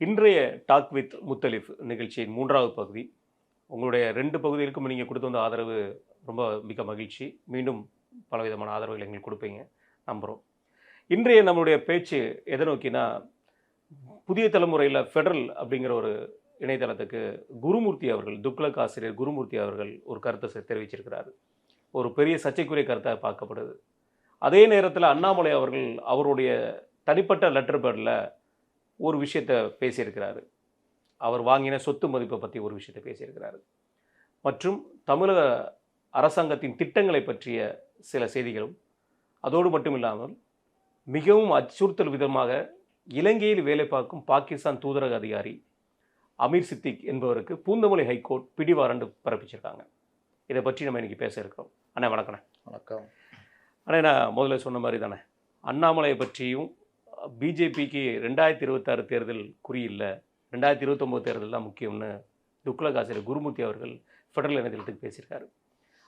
இன்றைய talk with Muthalif நிகழ்ச்சியின் 3வது பகுதி. உங்களுடைய 2 பகுதிகளுக்கும் நீங்க குடுத்து வந்த ஆதரவு ரொம்ப மிக மகிழ்ச்சி. மீண்டும் பலவிதமான ஆதரவுகள் எங்களுக்கு குடுப்பீங்க நம்புறோம். இன்றைய நம்மளுடைய பேச்சு எதை நோக்கினா, புதிய தலைமுறையில ஃபெடரல் அப்படிங்கிற ஒரு இணையதளத்துக்கு குருமூர்த்தி அவர்கள், துக்ளக் ஆசிரியர் குருமூர்த்தி அவர்கள் ஒரு கருத்தை தெரிவிச்சிருக்கிறாரு. ஒரு பெரிய சர்ச்சைக்குரிய கருத்தா பார்க்கப்படுது. அதே நேரத்தில அண்ணாமலை அவர்கள் அவருடைய தனிப்பட்ட லெட்டர் பேட்ல ஒரு விஷயத்த பேசியிருக்கிறாரு. அவர் வாங்கின சொத்து மதிப்பை பத்தி ஒரு விஷயத்த பேசியிருக்கிறாரு. மற்றும் தமிழக அரசாங்கத்தின் திட்டங்களை பற்றிய சில செய்திகளும், அதோடு மட்டும் இல்லாமல் மிகவும் அச்சுறுத்தல் விதமாக இலங்கையில் வேலை பார்க்கும் பாகிஸ்தான் தூதரக அதிகாரி அமீர் சித்திக் என்பவருக்கு பூந்தமல்லி ஹைகோர்ட் பிடிவாரண்ட் பிறப்பிச்சிருக்காங்க. இதை பற்றி நம்ம இன்னைக்கு பேச இருக்கிறோம். அண்ணா வணக்கண்ணே. வணக்கம். அண்ணா, நான் முதல்ல சொன்ன மாதிரி தானே, அண்ணாமலையை பற்றியும் பிஜேபிக்கு 2026 தேர்தல் குறியில்ல, 2029 தேர்தல் தான் முக்கியம்னு துக்ளக் ஆசிரியர் குருமூர்த்தி அவர்கள் ஃபெடரல் இணையதளத்துக்கு பேசியிருக்காரு.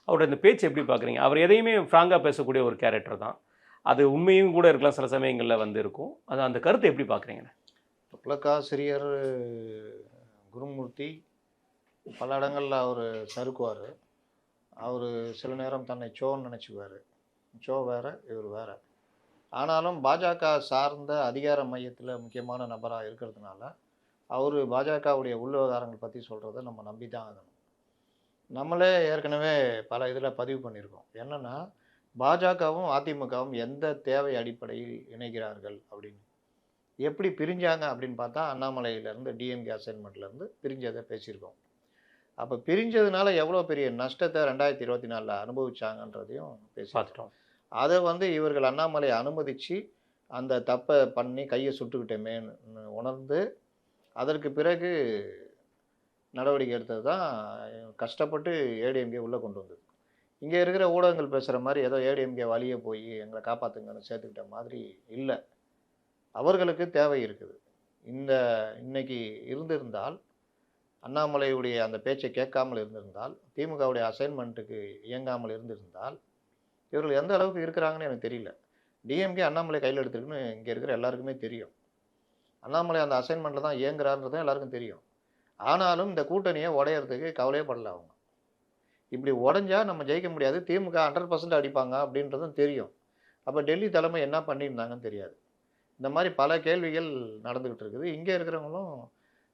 அவரோட இந்த பேச்சு எப்படி பார்க்குறீங்க? அவர் எதையுமே ஃப்ராங்காக பேசக்கூடிய ஒரு கேரக்டர் தான். அது உண்மையும் கூட இருக்கலாம், சில சமயங்களில் வந்து இருக்கும். அது அந்த கருத்தை எப்படி பார்க்குறீங்கண்ணே? துக்ளக் ஆசிரியர் குருமூர்த்தி பல இடங்களில் அவர் சறுக்குவார். அவர் சில நேரம் தன்னை சோன்னு நினச்சிக்குவார். சோ வேறு, இவர் வேறு. ஆனாலும் பாஜக சார்ந்த அதிகார மையத்தில் முக்கியமான நபராக இருக்கிறதுனால அவர் பாஜகவுடைய உள் விவகாரங்கள் பற்றி சொல்கிறத நம்ம நம்பி தான் ஆகணும். நம்மளே ஏற்கனவே பல இதில் பதிவு பண்ணியிருக்கோம். என்னென்னா, பாஜகவும் அதிமுகவும் எந்த தேவை அடிப்படையில் இணைகிறார்கள் அப்படின்னு, எப்படி பிரிஞ்சாங்க அப்படின்னு பார்த்தா அண்ணாமலையிலேருந்து டிஎம்கே அசைன்மெண்ட்லேருந்து பிரிஞ்சதை பேசியிருக்கோம். அப்போ பிரிஞ்சதுனால எவ்வளோ பெரிய நஷ்டத்தை 2024 அனுபவிச்சாங்கன்றதையும் பேசி பார்த்துட்டோம். அதை இவர்கள் அண்ணாமலையை அனுமதித்து அந்த தப்பை பண்ணி கையை சுட்டுக்கிட்டேமேன்னு உணர்ந்து அதற்கு பிறகு நடவடிக்கை எடுத்தது தான் கஷ்டப்பட்டு ஏடிஎம்கே உள்ளே கொண்டு வந்தது. இங்கே இருக்கிற ஊடகங்கள் பேசுகிற மாதிரி ஏதோ ஏடிஎம்கே வழியே போய் எங்களை காப்பாற்றுங்கன்னு சேர்த்துக்கிட்ட மாதிரி இல்லை. அவர்களுக்கு தேவை இருக்குது. இன்னைக்கு இருந்திருந்தால், அண்ணாமலையுடைய அந்த பேச்சை கேட்காமல் இருந்திருந்தால், திமுகவுடைய அசைன்மெண்ட்டுக்கு இயங்காமல் இருந்திருந்தால், இவர்கள் எந்த அளவுக்கு இருக்கிறாங்கன்னு எனக்கு தெரியல. டிஎம்கே அண்ணாமலை கையில் எடுத்துருக்குன்னு இங்கே இருக்கிற எல்லாருக்குமே தெரியும். அண்ணாமலை அந்த அசைன்மெண்ட்டில் தான் இயங்குறாருன்றதும் எல்லாருக்கும் தெரியும். ஆனாலும் இந்த கூட்டணியை உடையிறதுக்கு கவலையே படல அவங்க. இப்படி உடஞ்சா நம்ம ஜெயிக்க முடியாது, திமுக 100% அடிப்பாங்க அப்படின்றதும் தெரியும். அப்போ டெல்லி தலைமை என்ன பண்ணியிருந்தாங்கன்னு தெரியாது. இந்த மாதிரி பல கேள்விகள் நடந்துக்கிட்டு இருக்குது.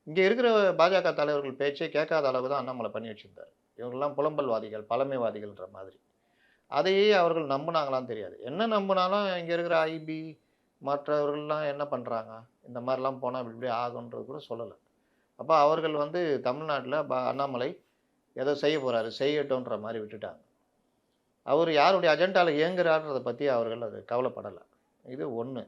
இங்கே இருக்கிற பாஜக தலைவர்கள் பேச்சை கேட்காத அளவு தான் அண்ணாமலை பண்ணி வச்சுருந்தார். இவங்கெல்லாம் புலம்பல்வாதிகள், பழமைவாதிகள்ன்ற மாதிரி. அதையே அவர்கள் நம்பினாங்களான்னு தெரியாது. என்ன நம்பினாலும் இங்கே இருக்கிற ஐபி மற்றவர்கள்லாம் என்ன பண்ணுறாங்க, இந்த மாதிரிலாம் போனால் இப்படி ஆகுன்றது கூட சொல்லலை. அப்போ அவர்கள் தமிழ்நாட்டில் அண்ணாமலை ஏதோ செய்ய போகிறாரு, செய்யட்டும்ன்ற மாதிரி விட்டுட்டாங்க. அவர் யாருடைய அஜெண்டாவில் இயங்குறாருன்றதை பற்றி அவர்கள் அது கவலைப்படலை. இது ஒன்று.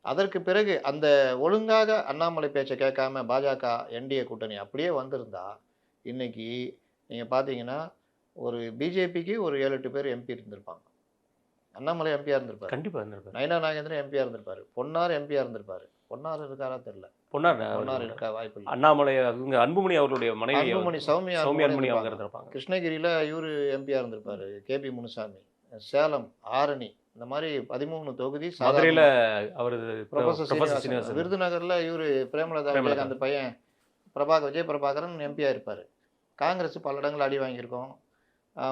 அதற்கு பிறகு அந்த ஒழுங்காக அண்ணாமலை பேச்சை கேட்காம பாஜக என்டிஏ கூட்டணி அப்படியே வந்திருந்தா, இன்றைக்கி நீங்கள் பார்த்தீங்கன்னா ஒரு பிஜேபிக்கு ஒரு 7-8 பேர் எம்பி இருந்திருப்பாங்க. அண்ணாமலை எம்பியாக இருந்திருப்பார், கண்டிப்பாக இருந்திருப்பார். நயினா நாகேந்திரன் எம்பியாக இருந்திருப்பார், பொன்னார் எம்பியாக இருந்திருப்பார். பொன்னார் இருக்காரா தெரியல. பொன்னார் இருக்கா வாய்ப்பு இல்லை. அண்ணாமலை அன்புமணி அவர்களுடைய மனைவி அன்புமணி சௌமியா இருந்திருப்பாங்க. கிருஷ்ணகிரியில் இவர் எம்பியாக இருந்திருப்பார், கேபி முனுசாமி. சேலம், ஆரணி, இந்த மாதிரி 13 தொகுதி. மதுரையில் அவர் விருதுநகரில் இவர் பிரேமலதா விஜயகாந்த் பையன் விஜய் பிரபாகரன் எம்பியாக இருப்பார். காங்கிரஸ் பல இடங்கள் அடி வாங்கியிருக்கோம்,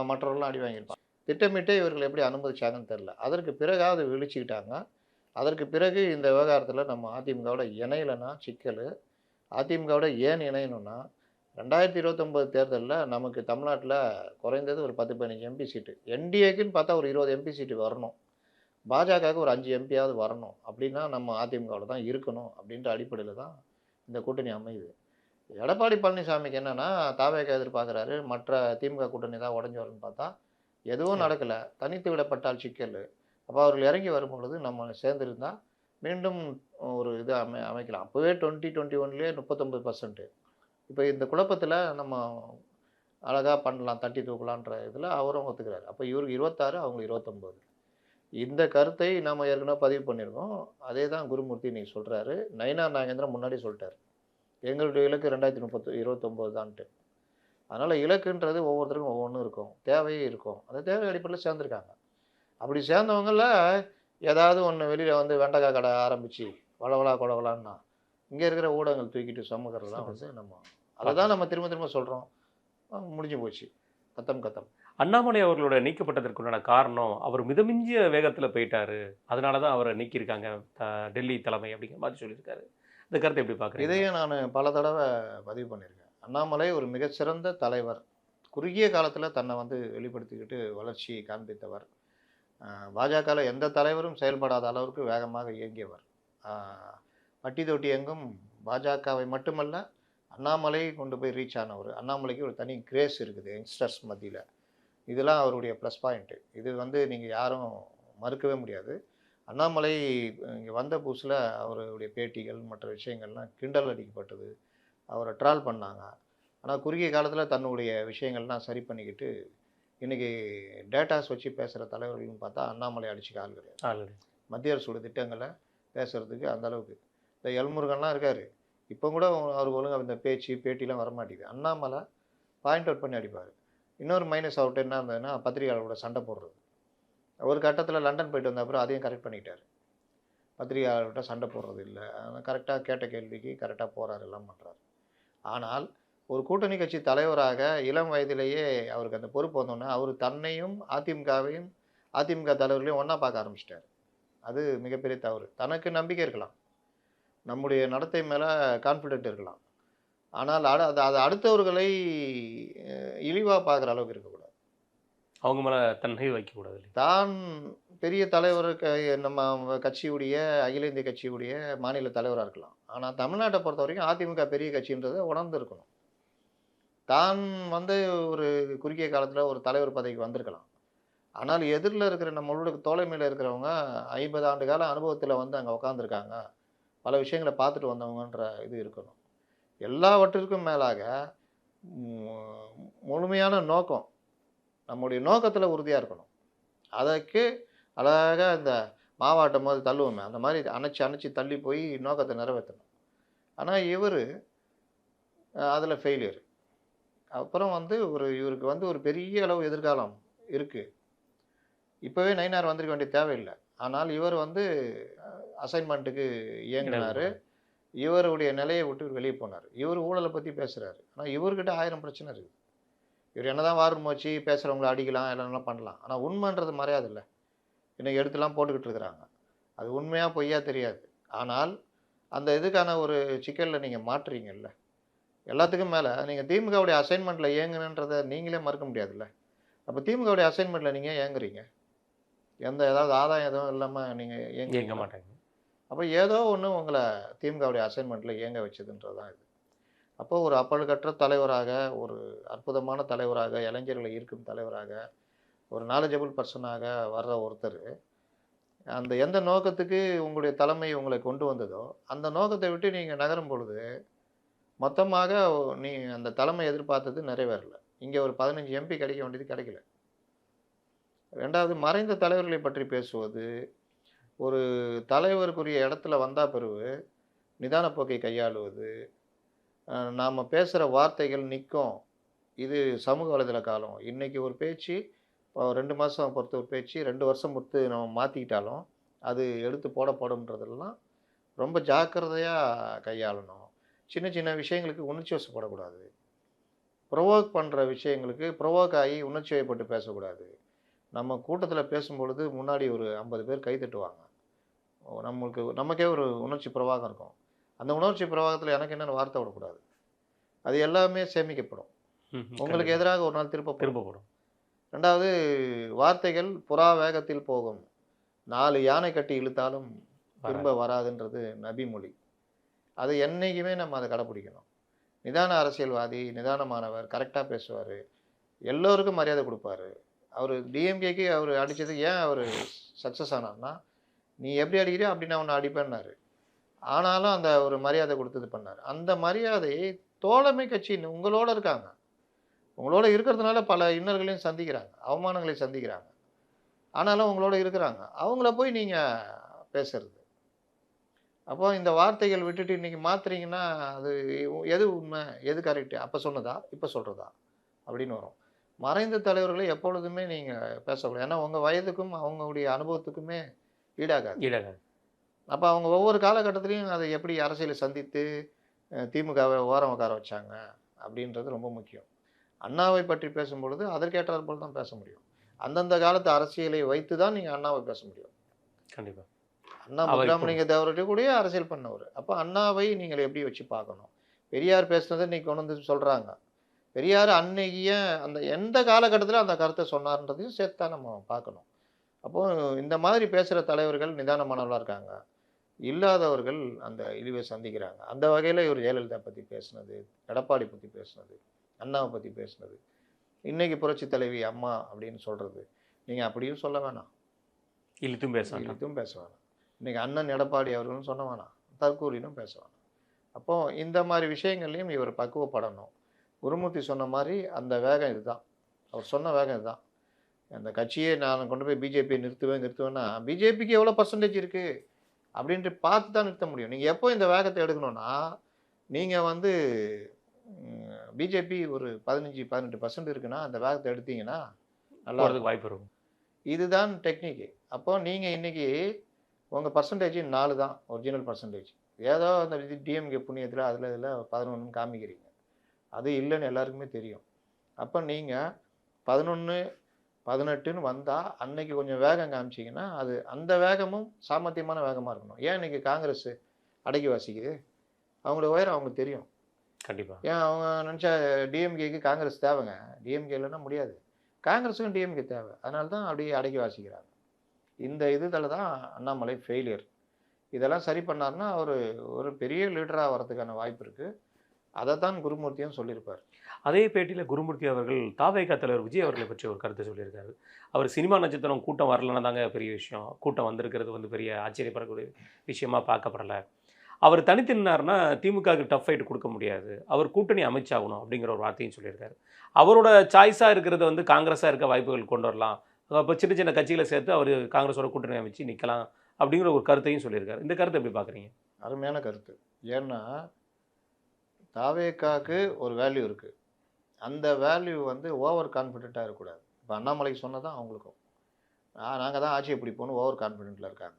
மற்றவர்களும் அடி வாங்கியிருப்பாங்க. திட்டமிட்டே இவர்கள் எப்படி அனுமதிச்சாங்கன்னு தெரில. அதற்கு பிறகாவது விழிச்சுக்கிட்டாங்க. அதற்கு பிறகு இந்த விவகாரத்தில் நம்ம அதிமுகவோட இணையலைன்னா சிக்கல். அதிமுகவோட ஏன் இணையணும்னா, 2029 தேர்தலில் நமக்கு தமிழ்நாட்டில் குறைந்தது ஒரு 10-15 எம்பி சீட்டு, என்டிஏக்குன்னு பார்த்தா ஒரு 20 எம்பி சீட்டு வரணும், பாஜகவுக்கு ஒரு 5 எம்பியாவது வரணும். அப்படின்னா நம்ம அதிமுகவில் தான் இருக்கணும் அப்படின்ற அடிப்படையில் தான் இந்த கூட்டணி அமையுது. எடப்பாடி பழனிசாமிக்கு என்னென்னா, தாவேக எதிர்பார்க்குறாரு, மற்ற திமுக கூட்டணி தான் உடஞ்சி வரும்னு பார்த்தா எதுவும் நடக்கலை, தனித்து விடப்பட்டால் சிக்கல். அப்போ அவர்கள் இறங்கி வரும்பொழுது நம்ம சேர்ந்துருந்தால் மீண்டும் ஒரு இது அமைக்கலாம். அப்போவே 2021 39%. இப்போ இந்த குழப்பத்தில் நம்ம அழகாக பண்ணலாம், தட்டி தூக்கலான்ற இதில் அவரும் ஒத்துக்கிறார். அப்போ இவருக்கு 26, அவங்களுக்கு 29. இந்த கருத்தை நம்ம ஏற்கனவே பதிவு பண்ணியிருக்கோம். அதே தான் குருமூர்த்தி இன்னைக்கு சொல்கிறாரு. நயினா நாகேந்திரன் முன்னாடி சொல்லிட்டார், எங்களுடைய இலக்கு 2029 தான்ட்டு. அதனால் இலக்குன்றது ஒவ்வொருத்தருக்கும் ஒவ்வொன்றும் இருக்கும், தேவையே இருக்கும். அந்த தேவை அடிப்படையில் சேர்ந்துருக்காங்க. அப்படி சேர்ந்தவங்களில் ஏதாவது ஒன்று வெளியில் வெண்டைக்காய் கடை ஆரம்பித்து வளவலா கொடவலான்னா இங்கே இருக்கிற ஊடகங்கள் தூக்கிட்டு சுமக்கிறது தான் வந்து நம்ம அதை தான் நம்ம திரும்ப திரும்ப சொல்கிறோம். முடிஞ்சு போச்சு. கத்தம். அண்ணாமலை அவர்களோட நீக்கப்பட்டதற்குண்டான காரணம், அவர் மிதமிஞ்சிய வேகத்துல போயிட்டாரு. அதனால தான் அவர நீக்கியிருக்காங்க டெல்லி தலைமை அப்படிங்கிற மாதிரி சொல்லியிருக்காரு. இந்த கருத்தை எப்படி பார்க்குறீங்க? இதையும் நான் பல தடவை பதிவு பண்ணியிருக்கேன். அண்ணாமலை ஒரு மிகச்சிறந்த தலைவர். குறுகிய காலத்தில் தன்னை வந்து வெளிப்படுத்திக்கிட்டு வளர்ச்சியை காண்பித்தவர். பாஜகவில் எந்த தலைவரும் செயல்படாத அளவுக்கு வேகமாக இயங்கியவர். பட்டி தொட்டி எங்கும் பாஜகவை மட்டுமல்ல, அண்ணாமலை கொண்டு போய் ரீச் ஆனவர். அண்ணாமலைக்கு ஒரு தனி கிரேஸ் இருக்குது யங்ஸ்டர்ஸ் மத்தியில். இதெல்லாம் அவருடைய ப்ளஸ் பாயிண்ட்டு. இது வந்து நீங்கள் யாரும் மறுக்கவே முடியாது. அண்ணாமலை இங்கே வந்த புதுசில் அவருடைய பேட்டிகள் மற்ற விஷயங்கள்லாம் கிண்டல் அடிக்கப்பட்டது. அவரை ட்ரால் பண்ணாங்க. ஆனால் குறுகிய காலத்தில் தன்னுடைய விஷயங்கள்லாம் சரி பண்ணிக்கிட்டு இன்றைக்கி டேட்டாஸ் வச்சு பேசுகிற தலைவர்கள்னு பார்த்தா அண்ணாமலை அடிச்சுக்க ஆள் கிடையாது. மத்திய அரசோட திட்டங்களை பேசுகிறதுக்கு அந்தளவுக்கு இந்த எல்முருகன்லாம் இருக்கார். இப்போ கூட அவருக்கு ஒழுங்காக இந்த பேட்டிலாம் வரமாட்டேங்குது. அண்ணாமலை பாயிண்ட் அவுட் பண்ணி அடிப்பார். இன்னொரு மைனஸ் அவர்கிட்ட என்ன இருந்ததுன்னா பத்திரிகையாளரோட சண்டை போடுறது. ஒரு கட்டத்தில் லண்டன் போயிட்டு வந்த அப்புறம் அதையும் கரெக்ட் பண்ணிட்டார். பத்திரிகையாளர்கிட்ட சண்டை போடுறது இல்லை, கரெக்டாக கேட்ட கேள்விக்கு கரெக்டாக போகிறார், எல்லாம் பண்ணுறாரு. ஆனால் ஒரு கூட்டணி கட்சி தலைவராக இளம் வயதிலேயே அவருக்கு அந்த பொறுப்பு வந்தோன்னே அவர் தன்னையும் அதிமுகவையும் அதிமுக தலைவர்களையும் ஒன்றா பார்க்க ஆரம்பிச்சிட்டார். அது மிகப்பெரிய தவறு. தனக்கு நம்பிக்கை இருக்கலாம், நம்முடைய நடத்தை மேலே கான்ஃபிடென்ட் இருக்கலாம், ஆனால் அது அடுத்தவர்களை இழிவாக பார்க்குற அளவுக்கு இருக்கக்கூடாது. அவங்க மேலே தன்னை வைக்கக்கூடாது. தான் பெரிய தலைவர் நம்ம கட்சியுடைய அகில இந்திய கட்சியுடைய மாநில தலைவராக இருக்கலாம். ஆனால் தமிழ்நாட்டை பொறுத்த வரைக்கும் அதிமுக பெரிய கட்சின்றதை உணர்ந்து இருக்கணும். தான் வந்து ஒரு குறுகிய காலத்தில் ஒரு தலைவர் பதவிக்கு வந்திருக்கலாம். ஆனால் எதிரில் இருக்கிற நம்மளோட தோழமையில் இருக்கிறவங்க 50 ஆண்டு கால அனுபவத்தில் வந்து அங்கே உட்காந்துருக்காங்க, பல விஷயங்களை பார்த்துட்டு வந்தவங்கன்ற இது இருக்கணும். எல்லாவற்றிற்கும் மேலாக முழுமையான நோக்கம், நம்முடைய நோக்கத்தில் உறுதியாக இருக்கணும். அதற்கு அழகாக இந்த மாவாட்டம் போது தள்ளுவோமே, அந்த மாதிரி அணைச்சி தள்ளி போய் நோக்கத்தை நிறைவேற்றணும். ஆனால் இவர் அதில் ஃபெயிலியர். அப்புறம் வந்து இவருக்கு வந்து ஒரு பெரிய அளவு எதிர்காலம் இருக்குது. இப்போவே நயினார் வந்திருக்க வேண்டிய தேவையில்லை. ஆனால் இவர் வந்து அசைன்மெண்ட்டுக்கு இயங்கினார். இவருடைய நிலையை விட்டு வெளியே போனார். இவர் ஊழலை பற்றி பேசுகிறாரு. ஆனால் இவர்கிட்ட 1000 பிரச்சனை இருக்குது. இவர் என்ன தான் வாரம் வச்சு பேசுகிறவங்கள அடிக்கலாம், எல்லாம் பண்ணலாம். ஆனால் உண்மைன்றது மறையாது இல்லை. இன்னைக்கு எடுத்துலாம் போட்டுக்கிட்டு இருக்கிறாங்க. அது உண்மையாக பொய்யா தெரியாது. ஆனால் அந்த இதுக்கான ஒரு சிக்கலில் நீங்கள் மாற்றுறீங்கல்ல. எல்லாத்துக்கும் மேலே நீங்கள் திமுகவுடைய அசைன்மெண்ட்டில் இயங்குன்றதை நீங்களே மறுக்க முடியாதுல்ல. அப்போ திமுகவுடைய அசைன்மெண்ட்டில் நீங்கள் ஏங்குறீங்க, ஏதாவது ஆதாயம் எதுவும் இல்லாமல் நீங்கள் இயங்க மாட்டாங்க. அப்போ ஏதோ ஒன்று உங்களை திமுகவுடைய அசைன்மெண்ட்டில் இயங்க வச்சதுன்றது தான் இது. அப்போ ஒரு அப்பழுக்கற்ற தலைவராக, ஒரு அற்புதமான தலைவராக, இளைஞர்களை ஈர்க்கும் தலைவராக, ஒரு நாலேஜபிள் பர்சனாக வர்ற ஒருத்தர் அந்த எந்த நோக்கத்துக்கு உங்களுடைய தலைமை உங்களை கொண்டு வந்ததோ அந்த நோக்கத்தை விட்டு நீங்கள் நகரும் பொழுது மொத்தமாக அந்த தலைமை எதிர்பார்த்தது நிறைவேறலை. இங்கே ஒரு 15 எம்பி கிடைக்க வேண்டியது கிடைக்கல. ரெண்டாவது, மறைந்த தலைவர்களை பற்றி பேசுவது, ஒரு தலைவருக்குரிய இடத்துல வந்தால் பிறகு நிதான போக்கை கையாளுவது, நாம் பேசுகிற வார்த்தைகள் நிற்கும். இது சமூக வலைதள காலம். இன்றைக்கி ஒரு பேச்சு 2 மாதம் பொறுத்த ஒரு பேச்சு 2 வருஷம் பொறுத்து நம்ம மாற்றிக்கிட்டாலும் அது எடுத்து போடப்படும்ன்றதெல்லாம் ரொம்ப ஜாக்கிரதையாக கையாளணும். சின்ன சின்ன விஷயங்களுக்கு உணர்ச்சி வசப்படக்கூடாது. ப்ரொவோக் பண்ணுற விஷயங்களுக்கு ப்ரொவோக் ஆகி உணர்ச்சி வயப்பட்டு பேசக்கூடாது. நம்ம கூட்டத்தில் பேசும்பொழுது முன்னாடி ஒரு 50 பேர் கை தட்டுவாங்க. நமக்கே ஒரு உணர்ச்சி பிரவாகம் இருக்கும். அந்த உணர்ச்சி பிரவாகத்தில் எனக்கு என்னென்னு வார்த்தை விடக்கூடாது. அது எல்லாமே சேமிக்கப்படும். உங்களுக்கு எதிராக ஒரு நாள் திருப்பப்படும். ரெண்டாவது, வார்த்தைகள் புறா வேகத்தில் போகும், 4 யானை கட்டி இழுத்தாலும் திரும்ப வராதுன்றது நபி மொழி. அது என்றைக்குமே நம்ம அதை கடைப்பிடிக்கணும். நிதான அரசியல்வாதி, நிதானமானவர், கரெக்டாக பேசுவார், எல்லோருக்கும் மரியாதை கொடுப்பார். அவர் டிஎம்கேக்கு அவர் அடித்ததுக்கு ஏன் அவர் சக்ஸஸ் ஆனார்னா, நீ எப்படி அடிக்கிறியோ அப்படி நான் ஒன்று அடிப்பேன்னாரு. ஆனாலும் அந்த ஒரு மரியாதை கொடுத்தது பண்ணார். அந்த மரியாதையை தோழமை கட்சி உங்களோட இருக்காங்க, உங்களோட இருக்கிறதுனால பல இன்னல்களையும் சந்திக்கிறாங்க, அவமானங்களையும் சந்திக்கிறாங்க. ஆனாலும் உங்களோட இருக்கிறாங்க. அவங்கள போய் நீங்கள் பேசுறது. அப்போ இந்த வார்த்தைகள் விட்டுட்டு இன்றைக்கி மாற்றுறீங்கன்னா அது எது உண்மை, எது கரெக்டு, அப்போ சொன்னதா இப்போ சொல்கிறதா அப்படின்னு வரும். மறைந்த தலைவர்களை எப்பொழுதுமே நீங்கள் பேசக்கூடாது. ஏன்னா உங்கள் வயதுக்கும் அவங்களுடைய அனுபவத்துக்குமே ஈடாகாது. அப்போ அவங்க ஒவ்வொரு காலகட்டத்திலையும் அதை எப்படி அரசியலை சந்தித்து திமுகவை ஓரம் உட்கார வச்சாங்க அப்படின்றது ரொம்ப முக்கியம். அண்ணாவை பற்றி பேசும்பொழுது அதற்கேற்றார் போல் தான் பேச முடியும். அந்தந்த காலத்து அரசியலை வைத்து தான் நீங்கள் அண்ணாவை பேச முடியும். கண்டிப்பாக. அண்ணா அவர் இப்போ முத்துராமலிங்க தேவருடைய கூடயே அரசியல் பண்ணவர். அப்போ அண்ணாவை நீங்கள் எப்படி வச்சு பார்க்கணும்? பெரியார் பேசுனதை இன்னைக்கு கொண்டு வந்து சொல்கிறாங்க. பெரியார் அன்னைக்கு ஏன் அந்த எந்த காலகட்டத்தில் அந்த கருத்தை சொன்னார்ன்றதையும் சேர்த்து தான் நம்ம பார்க்கணும். அப்போது இந்த மாதிரி பேசுகிற தலைவர்கள் நிதானமானவர்களாக இருக்காங்க. இல்லாதவர்கள் அந்த இழிவை சந்திக்கிறாங்க. அந்த வகையில் இவர் ஜெயலலிதா பற்றி பேசுனது, எடப்பாடி பற்றி பேசுனது, அண்ணாவை பற்றி பேசுனது, இன்னைக்கு புரட்சி தலைவி அம்மா அப்படின்னு சொல்கிறது, நீங்கள் அப்படியும் சொல்ல வேணாம், இழுத்தும் பேச வேண்டாம். இழுத்தும் பேச வேணாம். இன்னைக்கு அண்ணன் எடப்பாடி அவர்கள்னு சொன்ன வேணாம், தற்கூரினும் பேச வேணாம். அப்போது இந்த மாதிரி விஷயங்கள்லையும் இவர் பக்குவப்படணும். குருமூர்த்தி சொன்ன மாதிரி அந்த வேகம் இதுதான், அவர் சொன்ன வேகம் இதுதான். அந்த கட்சியை நான் கொண்டு போய் பிஜேபியை நிறுத்துவேன்னா பிஜேபிக்கு எவ்வளோ பர்சன்டேஜ் இருக்குது அப்படின்ட்டு பார்த்து தான் நிறுத்த முடியும். நீங்கள் எப்போ இந்த வேகத்தை எடுக்கணும்னா, நீங்கள் வந்து பிஜேபி ஒரு 15-18% இருக்குன்னா அந்த வேகத்தை எடுத்தீங்கன்னா நல்லா போகிறதுக்கு வாய்ப்பு இருக்கும். இதுதான் டெக்னிக்கு. அப்போ நீங்கள் இன்னைக்கு உங்கள் பர்சன்டேஜ் 4 தான் ஒரிஜினல் பர்சன்டேஜ். ஏதோ அந்த டிஎம்கே புண்ணியத்தில் அதில் இதில் 11 காமிக்கிறீங்க. அது இல்லைன்னு எல்லாருக்குமே தெரியும். அப்போ நீங்கள் 11, 18ன்னு வந்தால் அன்னைக்கு கொஞ்சம் வேகம் காமிச்சிங்கன்னா அது அந்த வேகமும் சாமர்த்தியமான வேகமாக இருக்கணும். ஏன் இன்னைக்கு காங்கிரஸ் அடக்கி வாசிக்குது? அவங்களோட உயரம் அவங்களுக்கு தெரியும். கண்டிப்பாக. ஏன் அவங்க நினச்சா டிஎம்கேக்கு காங்கிரஸ் தேவைங்க, டிஎம்கே இல்லைன்னா முடியாது. காங்கிரஸுக்கும் டிஎம்கே தேவை. அதனால தான் அப்படியே அடக்கி வாசிக்கிறாங்க. இந்த இதில் தான் அண்ணாமலை ஃபெயிலியர். இதெல்லாம் சரி பண்ணார்னா அவர் ஒரு பெரிய லீடராக வரதுக்கான வாய்ப்பு இருக்குது. அதை தான் குருமூர்த்தியும் சொல்லியிருப்பார். அதே பேட்டியில் குருமூர்த்தி அவர்கள் தாவேகா தலைவர் விஜய் அவர்களை பற்றி ஒரு கருத்து சொல்லியிருக்காரு. அவர் சினிமா நட்சத்திரம் கூட்டம் வரலன்னா தாங்க பெரிய விஷயம், கூட்டம் வந்திருக்கிறது வந்து பெரிய ஆச்சரியப்படக்கூடிய விஷயமா பார்க்கப்படலை. அவர் தனித்து நின்னார்னா திமுகவுக்கு டஃப் ஃபைட் கொடுக்க முடியாது, அவர் கூட்டணி அமைச்சாகணும் அப்படிங்கிற ஒரு வார்த்தையும் சொல்லியிருக்காரு. அவரோட சாய்ஸாக இருக்கிறது வந்து காங்கிரஸாக இருக்க வாய்ப்புகள் கொண்டு வரலாம், அப்போ சின்ன சின்ன கட்சிகளை சேர்த்து அவர் காங்கிரஸோட கூட்டணி அமைச்சு நிற்கலாம் அப்படிங்கிற ஒரு கருத்தையும் சொல்லியிருக்காரு. இந்த கருத்தை எப்படி பார்க்குறீங்க? அருமையான கருத்து. ஏன்னா தாவேக்காவுக்கு ஒரு வேல்யூ இருக்குது. அந்த வேல்யூ வந்து ஓவர் கான்ஃபிடென்ட்டாக இருக்கக்கூடாது. இப்போ அண்ணாமலைக்கு சொன்னதான் அவங்களுக்கும் நாங்கள் தான் ஆட்சியை பிடிப்போன்னு ஓவர் கான்ஃபிடென்ட்டில் இருக்காங்க.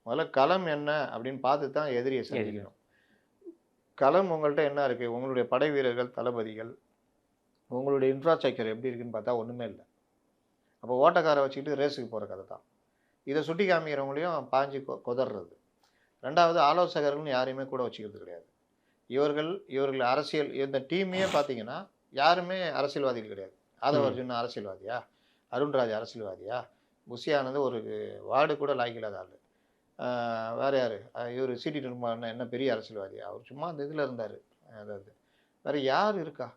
முதல்ல களம் என்ன அப்படின்னு பார்த்து தான் எதிரியை சந்திக்கணும். களம் உங்கள்கிட்ட என்ன இருக்குது, உங்களுடைய படை வீரர்கள், தளபதிகள், உங்களுடைய இன்ஃப்ராஸ்ட்ரக்சர் எப்படி இருக்குன்னு பார்த்தா ஒன்றுமே இல்லை. அப்போ ஓட்டக்காரை வச்சுக்கிட்டு ரேஸுக்கு போகிற கதை தான். இதை சுட்டி காமிக்கிறவங்களையும் பாஞ்சு கொதறது. ரெண்டாவது, ஆலோசகர்கள்னு யாரையுமே கூட வச்சுக்கிறது கிடையாது. இவர்கள் அரசியல் இந்த டீமையே பார்த்தீங்கன்னா யாருமே அரசியல்வாதிகள் கிடையாது. ஆதவ அர்ஜுன் அரசியல்வாதியா? அருண்ராஜ் அரசியல்வாதியா? புஷி ஆனந்த் ஒரு வார்டு கூட லாய்க்கில்லாத ஆள். வேறு யார்? இவர் சிடி நிர்மலன் என்ன பெரிய அரசியல்வாதியா? அவர் சும்மா அந்த இதில் இருந்தார். அதாவது வேறு யார் இருக்கா?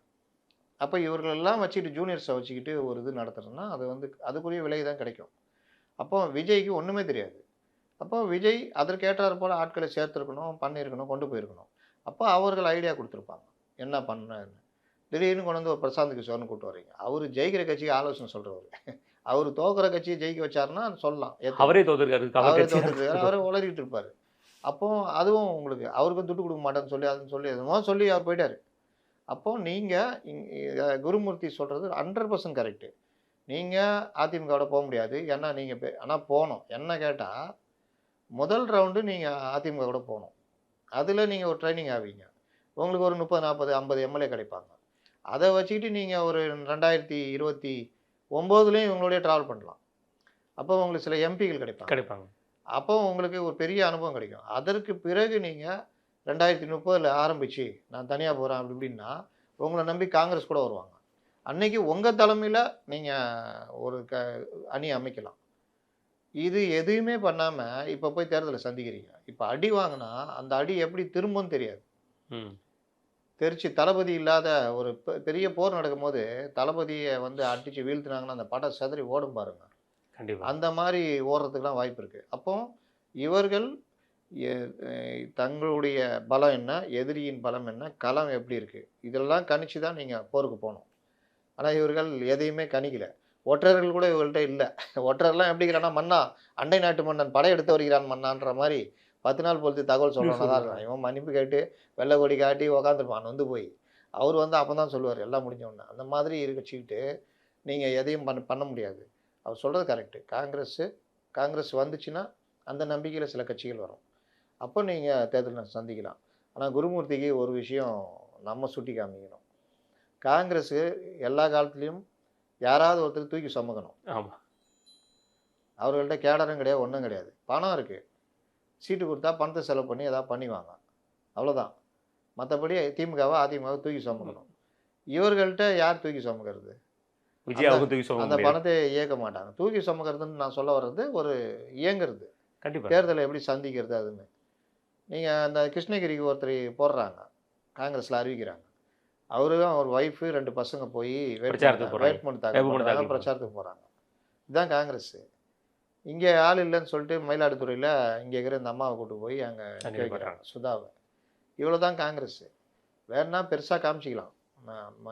அப்போ இவர்களெல்லாம் வச்சுக்கிட்டு ஜூனியர்ஸை வச்சுக்கிட்டு ஒரு இது நடத்துகிறோன்னா அது வந்து அதுக்குரிய விலை தான் கிடைக்கும். அப்போ விஜய்க்கு ஒன்றுமே தெரியாது. அப்போ விஜய் அதற்கேற்றார் போல் ஆட்களை சேர்த்துருக்கணும், பண்ணியிருக்கணும், கொண்டு போயிருக்கணும். அப்போ அவர்கள் ஐடியா கொடுத்துருப்பாங்க என்ன பண்ணணும்னு. திடீர்னு கொண்டு வந்து ஒரு பிரசாந்த் கிஷோர்னு கூப்பிட்டு வரீங்க. அவர் ஜெயிக்கிற கட்சிக்கு ஆலோசனை சொல்கிறவர். அவர் தோக்குற கட்சியை ஜெயிக்க வச்சாருன்னா சொல்லலாம். அவரே தோத்துருக்காரு, அவரே உளறிட்டு இருப்பார். அப்போ அதுவும் உங்களுக்கு அவருக்கும் துட்டு கொடுக்க மாட்டேன்னு சொல்லி அதுன்னு சொல்லி எதுவும் சொல்லி அவர் போயிட்டார். அப்போது நீங்கள் குருமூர்த்தி சொல்கிறது 100% கரெக்டு. நீங்கள் அதிமுகவோட போக முடியாது. ஏன்னா நீங்கள் ஆனால் போகணும். என்ன கேட்டால் முதல் ரவுண்டு நீங்கள் அதிமுக கூட போகணும். அதில் நீங்கள் ஒரு ட்ரைனிங் ஆவீங்க. உங்களுக்கு ஒரு 30, 40, 50 எம்எல்ஏ கிடைப்பாங்க. அதை வச்சுக்கிட்டு நீங்கள் ஒரு 2029லேயும் இவங்களோடய ட்ராவல் பண்ணலாம். அப்போ உங்களுக்கு சில எம்பிகள் கிடைப்பாங்க. அப்போ உங்களுக்கு ஒரு பெரிய அனுபவம் கிடைக்கும். அதற்கு பிறகு நீங்கள் 2030 ஆரம்பித்து நான் தனியாக போகிறேன் அப்படின்னா உங்களை நம்பி காங்கிரஸ் கூட வருவாங்க. அன்னைக்கு உங்கள் தலைமையில் நீங்கள் ஒரு அணி அமைக்கலாம். இது எதுவுமே பண்ணாமல் இப்போ போய் தேர்தலை சந்திக்கிறீங்க. இப்போ அடி வாங்கினா அந்த அடி எப்படி திரும்பும்னு தெரியாது. தெரிச்சு தளபதி இல்லாத ஒரு பெரிய போர் நடக்கும்போது தளபதியை வந்து அடித்து வீழ்த்தினாங்கன்னா அந்த படம் செதறி ஓடும் பாருங்க. கண்டிப்பாக அந்த மாதிரி ஓடுறதுக்கெலாம் வாய்ப்பு இருக்குது. அப்போ இவர்கள் தங்களுடைய பலம் என்ன, எதிரியின் பலம் என்ன, களம் எப்படி இருக்குது, இதெல்லாம் கணிச்சு தான் நீங்கள் போருக்கு போகணும். ஆனால் இவர்கள் எதையுமே கணிக்கலை. ஒற்றர்கள் கூட இவர்கள்ட்ட இல்லை. ஒற்றர்லாம் எப்படிங்கிறான்னா மன்னா அண்டை நாட்டு மன்னன் படையெடுத்து வருகிறான் மன்னான்ற மாதிரி 10 நாள் பொறுத்து தகவல் சொல்கிறவங்க தான் இருக்கான். இவன் மன்னிப்பு கேட்டு வெள்ளை கொடி காட்டி உக்காந்துருப்பான் வந்து போய். அவர் வந்து அப்போ தான் சொல்லுவார் எல்லாம் முடிஞ்சோடனே. அந்த மாதிரி வச்சுக்கிட்டு நீங்கள் எதையும் பண்ண முடியாது. அவர் சொல்கிறது கரெக்டு. காங்கிரஸ் வந்துச்சுன்னா அந்த நம்பிக்கையில் சில கட்சிகள் வரும். அப்போ நீங்கள் தேர்தலில் சந்திக்கலாம். ஆனால் குருமூர்த்திக்கு ஒரு விஷயம் நம்ம சுட்டி காமிக்கணும். காங்கிரஸு எல்லா காலத்துலேயும் யாராவது ஒருத்தர் தூக்கி சுமக்கணும். ஆமா. அவர்கள்ட்ட கேடரும் கிடையாது, ஒன்றும் கிடையாது. பணம் இருக்குது. சீட்டு கொடுத்தா பணத்தை செலவு பண்ணி ஏதாவது பண்ணிவாங்க. அவ்வளோதான். மற்றபடி திமுகவை அதிமுகவை தூக்கி சுமக்கணும். இவர்கள்ட்ட யார் தூக்கி சுமக்கிறது? விஜய் அவங்க தூக்கி சுமக்க அந்த முடியாது. பணத்தை இயக்க மாட்டாங்க. தூக்கி சுமக்கிறதுன்னு நான் சொல்ல வர்றது ஒரு இயங்குறது. கண்டிப்பா. தேர்தலை எப்படி சந்திக்கிறது அதுன்னு. நீங்கள் அந்த கிருஷ்ணகிரிக்கு ஒருத்தர் போடுறாங்க. காங்கிரஸில் அறிவிக்கிறாங்க. அவரும் அவர் ஒய்ஃபு 2 பசங்க போய் பிரச்சாரத்துக்கு போறாங்க. வேட்புமனு தாக்கல் வேட்புமனு பண்றாங்க, தாக்கல் பிரச்சாரத்துக்கு போகிறாங்க. இதுதான் காங்கிரஸ். இங்கே ஆள் இல்லைன்னு சொல்லிட்டு மயிலாடுதுறையில் இங்கே இருக்கிற இந்த அம்மாவை கூட்டு போய் அங்கே அங்க வைக்கிறாங்க சுதாவை. இவ்வளோ தான் காங்கிரஸ். வேணா பெருசாக காமிச்சிக்கலாம்.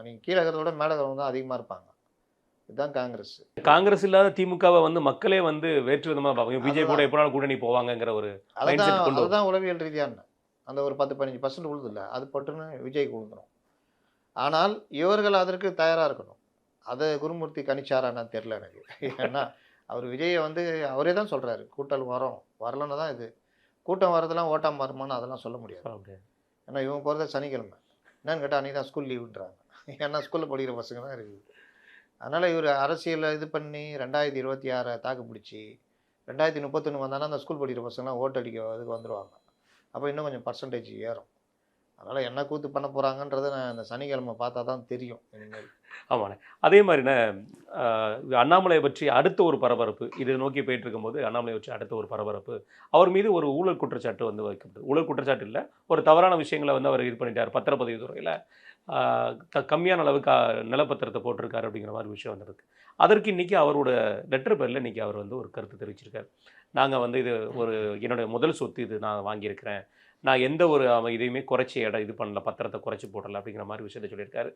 நீங்கள் கீழே இருக்கிறத விட மேலே இருக்கிறவங்க தான் அதிகமாக இருப்பாங்க. இதுதான் காங்கிரஸ். காங்கிரஸ் இல்லாத திமுகவை வந்து மக்களே வந்து வேற்று விதமா பார்ப்பாங்க. விஜய் கூட எப்பனாலும் கூட்டணி போவாங்கங்கிற ஒரு மைண்ட் செட் கொண்டு அதுதான் உளவியல் ரீதியான அந்த ஒரு 10-15% உழுதில்ல, அது பட்டுன்னு விஜய்க்கு உழுந்துடும். ஆனால் இவர்கள் அதற்கு தயாராக இருக்கணும். அதை குருமூர்த்தி கணிச்சாரான்னு தெரில எனக்கு. ஏன்னா அவர் விஜயை வந்து அவரே தான் சொல்கிறாரு, கூட்டல் வரும் வரலன்னு தான் இது. கூட்டம் வரதெல்லாம் ஓட்டாம வருமானு அதெல்லாம் சொல்ல முடியாது. சொல்ல முடியாது. ஏன்னா இவங்க போகிறத சனிக்கிழமை. என்னன்னு கேட்டால் அன்றைக்கி தான் ஸ்கூல் லீவுன்றாங்க. ஏன்னா ஸ்கூலில் படிக்கிற பசங்க தான் இருக்குது. அதனால் இவர் அரசியலில் இது பண்ணி 2026 தாக்கு பிடிச்சி 2031 வந்தாங்கன்னா அந்த ஸ்கூல் படிக்கிற பசங்களாம் ஓட்டு அடிக்க இதுக்கு வந்துடுவாங்க. அப்போ இன்னும் கொஞ்சம் பர்சன்டேஜ் ஏறும். அதனால் என்ன கூத்து பண்ண போகிறாங்கன்றதை நான் அந்த சனிக்கிழமை பார்த்தா தான் தெரியும் இனிமேல். ஆமாண்ணே. அதே மாதிரிண்ணே அண்ணாமலையை பற்றி அடுத்த ஒரு பரபரப்பு இது நோக்கி போயிட்டு இருக்கும்போது அண்ணாமலையை வச்சு அடுத்த ஒரு பரபரப்பு அவர் மீது ஒரு ஊழல் குற்றச்சாட்டு வந்து வைக்கப்படுது. ஊழல் குற்றச்சாட்டு இல்லை, ஒரு தவறான விஷயங்களை வந்து அவர் இது பண்ணிட்டார். பத்திரப்பதிவு துறையில் கம்மியான அளவுக்கு நிலப்பத்திரத்தை போட்டிருக்காரு அப்படிங்கிற மாதிரி விஷயம் வந்துருக்கு. அதற்கு இன்றைக்கி அவரோட லெட்டர் பேரில் இன்றைக்கி அவர் வந்து ஒரு கருத்து தெரிவிச்சிருக்காரு. நாங்கள் வந்து இது ஒரு என்னுடைய முதல் சொத்து, இது நான் வாங்கியிருக்கிறேன், நான் எந்த ஒரு இதையுமே குறைச்சி இது பண்ணல, பத்திரத்தை குறைச்சி போடலை அப்படிங்கிற மாதிரி விஷயத்தை சொல்லியிருக்காரு.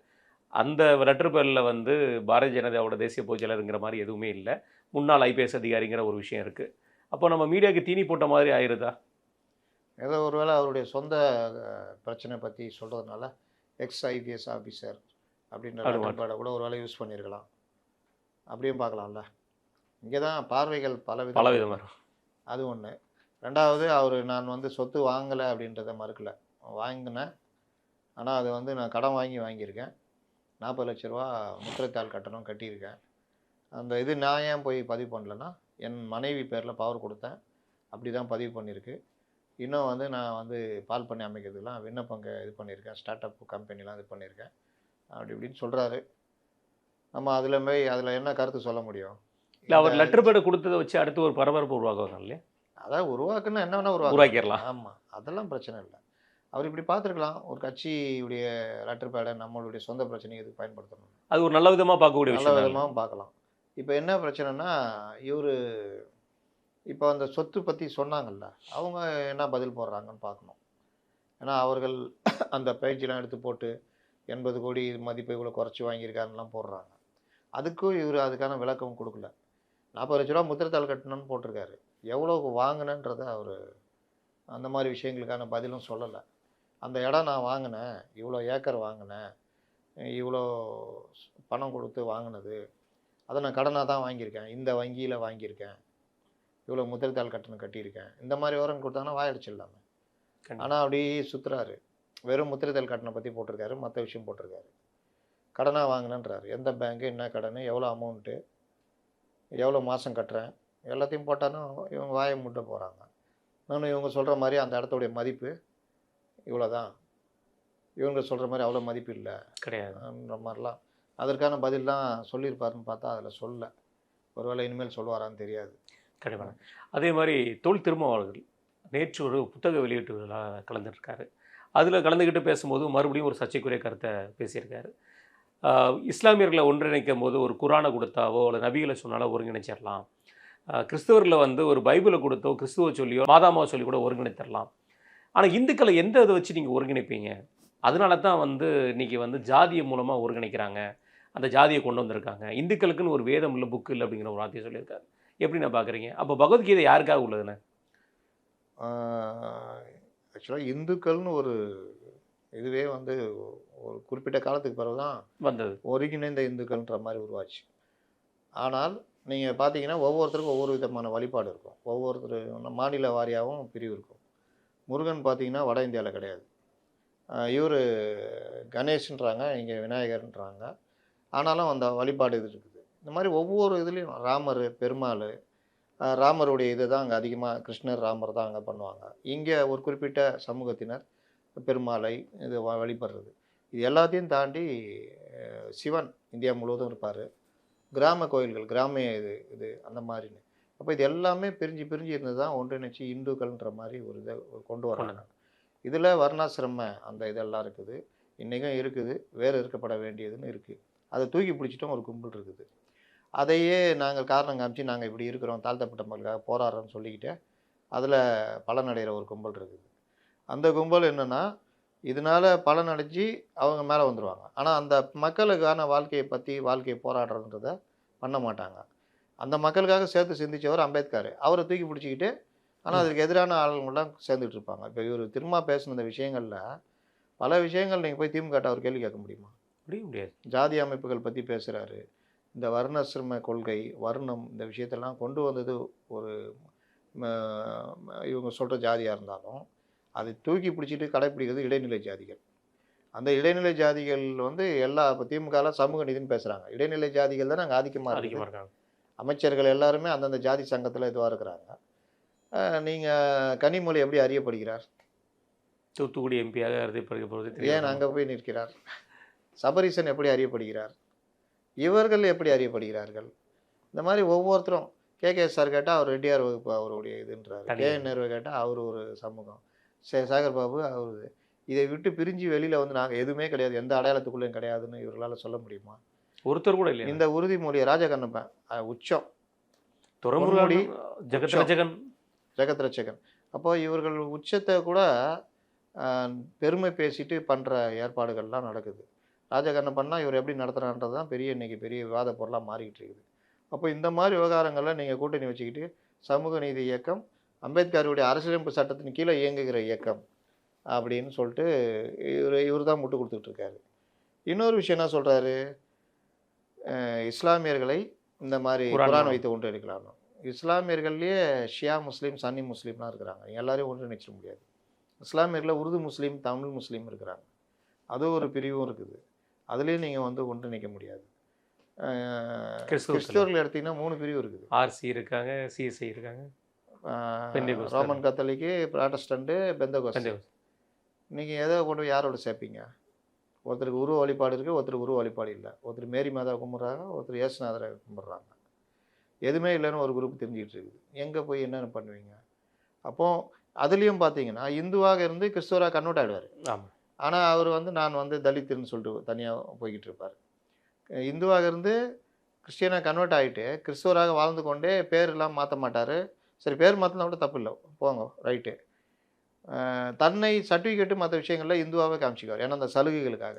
அந்த லெட்டர் பேரில் வந்து பாரதிய ஜனதாவோட தேசிய பொதுச்செயலருங்கிற மாதிரி எதுவுமே இல்லை, முன்னாள் ஐபிஎஸ் அதிகாரிங்கிற ஒரு விஷயம் இருக்குது. அப்போ நம்ம மீடியாவுக்கு தீனி போட்ட மாதிரி ஆயிடுதா? ஏதோ ஒரு வேளை அவருடைய சொந்த பிரச்சனை பற்றி சொல்கிறதுனால எக்ஸ் ஐபிஎஸ் ஆஃபீஸர் அப்படின்ற லெட்டர் கூட ஒரு வேளை யூஸ் பண்ணியிருக்கலாம். அப்படியும் பார்க்கலாம்ல. இங்கே தான் பார்வைகள் பலவிதமாக இருக்கும். அது ஒன்று. ரெண்டாவது, அவர் நான் வந்து சொத்து வாங்கலை அப்படின்றத மறுக்கலை, வாங்கினேன். ஆனால் அது வந்து நான் கடன் வாங்கியிருக்கேன். 40 லட்ச ரூபா முத்திரைத்தாள் கட்டணம் கட்டியிருக்கேன். அந்த இது நான் ஏன் போய் பதிவு பண்ணலன்னா, என் மனைவி பேரில் பவர் கொடுத்தேன், அப்படி தான் பதிவு பண்ணியிருக்கு. இன்னும் வந்து நான் வந்து பால் பண்ணி அமைக்கிறதுலாம் விண்ணப்பங்க இது பண்ணியிருக்கேன், ஸ்டார்ட் அப் கம்பெனிலாம் இது பண்ணியிருக்கேன் அப்படி இப்படின்னு சொல்கிறாரு. நம்ம அதில் என்ன கருத்து சொல்ல முடியும்? இல்லை, அவர் லெட்டர் பேடை கொடுத்ததை வச்சு அடுத்து ஒரு பரபரப்பு உருவாக்குவாங்க இல்லையா? அதாவது உருவாக்குன்னா என்ன வேணால் உருவாக்கிடலாம். ஆமாம், அதெல்லாம் பிரச்சனை இல்லை. அவர் இப்படி பார்த்துருக்கலாம், ஒரு கட்சியுடைய லெட்டர் பேடை நம்மளுடைய சொந்த பிரச்சனைக்கு இதுக்கு பயன்படுத்தணும். அது ஒரு நல்ல விதமாக பார்க்கக்கூடிய நல்ல விதமாகவும் பார்க்கலாம். இப்போ என்ன பிரச்சனைனா, இவர் இப்போ அந்த சொத்து பற்றி சொன்னாங்கல்ல, அவங்க என்ன பதில் போடுறாங்கன்னு பார்க்கணும். ஏன்னா அவர்கள் அந்த பேஜெலாம் எடுத்து போட்டு 80 கோடி மதிப்பை இவ்வளோ குறைச்சி வாங்கியிருக்காருலாம் போடுறாங்க. அதுக்கும் இவர் அதுக்கான விளக்கம் கொடுக்கல. 40 லட்ச ரூபா முத்திரைத்தாள் கட்டணும்னு போட்டிருக்காரு. எவ்வளோக்கு வாங்கினேன்றதை அவர் அந்த மாதிரி விஷயங்களுக்கான பதிலும் சொல்லலை. அந்த இடம் நான் வாங்கினேன், இவ்வளோ ஏக்கர் வாங்கினேன், இவ்வளோ பணம் கொடுத்து வாங்கினது, அதை நான் கடனாக தான் வாங்கியிருக்கேன், இந்த வங்கியில் வாங்கியிருக்கேன், இவ்வளோ முத்திரைத்தாள் கட்டணம் கட்டியிருக்கேன், இந்த மாதிரி விவரம் கொடுத்தாங்கன்னா வாயடிச்சிடலாமே. ஆனால் அப்படி சுற்றுறாரு. வெறும் முத்திரைத்தாள் கட்டணம் பற்றி போட்டிருக்காரு, மற்ற விஷயம் போட்டிருக்காரு. கடனாக வாங்கினேன்றாரு. எந்த பேங்க்கு, என்ன கடன், எவ்வளோ அமௌண்ட்டு, எவ்வளோ மாதம் கட்டுறேன், எல்லாத்தையும் போட்டாலும் இவங்க வாயை முட்ட போகிறாங்க. நான் இவங்க சொல்கிற மாதிரி அந்த இடத்துடைய மதிப்பு இவ்வளோ தான், இவங்க சொல்கிற மாதிரி அவ்வளோ மதிப்பு இல்லை கிடையாதுன்ற மாதிரிலாம் அதற்கான பதிலாம் சொல்லியிருப்பாருன்னு பார்த்தா அதில் சொல்ல. ஒருவேளை இனிமேல் சொல்லுவாரான்னு தெரியாது. கண்டிப்பாக. அதே மாதிரி தொல் திருமாவளவர்கள் நேற்று ஒரு புத்தக வெளியீட்டு விழா கலந்துருக்காரு. அதில் கலந்துக்கிட்டு பேசும்போது மறுபடியும் ஒரு சர்ச்சைக்குரிய கருத்தை பேசியிருக்காரு. இஸ்லாமியர்களை ஒன்றிணைக்கும் போது ஒரு குரானை கொடுத்தாவோ இல்லை நபிகளை சொன்னாலோ ஒருங்கிணைச்சிடலாம், கிறிஸ்தவர்களை வந்து ஒரு பைபிளை கொடுத்தோ கிறிஸ்துவ சொல்லியோ மாதாமாவை சொல்லி கூட ஒருங்கிணைத்திடலாம். ஆனால் இந்துக்களை எந்த இதை வச்சு நீங்கள் ஒருங்கிணைப்பீங்க? அதனால தான் வந்து இன்றைக்கி வந்து ஜாதியை மூலமாக ஒருங்கிணைக்கிறாங்க, அந்த ஜாதியை கொண்டு வந்திருக்காங்க. இந்துக்களுக்குன்னு ஒரு வேதம் இல்லை, புக்கு இல்லை அப்படிங்கிற ஒரு வார்த்தையை சொல்லியிருக்காரு. எப்படி நான் பார்க்குறீங்க? அப்போ பகவத்கீதை யாருக்காக உள்ளதுன்னு? ஆக்சுவலாக இந்துக்கள்னு ஒரு இதுவே வந்து ஒரு குறிப்பிட்ட காலத்துக்கு பிறகு தான் வந்தது, ஒருங்கிணைந்த இந்துக்கள்ன்ற மாதிரி உருவாச்சு. ஆனால் நீங்கள் பார்த்தீங்கன்னா ஒவ்வொருத்தருக்கும் ஒவ்வொரு விதமான வழிபாடு இருக்கும். ஒவ்வொருத்தர் மாநில வாரியாகவும் பிரிவு இருக்கும். முருகன் பார்த்தீங்கன்னா வட இந்தியாவில் கிடையாது. இவர் கணேஷ்ன்றாங்க, இங்கே விநாயகர்ன்றாங்க. ஆனாலும் அந்த வழிபாடு இது இருக்குது. இந்த மாதிரி ஒவ்வொரு இதுலேயும் ராமர், பெருமாள், ராமருடைய இது தான் அங்கே அதிகமாக, கிருஷ்ணர் ராமர் தான் அங்கே பண்ணுவாங்க. இங்கே ஒரு குறிப்பிட்ட சமூகத்தினர் பெருமாளை இது வழிபடுறது. இது எல்லாத்தையும் தாண்டி சிவன் இந்தியா முழுவதும் இருப்பார். கிராம கோயில்கள், கிராமிய இது இது அந்த மாதிரின்னு. அப்போ இது எல்லாமே பிரிஞ்சு பிரிஞ்சு இருந்து தான் ஒன்றிணைச்சு இந்துக்கள்ன்ற மாதிரி ஒரு இதை கொண்டு வராங்க. இதில் வர்ணாசிரம அந்த இதெல்லாம் இருக்குது, இன்றைக்கும் இருக்குது, வேறு இருக்கப்பட வேண்டியதுன்னு இருக்குது. அதை தூக்கி பிடிச்சிட்டோம் ஒரு கும்பல் இருக்குது. அதையே நாங்கள் காரணம் காமிச்சு நாங்கள் இப்படி இருக்கிறோம், தாழ்த்தப்பட்ட மக்களுக்காக போராடுறோம்னு சொல்லிக்கிட்டு அதில் பலனடைகிற ஒரு கும்பல் இருக்குது. அந்த கும்பல் என்னென்னா, இதனால் பலனடைஞ்சு அவங்க மேலே வந்துடுவாங்க. ஆனால் அந்த மக்களுக்கான வாழ்க்கையை பற்றி, வாழ்க்கையை போராடுறதுன்றதை பண்ண மாட்டாங்க. அந்த மக்களுக்காக சேர்த்து சிந்திச்சவர் அம்பேத்கர். அவரை தூக்கி பிடிச்சிக்கிட்டு, ஆனால் அதுக்கு எதிரான ஆளுங்கள்லாம் சேர்ந்துட்டு இருப்பாங்க. இப்போ இவர் திரும்ப பேசின இந்த விஷயங்களில் பல விஷயங்கள் நீங்கள் போய் திமுக அவர் கேள்வி கேட்க முடியுமா? முடியாது. ஜாதி அமைப்புகள் பற்றி பேசுகிறாரு. இந்த வர்ணாசிரம கொள்கை, வர்ணம், இந்த விஷயத்தெல்லாம் கொண்டு வந்தது ஒரு இவங்க சொல்கிற ஜாதியாக இருந்தாலும் அதை தூக்கி பிடிச்சிட்டு கடைப்பிடிக்கிறது இடைநிலை ஜாதிகள். அந்த இடைநிலை ஜாதிகள் வந்து எல்லா இப்போ திமுகலாம் சமூக நீதினு பேசுகிறாங்க. இடைநிலை ஜாதிகள் தான் நாங்கள் ஆதிக்கமாக இருக்காங்க. அமைச்சர்கள் எல்லாருமே அந்தந்த ஜாதி சங்கத்தில் இதுவாக இருக்கிறாங்க. நீங்கள் கனிமொழி எப்படி அறியப்படுகிறார்? தூத்துக்குடி எம்பியாக அறியப்படுகிறது. ஏன் அங்கே போய் நிற்கிறார்? சபரீசன் எப்படி அறியப்படுகிறார்? இவர்கள் எப்படி அறியப்படுகிறார்கள்? இந்த மாதிரி ஒவ்வொருத்தரும் கே சார் கேட்டால் அவர் ரெட்டியார் வகுப்பு அவருடைய இதுன்றார். KN நேரு கேட்டால் அவர் ஒரு சமூகம். சேகர் பாபு அவர். இதை விட்டு பிரிஞ்சு வெளியில் வந்து நாங்கள் எதுவுமே கிடையாது, எந்த அடையாளத்துக்குள்ளேயும் கிடையாதுன்னு இவர்களால் சொல்ல முடியுமா? ஒருத்தர் கூட இல்லை. இந்த உறுதிமொழியை ராஜகண்ணப்பன் உச்சம், ஜெகத் ரட்சகன். அப்போ இவர்கள் உச்சத்தை கூட பெருமை பேசிட்டு பண்ணுற ஏற்பாடுகள்லாம் நடக்குது. ராஜகண்ணப்பன்னா இவர் எப்படி நடத்துகிறான்றது தான் இன்றைக்கி பெரிய விவாத பொருளாக மாறிக்கிட்டு இருக்குது. அப்போ இந்த மாதிரி விவகாரங்களில் நீங்கள் கூட்டணி வச்சுக்கிட்டு சமூக நீதி இயக்கம், அம்பேத்கருடைய அரசியலமைப்பு சட்டத்தின் கீழே இயங்குகிற இயக்கம் அப்படின்னு சொல்லிட்டு இவர் தான் முட்டு கொடுத்துட்ருக்காரு. இன்னொரு விஷயம் என்ன சொல்கிறாரு? இஸ்லாமியர்களை இந்த மாதிரி குரான் வைத்து ஒன்றிணைக்கலாம். இஸ்லாமியர்கள்லேயே ஷியா முஸ்லீம், சன்னி முஸ்லீம்லாம் இருக்கிறாங்க. எல்லாரையும் ஒன்றிணைச்சிட முடியாது. இஸ்லாமியர்களில் உருது முஸ்லீம், தமிழ் முஸ்லீம் இருக்கிறாங்க. அது ஒரு பிரிவும் இருக்குது. அதுலேயும் நீங்கள் வந்து ஒன்றிணைக்க முடியாது. கிறிஸ்தவர்கள் எடுத்தீங்கன்னா 3 பிரிவு இருக்குது. RC இருக்காங்க, CSI இருக்காங்க, ரோமன் கத்தோலிக்கு, ப்ராட்டஸ்டண்ட்டு, பெந்தகோஸ்து. நீங்கள் எதை கொண்டு போய் யாரோட சேர்ப்பீங்க? ஒருத்தருக்கு உருவ வழிபாடு இருக்குது, ஒருத்தருக்கு உருவ வழிபாடு இல்லை. ஒருத்தர் மேரி மாதா கும்பிட்றாங்க, ஒருத்தர் இயேசுநாதரை கும்பிட்றாங்க. எதுவுமே இல்லைன்னு ஒரு குரூப் தெரிஞ்சிக்கிட்டு இருக்குது. எங்கே போய் என்னென்ன பண்ணுவீங்க? அப்போது அதுலேயும் பார்த்தீங்கன்னா இந்துவாக இருந்து கிறிஸ்துவராக கன்வெர்ட் ஆகிடுவார். ஆமாம். ஆனால் அவர் வந்து நான் வந்து தலித்துன்னு சொல்லிட்டு தனியாக போய்கிட்டு இருப்பார். இந்துவாக இருந்து கிறிஸ்டியனாக கன்வெர்ட் ஆகிட்டு கிறிஸ்துவராக வாழ்ந்து கொண்டே பேரெல்லாம் மாற்ற மாட்டார். சரி, பேர் மாற்றினா கூட தப்பு இல்லை, போங்க, ரைட்டு. தன்னை சர்டிஃபிகேட்டு மற்ற விஷயங்களில் இந்துவாகவே காமிச்சிக்குவார். ஏன்னா அந்த சலுகைகளுக்காக.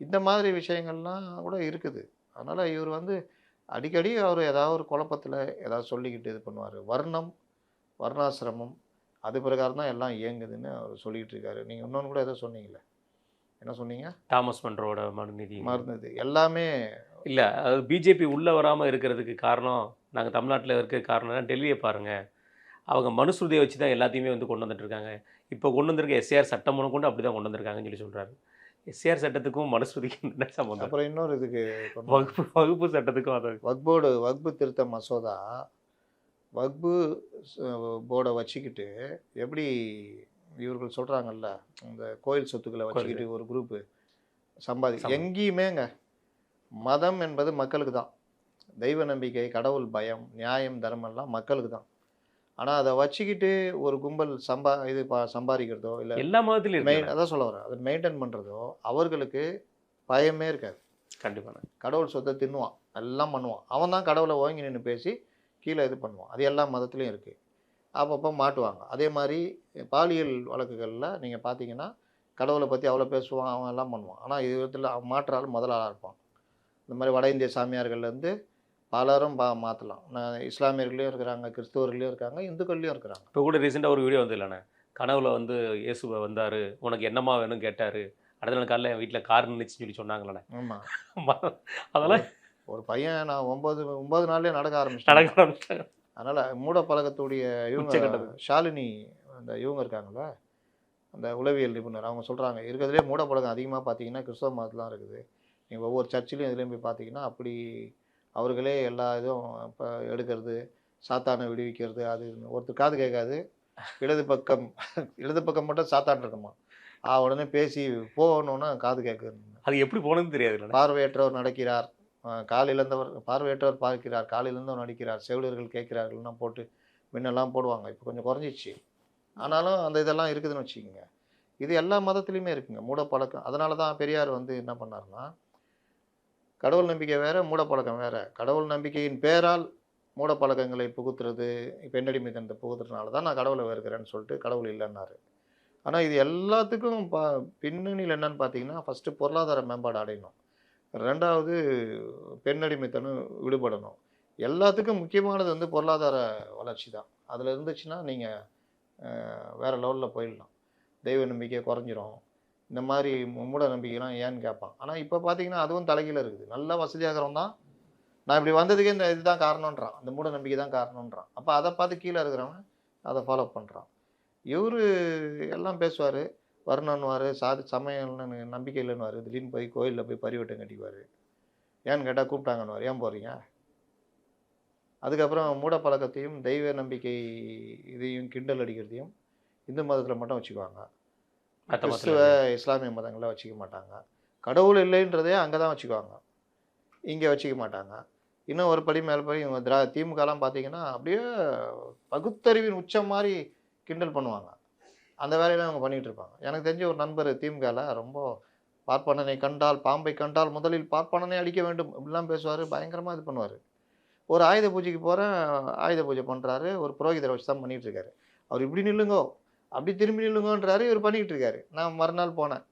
இந்த மாதிரி விஷயங்கள்லாம் கூட இருக்குது. அதனால் இவர் வந்து அடிக்கடி அவர் ஏதாவது ஒரு குழப்பத்தில் ஏதாவது சொல்லிக்கிட்டு இது பண்ணுவார். வர்ணம், வர்ணாசிரமம், அது பிரகாரம் தான் எல்லாம் இயங்குதுன்னு அவர் சொல்லிகிட்டு இருக்காரு. நீங்கள் இன்னொன்று கூட ஏதோ சொன்னீங்களே, என்ன சொன்னீங்க? தாமஸ் மன்றோட மருந்து எல்லாமே இல்லை. அது பிஜேபி உள்ளே வராமல் இருக்கிறதுக்கு காரணம், நாங்கள் தமிழ்நாட்டில் இருக்க காரணம்னா டெல்லியை பாருங்கள், அவங்க மனுஸ்ருதியை வச்சு தான் எல்லாத்தையுமே வந்து கொண்டு வந்துட்டு இருக்காங்க. இப்போ கொண்டு வந்திருக்க SAR சட்டம் கொண்டு அப்படி தான் கொண்டு வந்திருக்காங்கன்னு சொல்லி சொல்கிறாரு. SAR சட்டத்துக்கும் மனுஸ்ருதிக்கும் என்ன சம்பந்தம்? அப்புறம் இன்னொரு இதுக்கு வகுப்பு சட்டத்துக்கும் அது வக்பு திருத்த மசோதா, வக்பு போர்டை வச்சுக்கிட்டு எப்படி இவர்கள் சொல்கிறாங்கல்ல, இந்த கோயில் சொத்துக்களை வச்சுக்கிட்டு ஒரு குரூப்பு எங்கேயுமேங்க மதம் என்பது மக்களுக்கு தான். தெய்வ நம்பிக்கை, கடவுள் பயம், நியாயம், தர்மம்லாம் மக்களுக்கு தான். ஆனால் அதை வச்சுக்கிட்டு ஒரு கும்பல் சம்பாதிக்கிறதோ இல்லை எல்லா மதத்துலையும் அதான் சொல்ல வரேன், அதை மெயின்டைன் பண்ணுறதோ அவர்களுக்கு பயமே இருக்காது. கண்டிப்பாக கடவுள் சொத்தை தின்னுவான், எல்லாம் பண்ணுவான். அவன் தான் கடவுளை ஓங்கி நின்று பேசி கீழே இது பண்ணுவான். அது எல்லா மதத்துலேயும் இருக்குது. அப்பப்போ மாட்டுவாங்க. அதே மாதிரி பாலியல் வழக்குகளில் நீங்கள் பார்த்தீங்கன்னா கடவுளை பற்றி அவ்வளோ பேசுவான், அவன் எல்லாம் பண்ணுவான். ஆனால் இது விதத்தில் மாற்றாலும் முதலாளாக இருப்பான். இந்த மாதிரி வட இந்திய சாமியார்கள்லேருந்து பலரும் மாற்றலாம். இஸ்லாமியர்களையும் இருக்கிறாங்க, கிறிஸ்துவர்களையும் இருக்காங்க, இந்துக்கள்லையும் இருக்கிறாங்க. இப்போ கூட ரீசெண்டாக ஒரு வீடியோ வந்து இல்லைண்ணே, கனவுல வந்து இயேசுவை வந்தார், உனக்கு என்னம்மா வேணும் கேட்டார், அடுத்த நாள் காலையில் என் வீட்டில் கார் நின்றுச்சுன்னு சொல்லி சொன்னாங்களே. ஆமாம். அதெல்லாம் ஒரு பையன் நான் 9 நாள்லேயே நடக்க ஆரம்பிச்சிட்டாங்க. அதனால் மூட பழக்கத்துடைய இவங்க ஷாலினி அந்த இவங்க இருக்காங்களா, அந்த உளவியல் நிபுணர் அவங்க சொல்கிறாங்க, இருக்கிறதுலே மூடப்பழக்கம் அதிகமாக பார்த்தீங்கன்னா கிறிஸ்தவ மதத்தில் தான் இருக்குது. நீங்கள் ஒவ்வொரு சர்ச்சிலையும் இதுலேயும் போய் பார்த்தீங்கன்னா அப்படி அவர்களே எல்லா இதுவும் இப்போ எடுக்கிறது, சாத்தானை விடுவிக்கிறது, அது ஒருத்தர் காது கேட்காது. இடது பக்கம் மட்டும் சாத்தான் இருக்குமா. உடனே பேசி போகணுன்னா காது கேட்குது. அது எப்படி போனதுன்னு தெரியாது. பார்வையற்றவர் நடக்கிறார், கால் இழந்தவர் பார்வையற்றவர் பார்க்கிறார், கால் இழந்தவர் நடிக்கிறார், செவிலியர்கள் கேட்கிறார்கள்னா போட்டு முன்னெல்லாம் போடுவாங்க. இப்போ கொஞ்சம் குறைஞ்சிச்சு. ஆனாலும் அந்த இதெல்லாம் இருக்குதுன்னு வச்சுக்கோங்க. இது எல்லா மதத்துலேயுமே இருக்குங்க மூடப்பழக்கம். அதனால தான் பெரியார் வந்து என்ன பண்ணாருன்னா, கடவுள் நம்பிக்கை வேற, மூடப்பழக்கம் வேற. கடவுள் நம்பிக்கையின் பேரால் மூடப்பழக்கங்களை புகுத்துறது, பெண்ணடிமைத்தனத்தை புகுத்துறதுனால தான் நான் கடவுளை வெறுக்கிறேன்னு சொல்லிட்டு கடவுள் இல்லைன்னாரு. ஆனால் இது எல்லாத்துக்கும் பின்னணியில் என்னன்னு பார்த்தீங்கன்னா, ஃபஸ்ட்டு பொருளாதார மேம்பாடு அடையணும், ரெண்டாவது பெண்ணடிமைத்தனம் விடுபடணும். எல்லாத்துக்கும் முக்கியமானது வந்து பொருளாதார வளர்ச்சி தான். அதில் இருந்துச்சுன்னா நீங்கள் வேறு லெவலில் போயிடலாம். தெய்வ நம்பிக்கை குறைஞ்சிரும். இந்த மாதிரி மூட நம்பிக்கைலாம் ஏன்னு கேட்பான். ஆனால் இப்போ பார்த்தீங்கன்னா அதுவும் தலைகீழ இருக்குது. நல்ல வசதியாகிறவன் தான் நான் இப்படி வந்ததுக்கே இந்த இதுதான் காரணன்றான், அந்த மூட நம்பிக்கை தான் காரணன்றான். அப்போ அதை பார்த்து கீழே இருக்கிறவன் அதை ஃபாலோ பண்ணுறான். இவர் எல்லாம் பேசுவார், வரணுன்னுவார், சமயம்னு நம்பிக்கை இல்லைன்னுவார். திடீர்னு போய் கோயிலில் போய் பரிவட்டம் கட்டிக்குவார். ஏன்னு கேட்டால் கூப்பிட்டாங்கன்னுவார். ஏன் போகிறீங்க? அதுக்கப்புறம் மூட பழக்கத்தையும் தெய்வ நம்பிக்கை இதையும் கிண்டல் அடிக்கிறதையும் இந்து மதத்தில் மட்டும் வச்சுக்குவாங்க. கிறிஸ்துவ இஸ்லாமிய மதங்களில் வச்சுக்க மாட்டாங்க. கடவுள் இல்லைன்றதே அங்கே தான் வச்சுக்குவாங்க, இங்கே வச்சுக்க மாட்டாங்க. இன்னும் ஒரு படி மேலே போய் இவங்க திமுகலாம் பார்த்தீங்கன்னா அப்படியே பகுத்தறிவின் உச்சம் மாதிரி கிண்டல் பண்ணுவாங்க. அந்த வேலையெல்லாம் அவங்க பண்ணிகிட்டு இருப்பாங்க. எனக்கு தெரிஞ்ச ஒரு நண்பர் திமுகவில் ரொம்ப பார்ப்பனனை கண்டால் பாம்பை கண்டால் முதலில் பார்ப்பனனை அடிக்க வேண்டும் இப்படிலாம் பேசுவார். பயங்கரமாக இது பண்ணுவார். ஒரு ஆயுத பூஜைக்கு போகிறேன், ஆயுத பூஜை பண்ணுறாரு. ஒரு புரோகிதரை வச்சு தான் பண்ணிகிட்டு இருக்காரு. அவர் இப்படி நில்லுங்கோ அப்படி திரும்பி நில்லுங்கன்றாரு. இவர் பண்ணிக்கிட்டு இருக்காரு. நான் மறுநாள் போனேன்.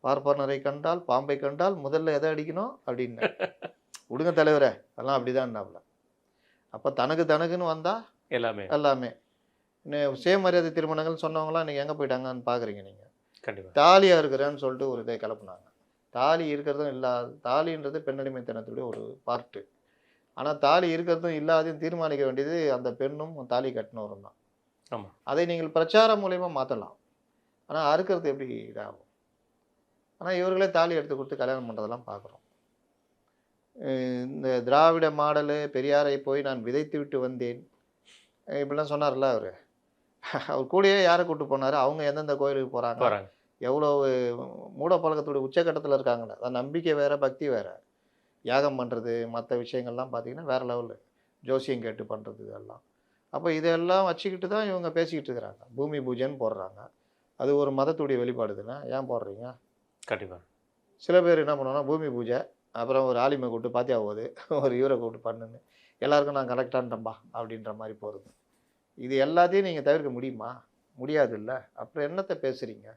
பார்ப்பனரை கண்டால் பாம்பை கண்டால் முதல்ல எதை அடிக்கணும் அப்படின்னு. விடுங்க தலைவரே, அதெல்லாம் அப்படிதான்னாப்புல. அப்போ தனக்குன்னு வந்தால் எல்லாமே சுயமரியாதை திருமணங்கள் சொன்னவங்களாம் இன்றைக்கி எங்கே போயிட்டாங்கன்னு பார்க்குறீங்க நீங்கள். கண்டிப்பாக தாலியாக இருக்கிறேன்னு சொல்லிட்டு ஒரு இதை கிளப்புனாங்க. தாலி இருக்கிறதும் இல்லாத, தாலின்றது பெண்ணடிமைத்தனத்துடைய ஒரு பார்ட்டு. ஆனால் தாலி இருக்கிறதும் இல்லாதையும் தீர்மானிக்க வேண்டியது அந்த பெண்ணும் தாலி கட்டினவரும் தான். ஆமாம். அதை நீங்கள் பிரச்சாரம் மூலயமா மாற்றலாம். ஆனால் அறுக்கிறது எப்படி இதாகும்? ஆனால் இவர்களே தாலி எடுத்து கொடுத்து கல்யாணம் பண்ணுறதெல்லாம் பார்க்குறோம். இந்த திராவிட மாடலு பெரியாரை போய் நான் விதைத்து விட்டு வந்தேன் இப்படிலாம் சொன்னார்ல அவர். அவர் கூடயே யாரை கூப்பிட்டு போனார், அவங்க எந்தெந்த கோயிலுக்கு போகிறாங்க, எவ்வளோ மூட பழக்கத்துடைய உச்சக்கட்டத்தில் இருக்காங்கன்னு. அதான் நம்பிக்கை வேறு, பக்தி வேறு. யாகம் பண்ணுறது, மற்ற விஷயங்கள்லாம் பார்த்திங்கன்னா வேறு லெவலில் ஜோசியம் கேட்டு பண்ணுறது இதெல்லாம். அப்போ இதெல்லாம் வச்சுக்கிட்டு தான் இவங்க பேசிக்கிட்டு இருக்கிறாங்க. பூமி பூஜைன்னு போடுறாங்க. அது ஒரு மதத்துடைய வெளிப்பாடு தானே, ஏன் போடுறீங்க? கண்டிப்பாக. சில பேர் என்ன பண்ணுவாங்கன்னா பூமி பூஜை, அப்புறம் ஒரு ஆலிமை கூப்பிட்டு பாத்தியா போகுது, ஒரு இவரை கூப்பிட்டு பண்ணுன்னு, எல்லாருக்கும் நான் கரெக்டான்ட்டம்பா அப்படின்ற மாதிரி போகிறது. இது எல்லாத்தையும் நீங்கள் தவிர்க்க முடியுமா? முடியாது இல்லை. அப்புறம் என்னத்தை பேசுகிறீங்க?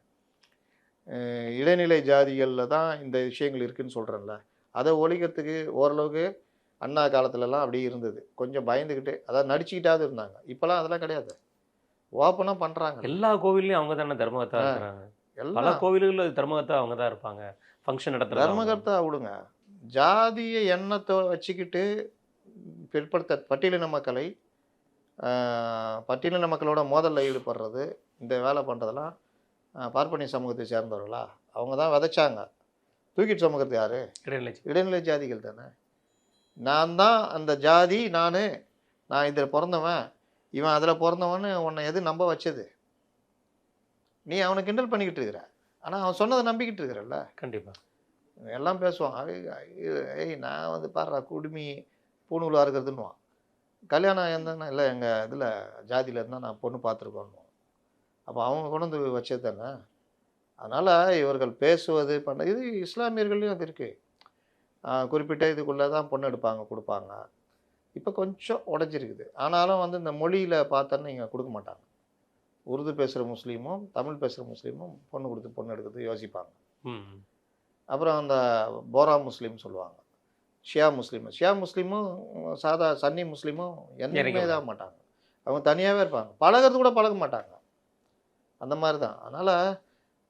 இடைநிலை ஜாதிகளில் தான் இந்த விஷயங்கள் இருக்குதுன்னு சொல்கிறேன்ல, அதை ஒழிக்கிறதுக்கு ஓரளவுக்கு அண்ணா காலத்துலலாம் அப்படியே இருந்தது. கொஞ்சம் பயந்துக்கிட்டு, அதாவது நடிச்சுக்கிட்டாவது இருந்தாங்க. இப்போலாம் அதெல்லாம் கிடையாது, ஓப்பனாக பண்ணுறாங்க. எல்லா கோவில்லையும் அவங்க தானே தர்மகர்த்தா இருக்கிறாங்க. பல கோவில்களில் தர்மகர்த்தா அவங்க தான் இருப்பாங்க. ஃபங்க்ஷன் நடத்துகிற தர்மகர்த்தா விடுங்க, ஜாதிய எண்ணத்தை வச்சுக்கிட்டு பிற்படுத்த பட்டியலின மக்களை பட்டியலின மக்களோட மோதலில் ஈடுபடுறது, இந்த வேலை பண்ணுறதெல்லாம் பார்ப்பனிய சமூகத்தை சேர்ந்தவர்களா? அவங்க தான் விதைச்சாங்க. தூக்கிட்டு சுமக்கிறது யார்? இடைநிலை ஜாதிகள் தானே. நான் தான் அந்த ஜாதி, நான் இதில் பிறந்தவன், இவன் அதில் பிறந்தவன்னு உன்னை எது நம்ப வச்சது? நீ அவனை கிண்டல் பண்ணிக்கிட்டு இருக்கிற, ஆனால் அவன் சொன்னதை நம்பிக்கிட்டு இருக்கிறல்ல. கண்டிப்பாக எல்லாம் பேசுவான். ஏய் நான் வந்து பாடுறா குடுமி பூணூலாக இருக்கிறதுன்னுவான். கல்யாணம் எந்தன்னா இல்லை எங்கள் இதில் ஜாதியில் இருந்தால் நான் பொண்ணு பார்த்துருக்கோன்னுவான். அப்போ அவங்க கொண்டு வந்து வச்சது தானே. அதனால் இவர்கள் பேசுவது பண்ண இது இஸ்லாமியர்களையும் அது இருக்குது. குறிப்பிட்ட இதுக்குள்ளே தான் பொண்ணு எடுப்பாங்க, கொடுப்பாங்க. இப்போ கொஞ்சம் உடஞ்சிருக்குது. ஆனாலும் வந்து இந்த மொழியில் பார்த்தோன்னு இங்கே கொடுக்க மாட்டாங்க. உருது பேசுகிற முஸ்லீமும் தமிழ் பேசுகிற முஸ்லீமும் பொண்ணு கொடுத்து பொண்ணு எடுக்கிறது யோசிப்பாங்க. அப்புறம் அந்த போரா முஸ்லீம் சொல்லுவாங்க, ஷியா முஸ்லீமும் சாதா சன்னி முஸ்லீமும் என்னைக்குமே தான் மாட்டாங்க. அவங்க தனியாகவே இருப்பாங்க, பழகிறது கூட பழக மாட்டாங்க. அந்த மாதிரி தான். அதனால்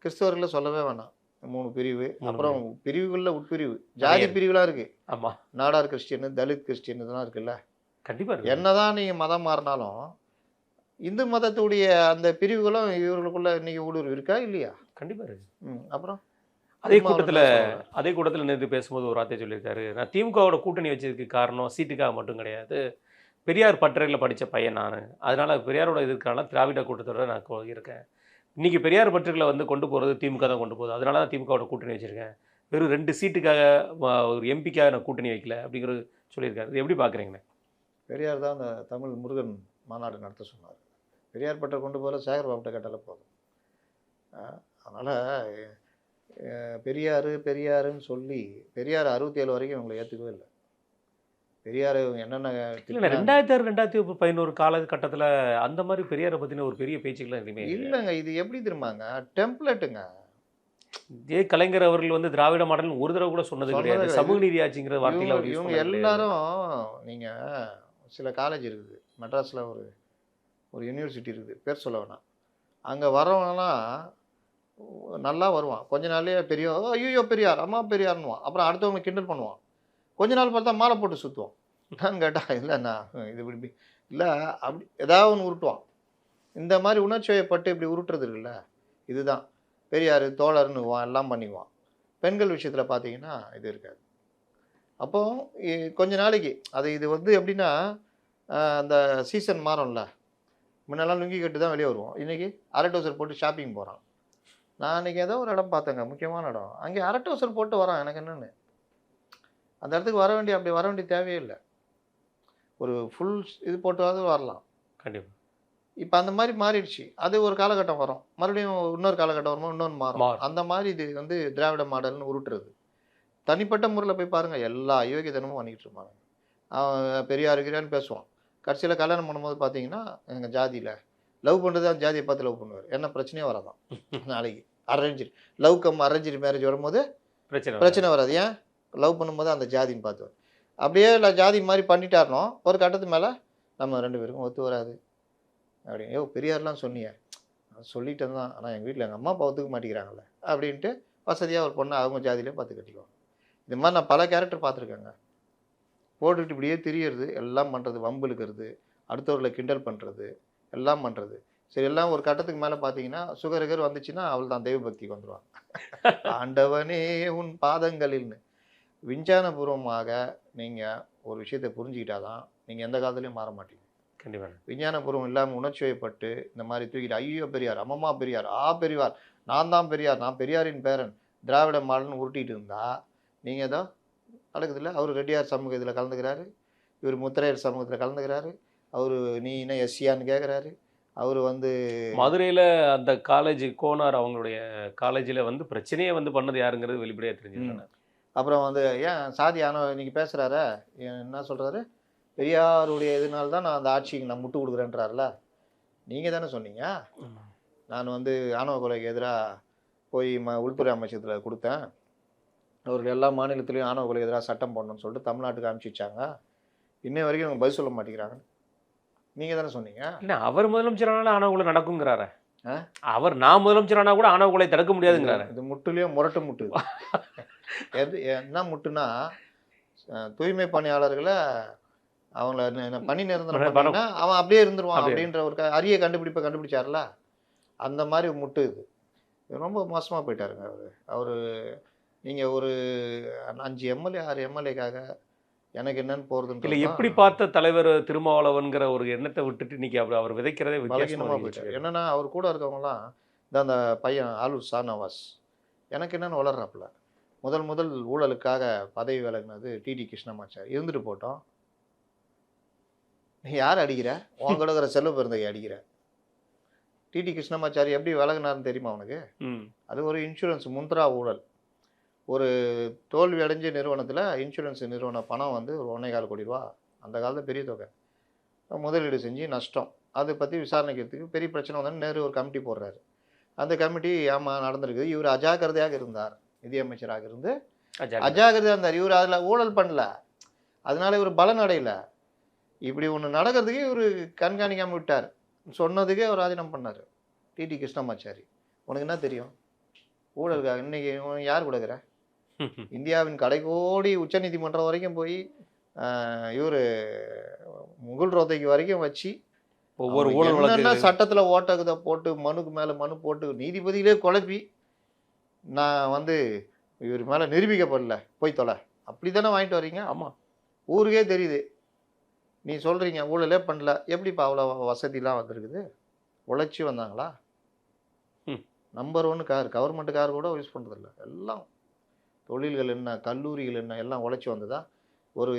கிறிஸ்தவர்களை சொல்லவே வேணாம். 3 பிரிவு, அப்புறம் பிரிவுகளில் உட்பிரிவு, ஜாதி பிரிவுலாம் இருக்குது. ஆமாம், நாடார் கிறிஸ்டியனு, தலித் கிறிஸ்டியன் இதெல்லாம் இருக்குல்ல. கண்டிப்பாக என்னதான் நீங்கள் மதம் மாறினாலும் இந்து மதத்துடைய அந்த பிரிவுகளும் இவர்களுக்குள்ள இன்னைக்கு ஊடுருவி இருக்கா இல்லையா? கண்டிப்பா இருக்கு. அப்புறம் அதே திருமாவளவன் கூட்டத்துல தான் சொல்லல. அதே கூட்டத்துல நேத்து பேசும்போது ஒரு வார்த்தை சொல்லியிருக்காரு. நான் திமுகவோட கூட்டணி வச்சதுக்கு காரணம் சீட்டுக்காக மட்டும் கிடையாது. பெரியார் பட்டறையில படிச்ச பையன் நானு. அதனால பெரியாரோட இதுக்கான திராவிட கூட்டத்தோட நான் இருக்கேன். இன்னைக்கு பெரியார் பற்றுகளை வந்து கொண்டு போறது திமுக தான் கொண்டு போகுது. அதனால தான் திமுகவோட கூட்டணி வச்சிருக்கேன். வெறும் 2 சீட்டுக்காக ஒரு எம்பிக்காக நான் கூட்டணி வைக்கல அப்படிங்கிறது சொல்லியிருக்காரு. இது எப்படி பார்க்குறீங்கண்ணே? பெரியார் தான் அந்த தமிழ் முருகன் மாநாடு நடத்த சொன்னார். பெரியார் பட்டை கொண்டு போகிற சேகர் பாபுட்ட கேட்டாலே போதும். அதனால் பெரியாருன்னு சொல்லி பெரியார் 67 வரைக்கும் இவங்களை ஏற்றுக்கவே இல்லை. பெரியார் என்னென்ன இல்ல 2006, 2011 காலகட்டத்துல அந்த மாதிரி பெரியாரை பத்தின ஒரு பெரிய பேச்சுக்கெல்லாம் எதுவுமே இல்ல. இல்லைங்க. இது எப்படி தெரியுமாங்க, டெம்ப்ளேட்டுங்க. கலைஞர் அவர்கள் வந்து திராவிட மாடல் ஒரு தடவை கூட சொன்னது சொன்னது கிடையாது. கிடையாது. சமூக நீதி ஆட்சிங்கிற வார்த்தையில அவர் யூஸ் இவங்க பண்ணது கிடையாது. எல்லாரும் நீங்கள் சில காலேஜ் இருக்குது மெட்ராஸில், ஒரு யூனிவர்சிட்டி இருக்குது, பேர் சொல்ல வேணாம். அங்கே வரவங்கலாம் நல்லா வருவான். கொஞ்ச நாள்லயே ஐயோ பெரியார், அம்மா பெரியார்னுவான். அப்புறம் அடுத்தவங்க கிண்டல் பண்ணுவான். கொஞ்ச நாள் பார்த்தா மாலை போட்டு சுற்றுவான். நான் கேட்டா இல்லைண்ணா இது இப்படி இல்லை, அப்படி ஏதாவது ஒன்று உருட்டுவான். இந்த மாதிரி உணர்ச்சி வயப்பட்டு இப்படி உருட்டுறது இருக்குல்ல, இதுதான் பெரியார் தோழர்னுவான், எல்லாம் பண்ணிக்குவான். பெண்கள் விஷயத்தில் பார்த்தீங்கன்னா இது இருக்காது. அப்போ கொஞ்ச நாளைக்கு இது வந்து எப்படின்னா அந்த சீசன் மாறும்ல. முன்னெல்லாம் லுங்கி கட்டு தான் வெளியே வருவோம். இன்றைக்கி அரை டவுசர் போட்டு ஷாப்பிங் போகிறான். நான் இன்றைக்கி ஏதோ ஒரு இடம் பார்த்தேங்க, முக்கியமான இடம். அங்கே அரை டவுசர் போட்டு வரான். எனக்கு என்னென்னு அந்த இடத்துக்கு அப்படி வர வேண்டிய தேவையே இல்லை. ஒரு ஃபுல் இது போட்டுவாது வரலாம். கண்டிப்பாக. இப்போ அந்த மாதிரி மாறிடுச்சு. அது ஒரு காலகட்டம் வரும், மறுபடியும் இன்னொரு காலகட்டம் வரும்போது இன்னொன்று மாறும். அந்த மாதிரி இது வந்து திராவிட மாடல்னு உருட்டுறது. தனிப்பட்ட முறையில் போய் பாருங்கள், எல்லா அயோக்கியத்தனமும் பண்ணிக்கிட்டு இருப்பாங்க. அவன் பெரியார் இருக்கிறான்னு பேசுவான். கடைசியில் கல்யாணம் பண்ணும்போது பார்த்தீங்கன்னா எங்கள் ஜாதியில் லவ் பண்ணுறது அந்த ஜாதியை பார்த்து லவ் பண்ணுவார். என்ன பிரச்சனையே வராதான். நாளைக்கு அரேஞ்சு மேரேஜ் வரும்போது பிரச்சனை வராது. ஏன்? லவ் பண்ணும்போது அந்த ஜாதின்னு பார்த்துவார். அப்படியே இல்லை ஜாதி மாதிரி பண்ணிட்டாருனோ ஒரு கட்டத்துக்கு மேலே நம்ம 2 பேருக்கும் ஒத்து வராது அப்படின்னு. பெரியார்லாம் சொன்னியே, சொல்லிட்டேன் தான், ஆனால் எங்கள் வீட்டில் எங்கள் அம்மா அப்பா ஒத்துக்க மாட்டேங்கிறாங்கல்ல அப்படின்ட்டு வசதியாக ஒரு பொண்ணை அவங்க ஜாதியிலே பார்த்து கட்டிக்குவாங்க. இது மாதிரி நான் பல கேரக்டர் பார்த்துருக்கேங்க. போட்டுக்கிட்டு இப்படியே திரியறது, எல்லாம் பண்ணுறது, வம்பு இழுக்கிறது, அடுத்தவர்களை கிண்டல் பண்ணுறது, எல்லாம் பண்ணுறது. சரி, எல்லாம் ஒரு கட்டத்துக்கு மேலே பார்த்தீங்கன்னா சுகர் வந்துச்சுன்னா அவள் தான் தெய்வ பக்திக்கு வந்துடுவாங்க. ஆண்டவனே உன் பாதங்களில்னு. விஞ்ஞானபூர்வமாக நீங்கள் ஒரு விஷயத்தை புரிஞ்சுக்கிட்டாதான் நீங்கள் எந்த காலத்துலையும் மாற மாட்டீங்க. கண்டிப்பாக. விஞ்ஞானபூர்வம் இல்லாமல் உணர்ச்சி வயப்பட்டு இந்த மாதிரி தூக்கிட்டு ஐயோ பெரியார், அம்மம்மா பெரியார், பெரியார், நான் தான் பெரியார், நான் பெரியாரின் பேரன், திராவிட மாடல்னு உருட்டிகிட்டு இருந்தால் நீங்கள் ஏதோ நடக்குதில்ல. அவர் ரெட்டியார் சமூக இதில் கலந்துக்கிறாரு, இவர் முத்திரையர் சமூகத்தில் கலந்துக்கிறாரு, அவர் நீ என்ன எஸ்சியான்னு கேட்குறாரு. அவர் வந்து மதுரையில் அந்த காலேஜ் கோனார் அவங்களுடைய காலேஜில் வந்து பிரச்சனையே வந்து பண்ணது யாருங்கிறது வெளிப்படையாக தெரிஞ்சுருக்காங்க. அப்புறம் வந்து ஏன் சாதி இன்னைக்கு பேசுகிறார என்ன சொல்கிறாரு, பெரியாருடைய இதனால தான் நான் அந்த ஆட்சிக்கு நான் முட்டு கொடுக்குறேன்றாருல. நீங்கள் தானே சொன்னீங்க நான் வந்து ஆணவ கொலைக்கு எதிராக போய் உள்துறை அமைச்சகத்தில் கொடுத்தேன், அவர்கள் எல்லா மாநிலத்திலையும் ஆணவ கொலைக்கு எதிராக சட்டம் போடணும்னு சொல்லிட்டு தமிழ்நாட்டுக்கு அனுப்பிச்சி வச்சாங்க, இன்னை வரைக்கும் அவங்க பதில் சொல்ல மாட்டேங்கிறாங்க. நீங்கள் தானே சொன்னீங்க. இல்லை, அவர் முதலமைச்சரானாலும் ஆணவ கொலை நடக்குங்கிறாரு. நான் முதலமைச்சரானா கூட ஆணவ கொலை தடுக்க முடியாதுங்கிறாரு. இது முட்டுலேயும் முரட்டு முட்டு. என்ன முட்டுனா தூய்மை பணியாளர்களை அவங்கள பணி நிரந்தரம் பண்ணா அவன் அப்படியே இருந்துருவான் அப்படின்ற ஒரு அரிய கண்டுபிடிச்சார்ல, அந்த மாதிரி முட்டு இது. ரொம்ப மோசமாக போயிட்டாருங்க அவர். நீங்கள் ஒரு 5 எம்எல்ஏ 6 எம்எல்ஏக்காக எனக்கு என்னன்னு போகிறதுன்னு இல்லை, எப்படி பார்த்த தலைவர் திருமாவளவன்கிற ஒரு எண்ணத்தை விட்டுட்டு இன்னைக்கு அவர் விதைக்கிறதே வித்தியாசமாக போயிட்டார். என்னன்னா அவர் கூட இருக்கவங்களாம் அந்த பையன் ஆலூர் ஷாநவாஸ் எனக்கு என்னென்னு வளர்றாப்புல. முதல் ஊழலுக்காக பதவி விலகினது டிடி கிருஷ்ணமாச்சாரி. இருந்துட்டு போட்டோம், நீ யார் அடிக்கிற? உங்களோட இருக்கிற செல்வ பிறந்தகை அடிக்கிற. டிடி கிருஷ்ணமாச்சாரி எப்படி விலகினார்னு தெரியுமா அவனுக்கு? அது ஒரு இன்சூரன்ஸ் முந்த்ரா ஊழல். ஒரு தோல்வி அடைஞ்ச நிறுவனத்தில் இன்சூரன்ஸ் நிறுவன பணம் வந்து ஒரு 1.25 கோடி ரூபா, அந்த காலத்தில் பெரிய தொகை, முதலீடு செஞ்சு நஷ்டம். அதை பற்றி விசாரணைக்கிறதுக்கு பெரிய பிரச்சனை வந்தோன்னு நேரு ஒரு கமிட்டி போடுறாரு. அந்த கமிட்டி ஆமாம் நடந்திருக்குது, இவர் அஜாக்கிரதையாக இருந்தார், நிதியமைச்சராக இருந்து அஜாக்கிரதையாக இருந்தார், இவர் அதில் ஊழல் பண்ணல, அதனால இவர் பலன் அடையலை. இப்படி ஒன்று நடக்கிறதுக்கே இவர் கண்காணிக்காமல் விட்டார். சொன்னதுக்கே அவர் ராஜினாமா பண்ணார் டிடி கிருஷ்ணமாச்சாரி. உனக்கு என்ன தெரியும் ஊழலுக்காக? இன்னைக்கு யார் கொடுக்குற? இந்தியாவின் கடைக்கோடி உச்சநீதிமன்றம் வரைக்கும் போய் இவர் முகுல் ரோத்தைக்கு வரைக்கும் வச்சு ஒவ்வொரு ஊழல் என்னென்ன வழக்கு சட்டத்தில் ஓட்டக்குதை போட்டு மனுக்கு மேலே மனு போட்டு நீதிபதியிலே குழப்பி நான் வந்து இவர் மேலே நிரூபிக்கப்படல போய் தொலை அப்படி தானே வாங்கிட்டு வர்றீங்க. ஆமாம் ஊருக்கே தெரியுது. நீ சொல்கிறீங்க ஊழலே பண்ணல, எப்படிப்பா அவ்வளோ வசதிலாம் வந்திருக்குது? உழைச்சி வந்தாங்களா? ம். நம்பர் 1 கார், கவர்மெண்ட் கார் கூட யூஸ் பண்ணுறதில்ல. எல்லாம் தொழில்கள் என்ன, கல்லூரிகள் என்ன, எல்லாம் உழைச்சி வந்ததா? ஒரு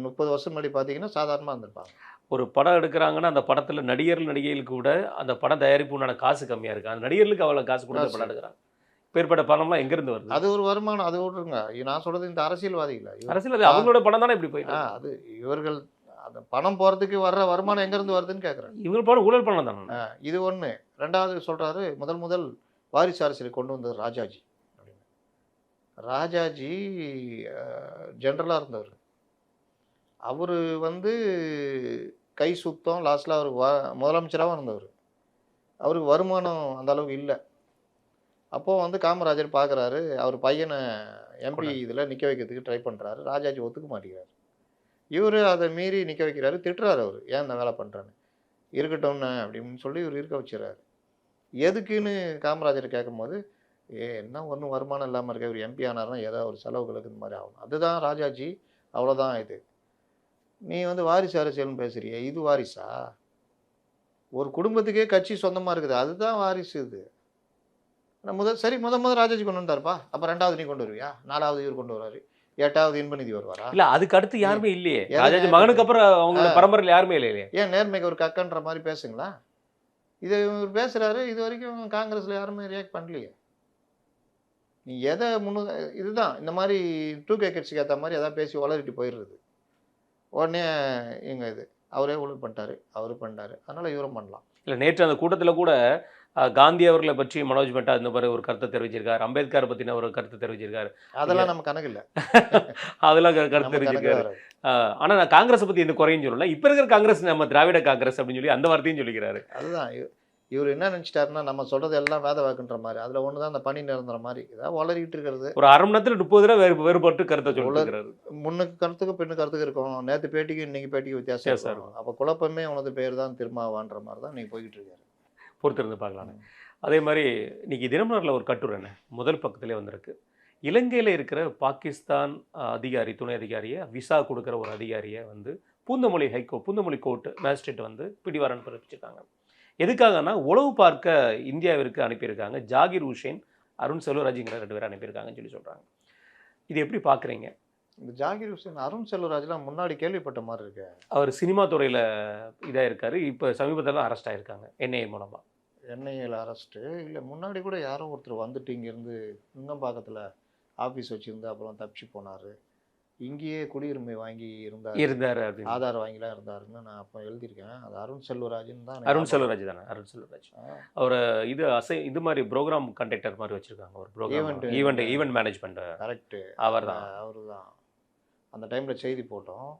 30 வருஷம் முன்னாடி பார்த்தீங்கன்னா சாதாரணமாக இருந்திருப்பாங்க. ஒரு படம் எடுக்கிறாங்கன்னா அந்த படத்தில் நடிகர்கள் நடிகைகளுக்கு கூட அந்த படம் தயாரிப்பு உண்டான காசு கம்மியாக இருக்குது. அந்த நடிகர்களுக்கு அவ்வளோ காசு கொடுத்து படம் எடுக்கிறாங்க. பேர்பட்ட பணம்லாம் எங்கேருந்து வருது? அது ஒரு வருமானம், அது விட்டுருங்க. நான் சொல்கிறது இந்த அரசியல்வாதிகளை அரசியல் அது அவங்களோட படம் தானே இப்படி போயிட்டு இருக்கு. அது இவர்கள் அந்த பணம் போகிறதுக்கு வர்ற வருமானம் எங்கேருந்து வருதுன்னு கேட்குறேன். இவங்க படம் ஊழல் பணம் தானே. இது ஒன்று. ரெண்டாவது சொல்கிறாரு, முதல் வாரிசு அரசியல் கொண்டு வந்தது ராஜாஜி அப்படின்னு. ராஜாஜி ஜென்ரலாக இருந்தவர். அவர் வந்து கை சுத்தம், லாஸ்ட்டில் அவர் முதலமைச்சராகவும் இருந்தவர். அவருக்கு வருமானம் அந்த அளவுக்கு இல்லை. அப்போது வந்து காமராஜர் பார்க்குறாரு, அவர் பையனை எம்பி இதில் நிற்க வைக்கிறதுக்கு ட்ரை பண்ணுறாரு. ராஜாஜி ஒத்துக்க மாட்டேங்கிறார். இவர் அதை மீறி நிற்க வைக்கிறாரு, திட்டுறாரு அவர், ஏன் இந்த வேலை பண்ணுறான்னு. இருக்கட்டும்னு அப்படின்னு சொல்லி இவர் இருக்க வச்சுறாரு. எதுக்குன்னு காமராஜர் கேட்கும்போது, என்ன ஒன்றும் வருமானம் இல்லாமல் இருக்க, இவர் எம்பி ஆனார்னா ஏதோ ஒரு செலவுகளுக்கு இந்த மாதிரி ஆகும், அதுதான் ராஜாஜி, அவ்வளோதான். இது நீ வந்து வாரிசு அரசியல்னு பேசுறிய, இது வாரிசா? ஒரு குடும்பத்துக்கே கட்சி சொந்தமாக இருக்குது, அதுதான் வாரிசு. இது சரி முதல் ராஜாஜி கொண்டு வந்தாருப்பா, அப்போ 2வது நீ கொண்டு வருவியா? 4வது இவர் கொண்டு வருவார், 8வது இன்பநிதி வருவாரா? இல்ல அதுக்கு அடுத்து யாருமே இல்லையே. ராஜாஜி மகனுக்கு அப்புறம் அவங்களோட பரம்பரையில் யாருமே இல்லையே. ஏன் நேர்மைக்கு ஒரு கக்கன்ற மாதிரி பேசுங்களா? இதை இவர் பேசுகிறாரு, இது வரைக்கும் காங்கிரஸில் யாருமே ரியாக்ட் பண்ணலையே. நீ எதை இதுதான் இந்த மாதிரி 2K கிட்ஸுக்கு ஏற்ற மாதிரி எதாவது பேசி வளரிட்டு போயிடுறது. உடனே இங்கே இது அவரே ஊழல் பண்ணிட்டாரு, அவரு பண்ணிட்டாரு, அதனால் இவரும் பண்ணலாம். இல்லை நேற்று அந்த கூட்டத்தில் கூட காந்தி அவர்களை பற்றி மனோஜ் மெட்டா இந்த மாதிரி ஒரு கருத்தை தெரிவிச்சிருக்காரு. அம்பேத்கர் பற்றின ஒரு கருத்தை தெரிவிச்சிருக்காரு. அதெல்லாம் நம்ம கணக்கு இல்லை. அதெல்லாம் கருத்து தெரிவிச்சிருக்காரு. ஆனால் நான் காங்கிரஸை பற்றி எந்த குறையும் சொல்லல. இப்போ இருக்கிற காங்கிரஸ் நம்ம திராவிட காங்கிரஸ் அப்படின்னு சொல்லி அந்த வார்த்தையும் சொல்லிக்கிறாரு. அதுதான் இவர் என்ன நினச்சிட்டாருன்னா, நம்ம சொல்கிறது எல்லாம் வேத வாக்குன்ற மாதிரி, அதில் ஒன்று தான் அந்த பணி நிரந்தர மாதிரி ஏதாவது வளரிட்டு இருக்கிறது. ஒரு அரை மணி நேரத்தில் 30 தடவை வேறுபட்டு கருத்தை சொல்லிருக்காரு. முன்னுக்கு கருத்துக்கு பின்னு கருத்துக்கு இருக்கும். நேற்று பேட்டிக்கு இன்னைக்கு பேட்டிக்கு வித்தியாசம் இருக்கும். அப்போ குழப்பமே உனது பேர் தான் திருமாவான்ற மாதிரி தான் நீங்கள் போய்கிட்டு இருக்காரு. பொறுத்திருந்து பார்க்கலாம். அதே மாதிரி இன்னைக்கு தினமலரில் ஒரு கட்டுரை என்ன முதல் பக்கத்திலே வந்திருக்கு. இலங்கையில் இருக்கிற பாகிஸ்தான் அதிகாரி, துணை அதிகாரியை விசா கொடுக்குற ஒரு அதிகாரியை வந்து பூந்தமல்லி கோர்ட் மேஜிஸ்ட்ரேட் வந்து பிடிவாரன் பிறப்பிச்சிருக்காங்க. எதுக்காகனா உளவு பார்க்க இந்தியாவிற்கு அனுப்பியிருக்காங்க. ஜாகிர் ஹுசேன், அருண் செல்வராஜுங்கிற 2 பேரை அனுப்பியிருக்காங்கன்னு சொல்லி சொல்கிறாங்க. இது எப்படி பார்க்குறீங்க? இந்த ஜாகிர் ஹுசேன், அருண் செல்வராஜ்லாம் முன்னாடி கேள்விப்பட்ட மாதிரி இருக்கு. அவர் சினிமா துறையில் இதாக இருக்கார். இப்போ சமீபத்தில் அரெஸ்ட் ஆகிருக்காங்க NIA மூலமாக. NIAல அரெஸ்ட்டு இல்லை, முன்னாடி கூட யாரோ ஒருத்தர் வந்துட்டு இங்கேருந்து நுங்கம்பாக்கத்தில் ஆஃபீஸ் வச்சுருந்து அப்புறம் தப்பிச்சு போனார். இங்கேயே குடியுரிமை வாங்கி இருந்தார் அப்படின்னு ஆதார் வாங்கிலாம் இருந்தாருன்னு நான் அப்போ எழுதியிருக்கேன். அது அருண் செல்வராஜ்னு தான். அருண் செல்வராஜ் தானே? அருண் செல்வராஜ் அவரை இது மாதிரி ப்ரோக்ராம் கண்டக்டர் மாதிரி வச்சுருக்காங்க. ஒரு ப்ரோக்ராம் ஈவெண்ட் மேனேஜ்மெண்ட். கரெக்டு, அவர் தான். அந்த டைமில் செய்தி போட்டோம்.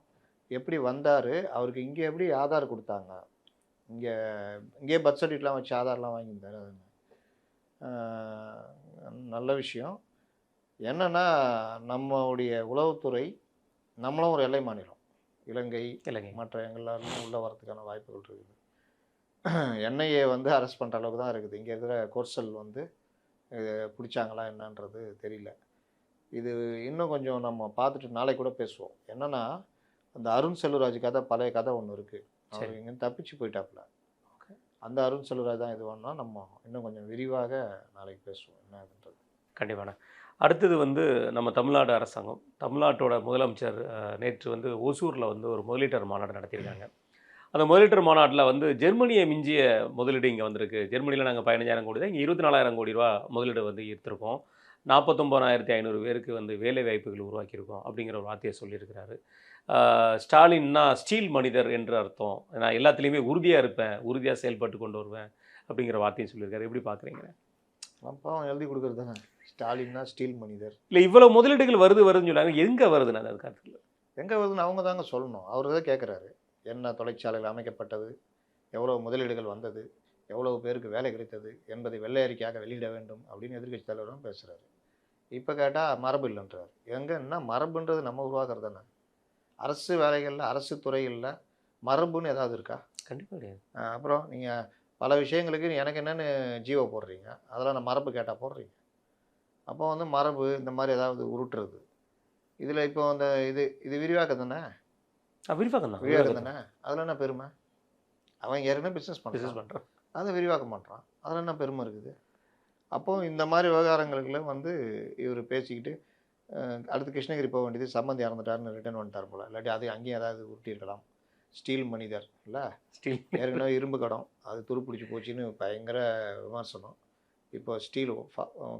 எப்படி வந்தார், அவருக்கு இங்கே எப்படி ஆதார் கொடுத்தாங்க, இங்கே பர்த் சர்டிஃபிகேட்லாம் வச்சு ஆதார்லாம் வாங்கியிருந்தார். நல்ல விஷயம். என்னன்னா, நம்மளுடைய உளவுத்துறை, நம்மளும் ஒரு எல்லை மாநிலம் இலங்கை, மற்ற எல்லாருமே உள்ளே வரதுக்கான வாய்ப்புகள் இருக்குது. NIA வந்து அரெஸ்ட் பண்ணுற அளவுக்கு தான் இருக்குது. இங்கே இருக்கிற கோர்சல் வந்து பிடிச்சாங்களா என்னன்றது தெரியல. இது இன்னும் கொஞ்சம் நம்ம பார்த்துட்டு நாளைக்கு கூட பேசுவோம். என்னென்னா, அந்த அருண் செல்வராஜ் கதை பழைய கதை ஒன்று இருக்குது. அவர் இங்கேருந்து தப்பிச்சு போயிட்டாப்புல. அந்த அருண் செல்வராஜ் தான் இது ஒன்றா நம்ம இன்னும் கொஞ்சம் விரிவாக நாளைக்கு பேசுவோம் என்ன இதுன்றது. கண்டிப்பான. அடுத்தது வந்து நம்ம தமிழ்நாடு அரசாங்கம், தமிழ்நாட்டோட முதலமைச்சர் நேற்று வந்து ஓசூரில் வந்து ஒரு முதலீட்டர் மாநாடு நடத்தியிருக்காங்க. அந்த முதலீட்டர் மாநாட்டில் வந்து ஜெர்மனியை மிஞ்சிய முதலீடு இங்கே வந்திருக்கு. ஜெர்மனியில் நாங்கள் 15,000 கோடி தான், இங்கே 24,000 கோடி ரூபா முதலீடு வந்து ஈர்த்திருக்கோம். 49,500 பேருக்கு வந்து வேலை வாய்ப்புகள் உருவாக்கியிருக்கோம் அப்படிங்கிற ஒரு வார்த்தையை சொல்லியிருக்கிறாரு. ஸ்டாலின்னா ஸ்டீல் மனிதர் என்று அர்த்தம். நான் எல்லாத்துலேயுமே உறுதியாக இருப்பேன், உறுதியாக செயல்பட்டு கொண்டு வருவேன் அப்படிங்கிற வார்த்தையும் சொல்லியிருக்காரு. எப்படி பார்க்குறீங்க? அப்போ எழுதி கொடுக்குறது தானே ஸ்டாலின்னா ஸ்டீல் மனிதர். இல்லை இவ்வளோ முதலீடுகள் வருதுன்னு சொன்னாங்க. எங்கே வருதுன்னு அது கருத்தில் எங்கே வருதுன்னு அவங்க தாங்க சொல்லணும். அவர் தான் கேட்குறாரு. என்ன தொழிற்சாலைகள் அமைக்கப்பட்டது, எவ்வளோ முதலீடுகள் வந்தது, எவ்வளவு பேருக்கு வேலை கிடைத்தது என்பதை வெள்ளை அறிக்கையாக வெளியிட வேண்டும் அப்படின்னு எதிர்க்கட்சி தலைவரும் பேசுகிறாரு. இப்போ கேட்டால் மரபு இல்லைன்றார். எங்கன்னா மரபுன்றது நம்ம உருவாக்குறது தானே. அரசு வேலைகளில், அரசு துறைகளில் மரபுன்னு ஏதாவது இருக்கா? கண்டிப்பாக கிடையாது. அப்புறம் நீங்கள் பல விஷயங்களுக்கு எனக்கு என்னென்னு ஜீவோ போடுறீங்க, அதெல்லாம் நான் மரபு கேட்டால் போடுறீங்க. அப்போ வந்து மரபு இந்த மாதிரி ஏதாவது உருட்டுறது. இதில் இப்போ அந்த இது இது விரிவாக்கம் தானே, விரிவாக்கம் தான், விரிவாக்கம் தானே, அதில் என்ன பெருமை? அவன் ஏற்கனவே பிஸ்னஸ் பிஸ்னஸ் பண்ணுறான், பண்ணுறோம். அதை விரிவாக்கம் பண்ணுறான், அதில் என்ன பெருமை இருக்குது? அப்போ இந்த மாதிரி விவகாரங்களுக்குள்ள வந்து இவர் பேசிக்கிட்டு அடுத்து கிருஷ்ணகிரி போக வேண்டியது, சம்மந்தி இறந்துட்டாருன்னு ரிட்டர்ன் வந்துட்டார் போல். இல்லாட்டி அது அங்கேயும் ஏதாவது உருட்டியிருக்கலாம். ஸ்டீல் மனிதர் இல்லை, ஸ்டீல் ஏற்கனவே இரும்பு கடம் அது துருப்பிடிச்சு போச்சுன்னு பயங்கர விமர்சனம். இப்போ ஸ்டீல்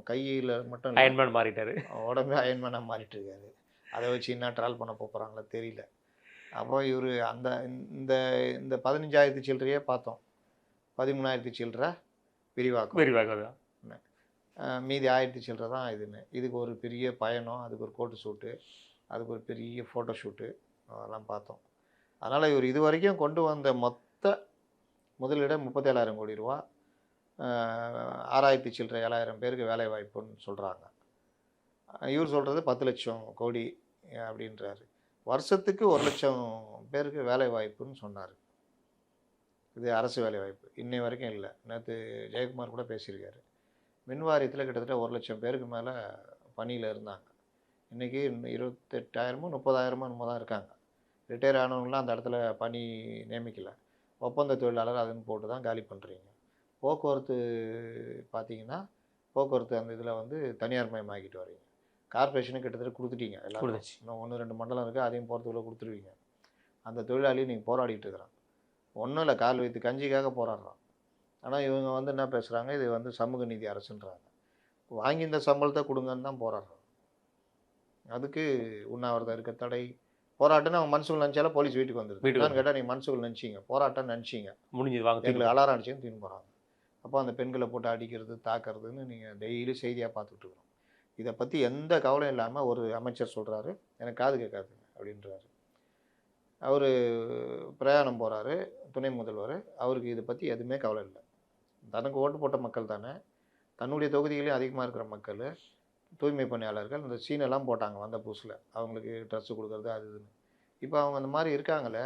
கையில் மட்டும் இல்லை, அயன்மேன் மாறிட்டாரு. உடம்பே அயன்மேனாக மாறிட்டு இருக்காரு. அதை வச்சு என்ன ட்ரால் பண்ண போகிறாங்களோ தெரியல. அப்போ இவர் அந்த இந்த இந்த 15,000 சில்லறையே பார்த்தோம், 13,000 சில்லறை விரிவாக்கம், விரிவாக்கம் தான். மீதி 1000 சில்லறை தான் இதுன்னு. இதுக்கு ஒரு பெரிய பயணம், அதுக்கு ஒரு கோட்டு ஷூட்டு, அதுக்கு ஒரு பெரிய ஃபோட்டோ ஷூட்டு, அதெல்லாம் பார்த்தோம். அதனால் இவர் இது வரைக்கும் கொண்டு வந்த மொத்த முதலீடு 37,000 கோடி ரூபா, 6,000 சில்லறை 7,000 பேருக்கு வேலை வாய்ப்புன்னு சொல்கிறாங்க. இவர் சொல்கிறது 10 லட்சம் கோடி அப்படின்றாரு. வருஷத்துக்கு 1 லட்சம் பேருக்கு வேலை வாய்ப்புன்னு சொன்னார். இது அரசு வேலை வாய்ப்பு இன்னை வரைக்கும் இல்லை. நேற்று ஜெயக்குமார் கூட பேசியிருக்காரு. மின் வாரியத்தில் கிட்டத்தட்ட 1 லட்சம் பேருக்கு மேலே பணியில் இருந்தாங்க. இன்றைக்கி 28,000மோ 30,000மோ என்னமோ தான் இருக்காங்க. ரிட்டையர் ஆனவங்களாம் அந்த இடத்துல பணி நியமிக்கலை, ஒப்பந்த தொழிலாளர் அதுன்னு போட்டு தான் காலி பண்ணுறீங்க. போக்குவரத்து பார்த்தீங்கன்னா, போக்குவரத்து அந்த இதில் வந்து தனியார் மயமாக்கிட்டு வரீங்க. கார்பரேஷனுக்கு கிட்டத்தட்ட கொடுத்துட்டீங்க எல்லாரும். இன்னும் 1-2 மண்டலம் இருக்குது, அதையும் போகிறதுக்குள்ளே கொடுத்துருவீங்க. அந்த தொழிலாளியும் நீங்கள் போராடிட்டு இருக்கிறான். ஒன்றும் இல்லை, கால் வைத்து கஞ்சிக்காக போராடுறான். ஆனால் இவங்க வந்து என்ன பேசுகிறாங்க, இது வந்து சமூக நீதி அரசுன்றாங்க. வாங்கி இந்த சம்பளத்தை கொடுங்கன்னு தான் போராடுறாங்க. அதுக்கு உண்ணாவிரதம் இருக்க தடை, போராட்டம்னு அவங்க மனசுக்குள்ள நினச்சாலும் போலீஸ் வீட்டுக்கு வந்துடுது. என்னன்னு கேட்டால் நீங்கள் மனசுக்குள்ள நினச்சிங்க, போராட்டம் நினச்சிங்க, முடிஞ்சது வாங்க, எங்களுக்கு அலாரம் அடிச்சுன்னு தூக்கி போகிறாங்க. அப்போ அந்த பெண்களை போட்டு அடிக்கிறது தாக்கிறதுன்னு நீங்கள் டெய்லி செய்தியாக பார்த்துட்டு இருக்கிறோம். இதை பற்றி எந்த கவலையும் இல்லாமல் ஒரு அமைச்சர் சொல்கிறாரு, எனக்கு காது கேட்காதுங்க அப்படின்றாரு. அவர் பிரயாணம் போகிறாரு, துணை முதல்வர், அவருக்கு இதை பற்றி எதுவுமே கவலை இல்லை. தனக்கு ஓட்டு போட்ட மக்கள் தானே, தன்னுடைய தொகுதிகளையும் அதிகமாக இருக்கிற மக்கள், தூய்மை பணியாளர்கள் இந்த சீனெல்லாம் போட்டாங்க வந்த புதுசில், அவங்களுக்கு ட்ரெஸ்ஸு கொடுக்குறது அது இதுன்னு. இப்போ அவங்க அந்த மாதிரி இருக்காங்களே,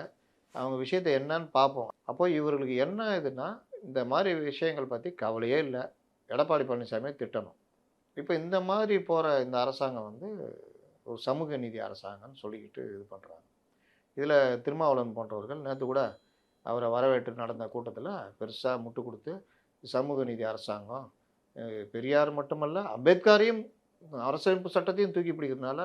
அவங்க விஷயத்தை என்னன்னு பார்ப்போம். அப்போ இவர்களுக்கு என்ன இதுன்னா, இந்த மாதிரி விஷயங்கள் பற்றி கவலையே இல்லை. எடப்பாடி பழனிசாமியை திட்டணும். இப்போ இந்த மாதிரி போகிற இந்த அரசாங்கம் வந்து ஒரு சமூக நீதி அரசாங்கம்னு சொல்லிக்கிட்டு இது பண்ணுறாங்க. இதில் திருமாவளவன் போன்றவர்கள் நேற்று கூட அவரை வரவேற்று நடந்த கூட்டத்தில் பெருசாக முட்டு கொடுத்து, சமூக நீதி அரசாங்கம், பெரியார் மட்டுமல்ல அம்பேத்கரையும் அரசியலமைப்பு சட்டத்தையும் தூக்கி பிடிக்கிறதுனால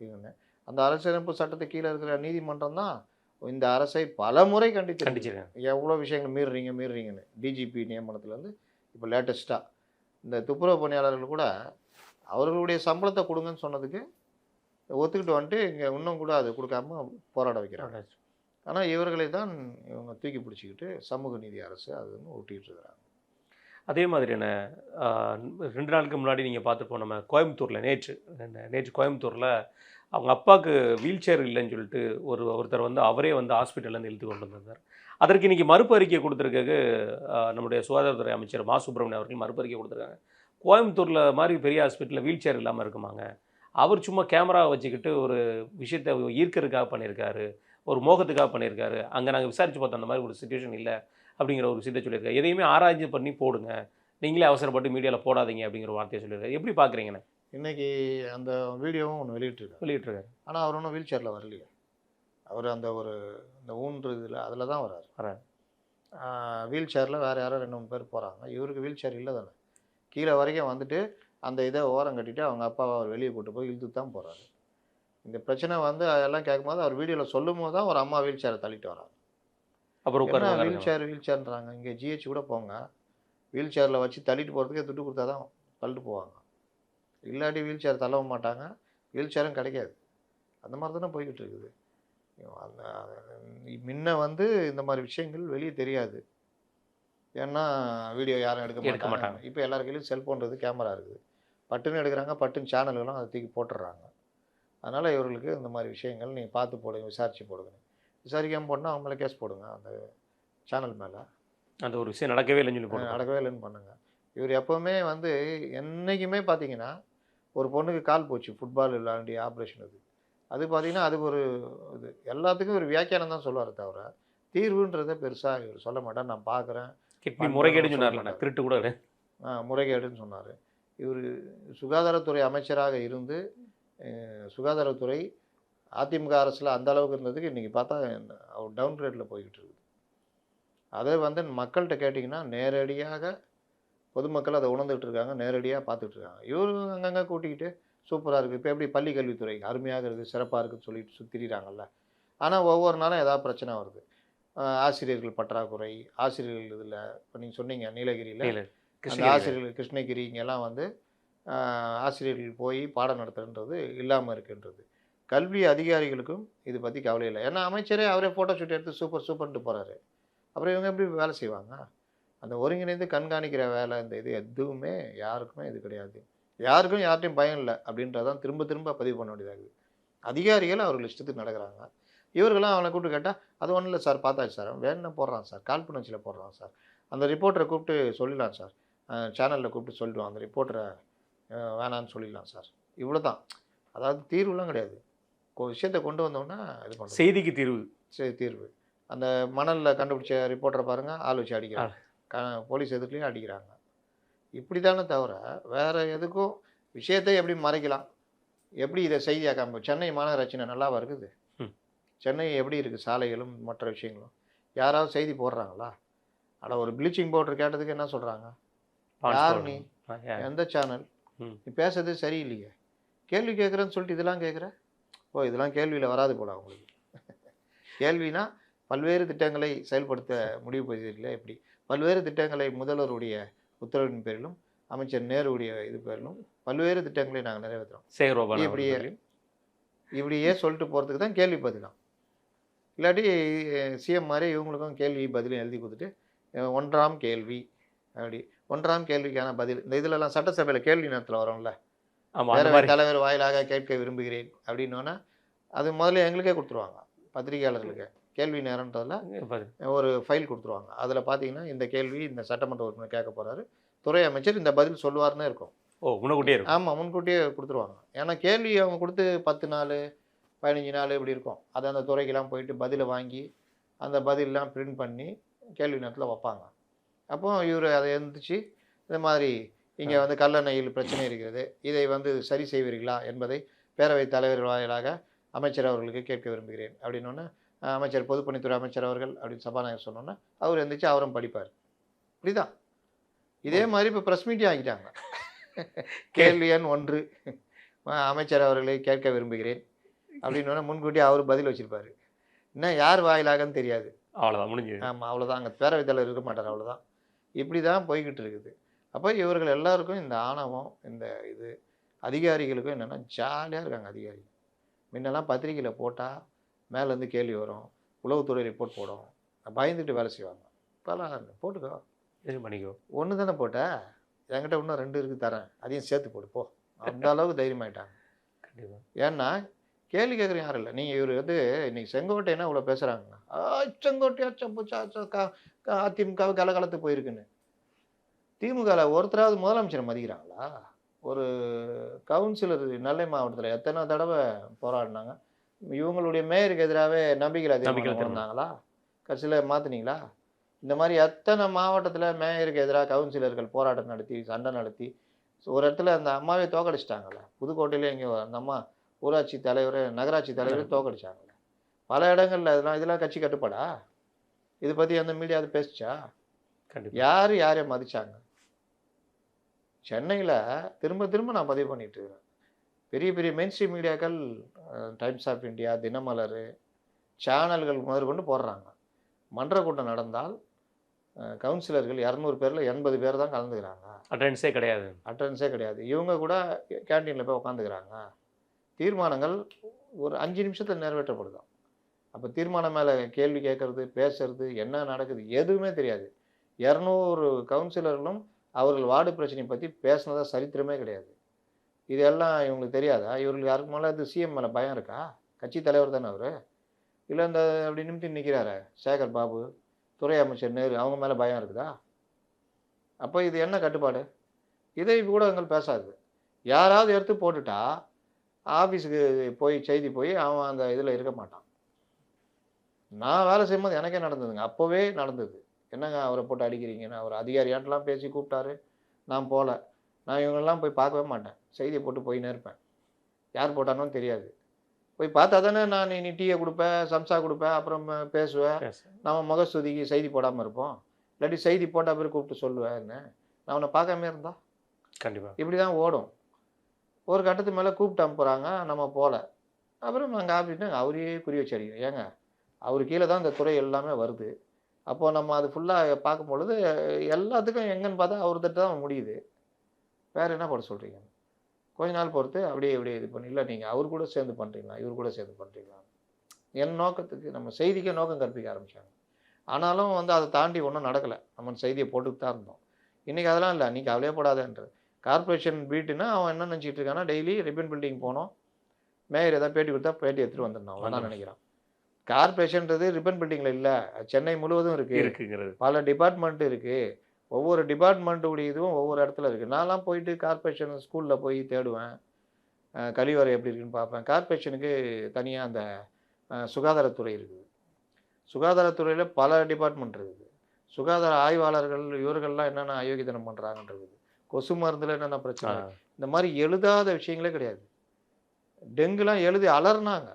இவங்க அந்த அரசியலமைப்பு சட்டத்தை கீழே இருக்கிற நீதிமன்றம் தான் இந்த அரசை பல முறை கண்டிச்சிருக்காங்க. எவ்வளோ விஷயங்கள் மீறுறீங்கன்னு. டிஜிபி நியமனத்துலேருந்து இப்போ லேட்டஸ்ட்டாக இந்த துப்புரவு பணியாளர்கள் கூட அவர்களுடைய சம்பளத்தை கொடுங்கன்னு சொன்னதுக்கு ஒத்துக்கிட்டு வந்துட்டு இங்கே இன்னும் கூட அது கொடுக்காம போராட வைக்கிறாங்க. ஆனால் இவர்களை தான் இவங்க தூக்கி பிடிச்சிக்கிட்டு சமூக நீதி அரசு அதுன்னு ஒட்டிகிட்டு இருக்கிறாங்க. அதே மாதிரியான 2 நாளுக்கு முன்னாடி நீங்கள் பார்த்துப்போம், நம்ம கோயம்புத்தூரில் நேற்று கோயம்புத்தூரில் அவங்க அப்பாவுக்கு வீல் சேர் இல்லைன்னு சொல்லிட்டு ஒருத்தர் வந்து அவரே வந்து ஹாஸ்பிட்டல்லேருந்து இழுத்து கொண்டு வந்திருந்தார். அதற்கு இன்றைக்கி மறுப்பு அறிக்கை கொடுத்துருக்காங்க நம்முடைய சுகாதாரத்துறை அமைச்சர் மா சுப்பிரமணியம் அவர்கள் மறுப்பு அறிக்கை கொடுத்துருக்காங்க. கோயம்புத்தூரில் மாதிரி பெரிய ஹாஸ்பிட்டலில் வீல் சேர் இல்லாமல் இருக்குமாங்க, அவர் சும்மா கேமரா வச்சுக்கிட்டு ஒரு விஷயத்தை ஈர்க்கிறதுக்காக பண்ணியிருக்காரு, ஒரு மோகத்துக்காக பண்ணியிருக்காரு, அங்கே நாங்கள் விசாரித்து பார்த்தோம் அந்த மாதிரி ஒரு சிச்சுவேஷன் இல்லை அப்படிங்கிற ஒரு விஷயத்தை சொல்லியிருக்காரு. எதையுமே ஆராய்ச்சி பண்ணி போடுங்க, நீங்களே அவசரப்பட்டு மீடியாவில் போடாதீங்க அப்படிங்கிற வார்த்தையை சொல்லியிருக்காரு. எப்படி பார்க்குறீங்கண்ணே? இன்றைக்கி அந்த வீடியோவும் ஒன்று வெளியிட்டிருக்காரு. ஆனால் அவர் ஒன்றும் வீல் சேரில் வரலையே, அவர் அந்த ஒரு இந்த ஊன்று இதில் அதில் தான் வரார். வீல் சேரில் வேறு யாரோ 2-3 பேர் போகிறாங்க. இவருக்கு வீல் சேர் இல்லை தானே, கீழே வரைக்கும் வந்துட்டு அந்த இதை ஓரம் கட்டிட்டு அவங்க அப்பாவை அவர் வெளியே கூட்டு போய் இழுத்து தான் போகிறாரு. இந்த பிரச்சனை வந்து எல்லாம் கேட்கும்போது அவர் வீடியோவில் சொல்லும் போது தான் ஒரு அம்மா வீல் சேரை தள்ளிட்டு வராங்க. அப்புறம் வீல் சேர்ன்றாங்க. இங்கே ஜிஹெச் கூட போங்க, வீல் சேரில் வச்சு தள்ளிட்டு போகிறதுக்கே துட்டு கொடுத்தா தான் தள்ளிட்டு போவாங்க, இல்லாட்டி வீல் சேர் தள்ளவும் மாட்டாங்க, வீல் சேரும் கிடைக்காது. அந்த மாதிரி தானே போய்கிட்டு இருக்குது. அந்த முன்ன வந்து இந்த மாதிரி விஷயங்கள் வெளியே தெரியாது, ஏன்னா வீடியோ யாரும் எடுக்க மாட்டாங்க. இப்போ எல்லார் கையிலும் செல்ஃபோன் இருக்குது, கேமரா இருக்குது, பட்டுன்னு எடுக்கிறாங்க, பட்டுன்னு சேனல்களும் அதை தூக்கி போட்டுடுறாங்க. அதனால் இவர்களுக்கு இந்த மாதிரி விஷயங்கள் நீங்கள் பார்த்து போடுங்க, விசாரித்து போடுங்க. விசாரிக்காமல் போட்டால் அவங்க மேலே கேஸ் போடுங்க, அந்த சேனல் மேலே. அந்த ஒரு விஷயம் நடக்கவே இல்லைன்னு சொல்லி நடக்கவே இல்லைன்னு பண்ணுங்கள். இவர் எப்போவுமே வந்து என்றைக்குமே பார்த்தீங்கன்னா ஒரு பொண்ணுக்கு கால் போச்சு, ஃபுட்பால் விளையாண்டி ஆப்ரேஷன் அது பார்த்தீங்கன்னா அதுக்கு ஒரு இது எல்லாத்துக்கும் ஒரு வியாக்கியானம் தான் சொல்லுவார் தவிர தீர்வுன்றதை பெருசாக இவர் சொல்ல மாட்டார். நான் பார்க்குறேன் கிட்னி முறைகேடுன்னு சொன்னார்ல, நான் திருட்டு கூட கிடையாது. முறைகேடுன்னு சொன்னார். இவர் சுகாதாரத்துறை அமைச்சராக இருந்து சுகாதாரத்துறை அதிமுக அரசில் அந்த அளவுக்கு இருந்ததுக்கு இன்றைக்கி பார்த்தா அவர் டவுன் கிரேடில் போய்கிட்டு இருக்குது. அதை வந்து மக்கள்கிட்ட கேட்டிங்கன்னா நேரடியாக பொதுமக்கள் அதை உணர்ந்துகிட்டு இருக்காங்க, நேரடியாக பார்த்துட்டு இருக்காங்க. இவரு அங்கங்கே கூட்டிக்கிட்டு சூப்பராக இருக்குது. இப்போ எப்படி பள்ளி கல்வித்துறை அருமையாக இருக்குது, சிறப்பாக இருக்குதுன்னு சொல்லிட்டு சுற்றிடுறாங்கல்ல. ஆனால் ஒவ்வொரு நாளும் ஏதாவது பிரச்சனை வருது. ஆசிரியர்கள் பற்றாக்குறை, ஆசிரியர்கள் இதில் இப்போ நீங்கள் சொன்னீங்க நீலகிரியில் அந்த ஆசிரியர்கள் கிருஷ்ணகிரி இங்கெல்லாம் வந்து ஆசிரியர்கள் போய் பாடம் நடத்துன்றது இல்லாமல் இருக்குன்றது. கல்வி அதிகாரிகளுக்கும் இது பற்றி கவலை இல்லை. ஏன்னா அமைச்சரே அவரே ஃபோட்டோ ஷூட் எடுத்து சூப்பர் சூப்பர்ன்ட்டு போகிறாரு. அப்புறம் இவங்க எப்படி வேலை செய்வாங்க? அந்த ஒருங்கிணைந்து கண்காணிக்கிற வேலை இந்த இது எதுவுமே யாருக்குமே இது கிடையாது. யாருக்கும் யார்ட்டையும் பயம் இல்லை அப்படின்றதான் திரும்ப திரும்ப பதிவு பண்ண வேண்டியதாகுது. அதிகாரிகள் அவர்கள் இஷ்டத்துக்கு நடக்கிறாங்க. இவர்களாம் அவனை கூப்பிட்டு கேட்டால் அது ஒன்றும் இல்லை சார், பார்த்தாச்சு சார், வேணும்னா போடுறான் சார், காழ்ப்புணர்ச்சியில் போடுறான் சார், அந்த ரிப்போர்ட்டரை கூப்பிட்டு சொல்லிடலாம் சார், சேனலில் கூப்பிட்டு சொல்லிடுவான், அந்த ரிப்போர்ட்டரை வேணான்னு சொல்லிடலாம் சார். இவ்வளோ தான். அதாவது தீர்வுலாம் கிடையாது. விஷயத்தை கொண்டு வந்தோன்னா இது பண்ணுறோம். செய்திக்கு தீர்வு. தீர்வு. அந்த மணலில் கண்டுபிடிச்ச ரிப்போர்ட்டரை பாருங்கள், ஆள் வச்சு அடிக்கிறாங்க, போலீஸ் எதுக்குலேயும் அடிக்கிறாங்க. இப்படி தானே தவிர வேறு எதுக்கும் விஷயத்தை எப்படி மறைக்கலாம், எப்படி இதை செய்தியாக்காம. சென்னை மாநகராட்சி நல்லாவா இருக்குது? சென்னை எப்படி இருக்குது சாலைகளும் மற்ற விஷயங்களும்? யாராவது செய்தி போடுறாங்களா? ஆனால் ஒரு ப்ளீச்சிங் பவுடர் கேட்டதுக்கு என்ன சொல்கிறாங்க? யார் நீ, எந்த சேனல், நீ பேசுறது சரியில்லையே, கேள்வி கேட்குறேன்னு சொல்லிட்டு இதெல்லாம் கேட்குற. ஓ, இதெல்லாம் கேள்வியில் வராது போல அவங்களுக்கு. கேள்வினா பல்வேறு திட்டங்களை செயல்படுத்த முடிவு செய்திருக்கல. எப்படி பல்வேறு திட்டங்களை முதல்வருடைய உத்தரவின் பேரிலும் அமைச்சர் நேருடைய இது பேரிலும் பல்வேறு திட்டங்களை நாங்கள் நிறைவேற்றுறோம். இப்படியே சொல்லிட்டு போகிறதுக்கு தான் கேள்வி பதிலாம். இல்லாட்டி சிஎம் மாதிரி இவங்களுக்கும் கேள்வி பதிலும் எழுதி கொடுத்துட்டு 1ஆம் கேள்வி அப்படி 1ஆம் கேள்விக்கான பதில். இந்த இதிலெல்லாம் சட்டசபையில் கேள்வி நேரத்தில் வரும்ல, பேரவைத் தலைவர் வாயிலாக கேட்க விரும்புகிறேன் அப்படின்னோன்னா அது முதல்ல எங்களுக்கே கொடுத்துருவாங்க. பத்திரிகையாளர்களுக்கு கேள்வி நேரன்றதில் ஒரு ஃபைல் கொடுத்துருவாங்க. அதில் பார்த்தீங்கன்னா இந்த கேள்வி இந்த சட்டமன்ற உறுப்பினர் கேட்க போகிறாரு, துறை அமைச்சர் இந்த பதில் சொல்லுவார்னு இருக்கும். முன்கூட்டியே இருக்கும். ஆமாம், முன்கூட்டியே கொடுத்துருவாங்க. ஏன்னா கேள்வி அவங்க கொடுத்து 10 நாள் 15 நாள் இப்படி இருக்கும். அதை அந்த துறைக்கெல்லாம் போயிட்டு பதிலை வாங்கி அந்த பதிலெலாம் பிரிண்ட் பண்ணி கேள்வி நேரத்தில் வைப்பாங்க. அப்போ இவர் அதை எழுந்திரிச்சு இந்த மாதிரி இங்கே வந்து கல்லணையில் பிரச்சனை இருக்கிறது, இதை வந்து சரி செய்வீர்களா என்பதை பேரவைத் தலைவர் வாயிலாக அமைச்சர் அவர்களுக்கு கேட்க விரும்புகிறேன் அப்படின்னோன்னே அமைச்சர் பொதுப்பணித்துறை அமைச்சர் அவர்கள் அப்படின்னு சபாநாயகர் சொன்னோன்னா அவர் எழுந்திரிச்சு அவரும் படிப்பார். இப்படிதான். இதே மாதிரி இப்போ ப்ரெஸ் மீட்டிங் ஆகிட்டாங்க. கேள்வி எண் 1 அமைச்சர் அவர்களை கேட்க விரும்புகிறேன் அப்படின்னோன்னா முன்கூட்டியே அவர் பதில் வச்சுருப்பார். இன்னும் யார் வாயிலாகன்னு தெரியாது. அவ்வளோதான், முடிஞ்சு. ஆமாம், அவ்வளோதான். அங்கே பேரவைத் தலைவர் இருக்க மாட்டார், அவ்வளோதான். இப்படி தான் போய்கிட்டு இருக்குது. அப்போ இவர்கள் எல்லாருக்கும் இந்த ஆணவம், இந்த இது அதிகாரிகளுக்கும் என்னென்னா ஜாலியாக இருக்காங்க. அதிகாரிகள் முன்னெல்லாம் பத்திரிகையில் போட்டால் மேலேருந்து கேள்வி வரும், உளவுத்துறை ரிப்போர்ட் போடும், பயந்துட்டு வேலை செய்வாங்க. இப்போலாம் போட்டுக்கோ, இது பண்ணிக்கோ, ஒன்று தானே போட்ட, என்கிட்ட இன்னும் 2 இருக்குது தரேன், அதையும் சேர்த்து போடு போ, அந்த அளவுக்கு தைரியமாயிட்டாங்க. கண்டிப்பாக. ஏன்னா கேள்வி கேட்குற யாரும் இல்லை. நீங்கள் இவர் வந்து இன்றைக்கி செங்கோட்டைன்னா இவ்வளோ பேசுகிறாங்கண்ணா, செங்கோட்டையா சம்புச்சா அதிமுகவை கலகலத்து போயிருக்குன்னு. திமுகவில் ஒருத்தராவது முதலமைச்சரை மதிக்கிறாங்களா? ஒரு கவுன்சிலர் நெல்லை மாவட்டத்தில் எத்தனை தடவை போராடினாங்க. இவங்களுடைய மேயருக்கு எதிராகவே நம்பிக்கை இருந்தாங்களா? கட்சியில் மாற்றினீங்களா? இந்த மாதிரி எத்தனை மாவட்டத்தில் மேயருக்கு எதிராக கவுன்சிலர்கள் போராட்டம் நடத்தி சண்டை நடத்தி ஒரு இடத்துல அந்த அம்மாவே தோக்கடிச்சிட்டாங்கல்ல. புதுக்கோட்டையிலே இங்கே அந்த அம்மா ஊராட்சி தலைவர் நகராட்சி தலைவரே தோக்கடிச்சாங்கல்ல. பல இடங்களில் இதெல்லாம் கட்சி கட்டுப்பாடா? இதை பற்றி அந்த மீடியா அது பேசிச்சா? யார் யாரையும் மதிச்சாங்க? சென்னையில் திரும்ப திரும்ப நான் பதிவு பண்ணிட்டு இருக்கிறேன். பெரிய பெரிய மெயின் ஸ்ட்ரீம் மீடியாக்கள், டைம்ஸ் ஆஃப் இந்தியா, தினமலர், சேனல்கள் முதற்கொண்டு போடுறாங்க. மன்ற கூட்டம் நடந்தால் கவுன்சிலர்கள் 200 பேரில் 80 பேர் தான் கலந்துக்கிறாங்க. அட்டெண்டன்ஸே கிடையாது. இவங்க கூட கேன்டீனில் போய் உட்காந்துக்கிறாங்க. தீர்மானங்கள் ஒரு 5 நிமிஷத்தில் நிறைவேற்றப்படுதான். அப்போ தீர்மானம் மேலே கேள்வி கேட்கறது, பேசுறது, என்ன நடக்குது எதுவுமே தெரியாது. 200 கவுன்சிலர்களும் அவர்கள் வார்டு பிரச்சனையை பற்றி பேசினதா சரித்திரமே கிடையாது. இதெல்லாம் இவங்களுக்கு தெரியாதா? இவர்களுக்கு யாருக்கு மேலே அது சிஎம் மேலே பயம் இருக்கா? கட்சி தலைவர் தானே அவர். இல்லை இந்த அப்படி நிமித்தி நிற்கிறாரு சேகர் பாபு, துறை அமைச்சர் நேரு, அவங்க மேலே பயம் இருக்குதா? அப்போ இது என்ன கட்டுப்பாடு? இதை ஊடகங்கள் பேசாது. யாராவது எடுத்து போட்டுட்டா ஆஃபீஸுக்கு போய் செய்தி போய் அவன் அந்த இதில் இருக்க மாட்டான். நான் வேலை செய்யும்போது எனக்கே நடந்ததுங்க. அப்போவே நடந்தது. என்னங்க அவரை போட்டு அடிக்கிறீங்கன்னு, அவர் அதிகாரியாட்டலாம் பேசி கூப்பிட்டாரு. நான் போல. நான் இவங்களலாம் போய் பார்க்கவே மாட்டேன். செய்திய போட்டு போயின்னே இருப்பேன். யார் போட்டானும் தெரியாது. போய் பார்த்தா தானே நான் நீ டீய குடுப்ப, சம்சா குடுப்ப, அப்புறம் பேசுவ. எஸ். நம்ம முகஸ்துதிக்கு செய்தி போடாம இருப்போம். இல்லாட்டி செய்தி போட்ட பிறகு கூப்பிட்டு சொல்லுவேன் என்ன. நான் உன்ன பார்க்காமயே இருந்தா? கண்டிப்பா. இப்படி தான் ஓடும். ஒரு கட்டத்துக்கு மேல கூப்பிட்டு அனுப்புறாங்க. நம்ம போல. அப்புறம் அங்க ஆஃபீஸ்னா அவரையே குறி வச்சு அடிக்கிறேன். ஏங்க அவரு கீழ தான் இந்த துறை எல்லாமே வருது. அப்போ நம்ம அது ஃபுல்லா பார்க்கும்பொழுது எல்லாத்துக்கும் எங்கன்னு பார்த்தா அவர்கிட்ட தான் முடியுது. வேற என்ன பண்ண சொல்றீங்க? கொஞ்ச நாள் பொறுத்து அப்படியே இப்படியே இது பண்ணி, இல்ல நீங்க அவரு கூட சேர்ந்து பண்றீங்களா? இவரு கூட சேர்ந்து பண்றீங்களா? என் நோக்கத்துக்கு நம்ம செய்திக்கே நோக்கம் கற்பிக்க ஆரம்பிச்சாங்க. ஆனாலும் அத தாண்டி ஒண்ணும் நடக்கல. நம்ம செய்திய போட்டுட்டு தான் இருந்தோம். இன்னைக்கு அதெல்லாம் இல்ல. நீ கவலையே படாதன்றாரு. கார்ப்பரேஷன் பீட்டுன்னா அவன் என்ன நினைச்சிட்டு இருக்கான்னா, டெய்லி ரிப்பன் பில்டிங் போணும். மேயர் ஏதாவது பேட்டி கொடுத்தா பேட்டி எடுத்துட்டு வந்துடணும். அவ்வளவுதான் நினைக்கிறான். கார்ப்பரேஷன்ன்றது ரிப்பன் பில்டிங்ல இல்ல. சென்னை முழுவதும் இருக்கு. இருக்குங்கிறது. பல டிபார்ட்மெண்ட் இருக்கு. ஒவ்வொரு டிபார்ட்மெண்ட் உடைய இதுவும் ஒவ்வொரு இடத்துல இருக்கு. நான்லாம் போயிட்டு கார்ப்பரேஷன் ஸ்கூல்ல போய் தேடுவேன். கழிவறை எப்படி இருக்குன்னு பார்ப்பேன். கார்ப்பரேஷனுக்கு தனியா அந்த சுகாதாரத்துறை இருக்குது. சுகாதாரத்துறையில பல டிபார்ட்மெண்ட் இருக்குது. சுகாதார ஆய்வாளர்கள் இவர்கள்லாம் என்னென்ன அயோக்கியத்தனம் பண்றாங்கன்றது. கொசு மருந்துல என்னென்ன பிரச்சனை. இந்த மாதிரி எழுதாத விஷயங்களே கிடையாது. டெங்குலாம் எழுதி அலர்னாங்க.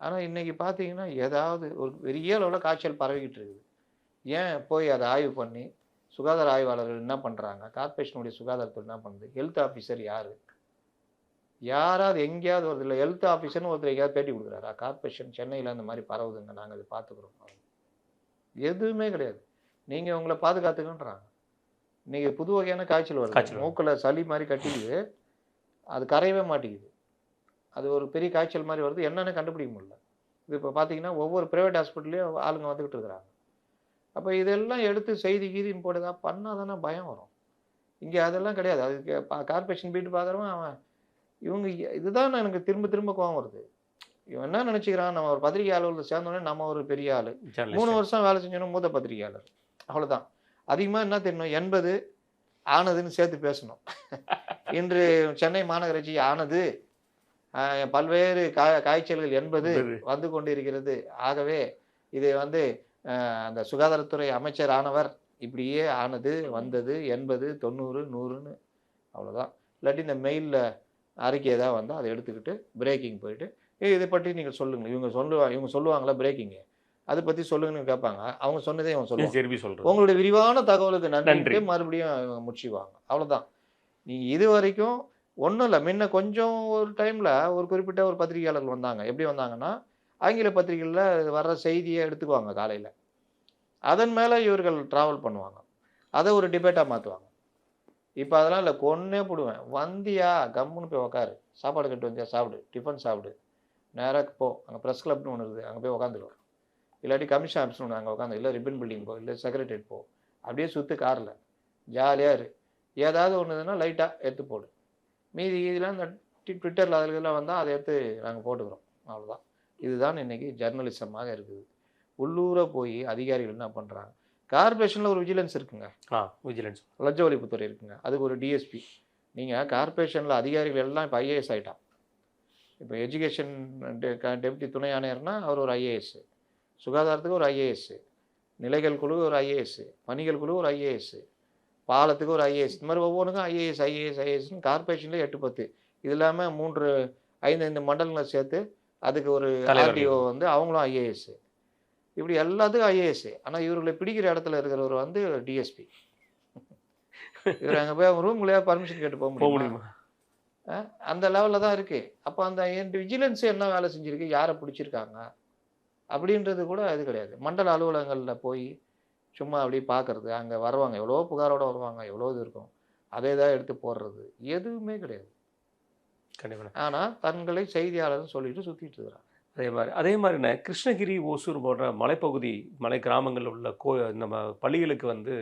ஆனா இன்னைக்கு பார்த்தீங்கன்னா, ஏதாவது ஒரு பெரிய அளவுல காய்ச்சல் பரவிக்கிட்டு இருக்குது. ஏன் போய் அத ஆய்வு பண்ணி, சுகாதார ஆய்வாளர்கள் என்ன பண்றாங்க? கார்ப்பரேஷனுடைய சுகாதாரத்துறை என்ன பண்ணுது? ஹெல்த் ஆஃபீசர் யாரு? யாராவது எங்கேயாவது வருது இல்ல ஹெல்த் ஆஃபீசர்ன்னு ஒருத்தர் எங்கேயாவது பேட்டி குடுக்குறாரா? கார்ப்பரேஷன் சென்னையில இந்த மாரி பரவுதுங்க. நாங்க அத பார்த்துக்கிறோம். எதுவுமே கிடையாது. நீங்க உங்கள பாதுகாத்துக்கன்றாங்க. இன்னைக்கு புது வகையான காய்ச்சல் வருது. காய்ச்சல் வருது. மூக்குல சளி மாரி கட்டிக்குது. அது கரையவே மாட்டேங்குது. அது ஒரு பெரிய காய்ச்சல் மாரி வருது. என்னன்னு கண்டுபிடிக்க முடியல. இது இப்ப பார்த்தீங்கன்னா, ஒவ்வொரு பிரைவேட் ஹாஸ்பிட்டல்லயும் ஆளுங்க வந்துகிட்டு இருக்கிறாங்க. அப்ப இதெல்லாம் எடுத்து செய்தி கீதின்னு போட்டு ஏதாவது பண்ணா தானே பயம் வரும். இங்க அதெல்லாம் கிடையாது. அதுக்கு கார்ப்பரேஷன் போயிட்டு பார்க்குறவன் அவன் இவங்க இதுதான் எனக்கு திரும்ப திரும்ப கோவம் வருது. இவன் என்ன நினைச்சுக்கிறான், நம்ம ஒரு பத்திரிகை அலுவலகத்துல சேர்ந்தோனே நம்ம ஒரு பெரிய ஆளு. 3 ஜர்னலிஸ்ட். வருஷம் வேலை செஞ்சோன்னா மூத்த பத்திரிகையாளர். அவ்வளவுதான். அதிகமா என்ன தெரியணும், 80 ஆனதுன்னு சேர்த்து பேசணும். இன்று சென்னை மாநகராட்சி ஆனது, பல்வேறு காய்ச்சல்கள் 80 வந்து கொண்டிருக்கிறது. ஆகவே இது அந்த சுகாதாரத்துறை அமைச்சர் ஆனவர் இப்படியே ஆனது, வந்தது 80, 90, 100ன்னு அவ்வளோதான். இல்லாட்டி இந்த மெயில்ல அறிக்கை ஏதாவது வந்தா அதை எடுத்துக்கிட்டு பிரேக்கிங் போயிட்டு, இதை பற்றி நீங்கள் சொல்லுங்க. இவங்க சொல்லுவாங்களா பிரேக்கிங்கு? அதை பத்தி சொல்லுங்கன்னு கேட்பாங்க. அவங்க சொன்னதே இவன் சொல்லுவான். திருப்பி சொல்றது. உங்களுடைய விரிவான தகவலுக்கு நன்றி. நன்றி. மறுபடியும் இவங்க முடிச்சுக்குவாங்க. அவ்வளோதான். நீங்க இதுவரைக்கும் ஒண்ணும் இல்ல. முன்ன கொஞ்சம் ஒரு டைம்ல ஒரு குறிப்பிட்ட ஒரு பத்திரிகையாளர்கள் வந்தாங்க. எப்படி வந்தாங்கன்னா, ஆங்கில பத்திரிகைகள்ல வர்ற செய்திய எடுத்துக்குவாங்க காலையில. அதன் மேல இவர்கள் டிராவல் பண்ணுவாங்க. அத ஒரு டிபேட்டா மாத்துவாங்க. இப்ப அதெல்லாம் இல்ல. கொன்னே புடுவேன். வந்தியா கம்முன்னு போய் உட்காரு. சாப்பாடு கட்டு வந்தியா சாப்பிடு. டிஃபன் சாப்பிடு. நேரா போ. அங்க பிரஸ் கிளப்னு ஒண்ணு இருக்குது. அங்க போய் உட்காந்துரு. இல்லாட்டி கமிஷன் ஆஃபீஸ்னு ஒண்ணு அங்க உட்காந்து. இல்ல ரிப்பன் பில்டிங் போ. இல்ல செக்ரட்டரியேட் போ. அப்படியே சுத்து கார்ல. ஜாலியா இரு. ஏதாவது ஒண்ணுதுன்னா லைட்டா எடுத்து போடு. மீதி இதெல்லாம் இந்த ட்விட்டர்ல அதுல இதெல்லாம் வந்தா அதை எடுத்து நாங்க போட்டுக்கிறோம். அவ்வளவுதான். இதுதான் இன்னைக்கு ஜர்னலிசமாக இருக்குது. உள்ளூர போய் அதிகாரிகள் என்ன பண்றாங்க? கார்ப்பரேஷன்ல ஒரு விஜிலன்ஸ் இருக்குங்க. விஜிலன்ஸ். லஞ்ச ஒழிப்புத்துறை இருக்குங்க. அதுக்கு ஒரு டிஎஸ்பி. நீங்க கார்ப்பரேஷன்ல அதிகாரிகள் எல்லாம் இப்ப ஐஏஎஸ் ஆயிட்டான். இப்ப எஜுகேஷன் டெப்டி துணை ஆணையர்னா அவர் ஒரு ஐஏஎஸ். சுகாதாரத்துக்கு ஒரு ஐஏஎஸ். நிலைகள் குழு ஒரு ஐஏஎஸ். பணிகள் குழு ஒரு ஐஏஎஸ். பாலத்துக்கு ஒரு ஐஏஎஸ். இந்த மாதிரி ஒவ்வொன்றுக்கும் ஐஏஎஸ்ன்னு கார்ப்பரேஷன்ல 8, 10. இது இல்லாம 3, 5 மண்டலங்களை சேர்த்து அதுக்கு ஒரு ஆர்டிஓ அவங்களும் ஐஏஎஸ். இப்படி எல்லாத்துக்கும் ஐஏஎஸ். ஆனா இவர்களை பிடிக்கிற இடத்துல இருக்கிறவர் டிஎஸ்பி. இவர் அங்க போய் அவங்க ரூம்குள்ளேயே பர்மிஷன் கேட்டு போக முடியுமா? அந்த லெவல்ல தான் இருக்கு. அப்ப அந்த விஜிலன்ஸ் என்ன வேலை செஞ்சிருக்கு, யாரை பிடிச்சிருக்காங்க அப்படின்றது கூட இது கிடையாது. மண்டல அலுவலகங்கள்ல போய் சும்மா அப்படியே பார்க்கறது. அங்க வருவாங்க. எவ்வளோ புகாரோட வருவாங்க. எவ்வளோ இது இருக்கும். அதை தான் எடுத்து போடுறது. எதுவுமே கிடையாது. கண்டிப்பா. ஆனா தங்களை செய்தியாளர்னு சொல்லிட்டு சுத்திட்டு இருக்கிறாங்க. அதே மாதிரிண்ணே கிருஷ்ணகிரி, ஓசூர் போன்ற மலைப்பகுதி, மலை கிராமங்களில் உள்ள நம்ம பள்ளிகளுக்கு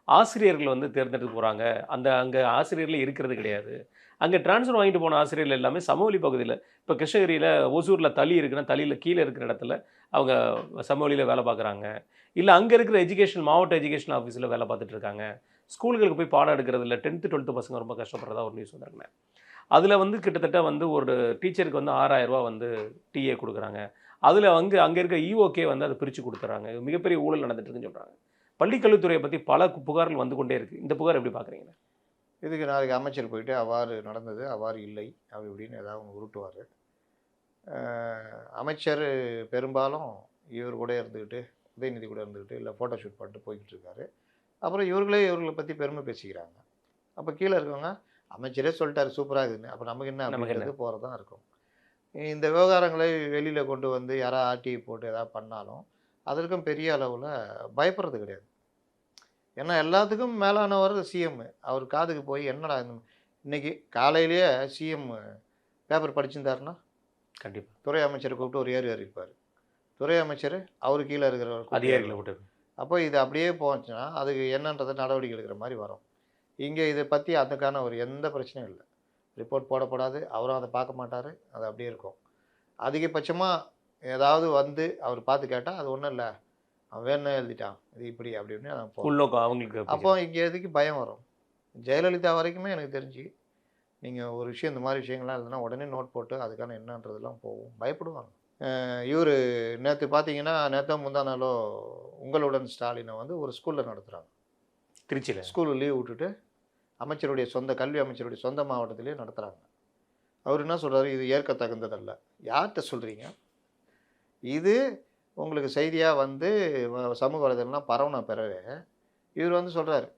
ஆசிரியர்கள் தேர்ந்தெடுத்து போகிறாங்க. அங்கே ஆசிரியர்களே இருக்கிறது கிடையாது. அங்கே டிரான்ஸ்ஃபர் வாங்கிட்டு போன ஆசிரியர்கள் எல்லாமே சமவெளி பகுதியில், இப்போ கிருஷ்ணகிரியில் ஓசூரில் தளி இருக்குன்னா தளியில் கீழே இருக்கிற இடத்துல அவங்க சமவெளியில் வேலை பார்க்குறாங்க. இல்லை அங்கே இருக்கிற மாவட்ட எஜுகேஷன் ஆஃபீஸில் வேலை பார்த்துட்டு இருக்காங்க. ஸ்கூல்களுக்கு போய் பாடம் எடுக்கிறது இல்லை. 10th 12th பசங்க ரொம்ப கஷ்டப்படுறதா ஒரு நியூஸ் வந்தாங்கண்ணே. அதில் கிட்டத்தட்ட ஒரு டீச்சருக்கு 6000 ரூபா டிஏ கொடுக்குறாங்க. அதில் அங்கே இருக்க இஓகே வந்து அதை பிரித்து கொடுத்துறாங்க. மிகப்பெரிய ஊழல் நடந்துட்டு இருக்குன்னு சொல்கிறாங்க. பள்ளிக்கல்வித்துறையை பற்றி பல புகார்கள் வந்து கொண்டே இருக்குது. இந்த புகார் எப்படி பார்க்குறீங்க? இதுக்கு நாளைக்கு அமைச்சர் போயிட்டு அவ்வாறு நடந்தது, அவ்வாறு இல்லை அப்படி இப்படின்னு ஏதாவது ஒன்று உருட்டுவார். அமைச்சர் பெரும்பாலும் இவர் கூட இருந்துக்கிட்டு, உதயநிதி கூட இருந்துக்கிட்டு, இல்லை ஃபோட்டோ ஷூட் பண்ணிட்டு போய்கிட்டு இருக்காரு. அப்புறம் இவர்களை பற்றி பெருமை பேசிக்கிறாங்க. அப்போ கீழே இருக்கவங்க அமைச்சரே சொல்லிட்டாரு சூப்பராக இருக்குதுன்னு, அப்போ நமக்கு என்ன அப்படின்றது போகிறது தான் இருக்கும். இந்த விவகாரங்களை வெளியில் கொண்டு வந்து யாராவது ஆர்டிஐ போட்டு எதாவது பண்ணாலும் அதற்கும் பெரிய அளவில் பயப்படுறது கிடையாது. ஏன்னா எல்லாத்துக்கும் மேலானவர் சிஎம். அவர் காதுக்கு போய் என்னடா இன்னைக்கு காலையிலேயே சிஎம் பேப்பர் படிச்சிருந்தாருன்னா கண்டிப்பாக துறை அமைச்சரை கூப்பிட்டு ஒரு ஏறி இருப்பார். துறை அமைச்சர் அவர் கீழே இருக்கிறவர் அதிகாரிகளை விட்டு. அப்போ இது அப்படியே போச்சுன்னா அதுக்கு என்னன்றது நடவடிக்கை எடுக்கிற மாதிரி வரும். இங்கே இதை பற்றி அதுக்கான ஒரு எந்த பிரச்சனையும் இல்லை. ரிப்போர்ட் போடப்படாது, அவரும் அதை பார்க்க மாட்டார், அது அப்படியே இருக்கும். அதிகபட்சமாக ஏதாவது வந்து அவர் பார்த்து கேட்டால் அது ஒன்றும் இல்லை, அவன் வேணும் எழுதிட்டான், இது இப்படி அப்படின்னு உள்நோக்கம் அவங்களுக்கு. அப்போ இங்கே எதுக்கு பயம் வரும்? ஜெயலலிதா வரைக்குமே எனக்கு தெரிஞ்சு நீங்கள் ஒரு விஷயம் இந்த மாதிரி விஷயங்கள்லாம் எழுதுனா உடனே நோட் போட்டு அதுக்கான என்னன்றதெல்லாம் போகும், பயப்படுவாங்க. இவர் நேற்று பார்த்தீங்கன்னா முந்தா நாளோ உங்களுடன் ஸ்டாலினை வந்து ஒரு ஸ்கூலில் நடத்துகிறாங்க. திருச்சியில் ஸ்கூலில் லீவ் விட்டுட்டு அமைச்சருடைய கல்வி அமைச்சருடைய சொந்த மாவட்டத்திலே நடத்துகிறாங்க. அவர் என்ன சொல்கிறாரு, இது ஏற்க தகுந்ததல்ல. யார்கிட்ட சொல்கிறீங்க? இது உங்களுக்கு செய்தியாக வந்து சமூக வலைதளம்லாம் பரவன பிறகு இவர் வந்து சொல்கிறாரு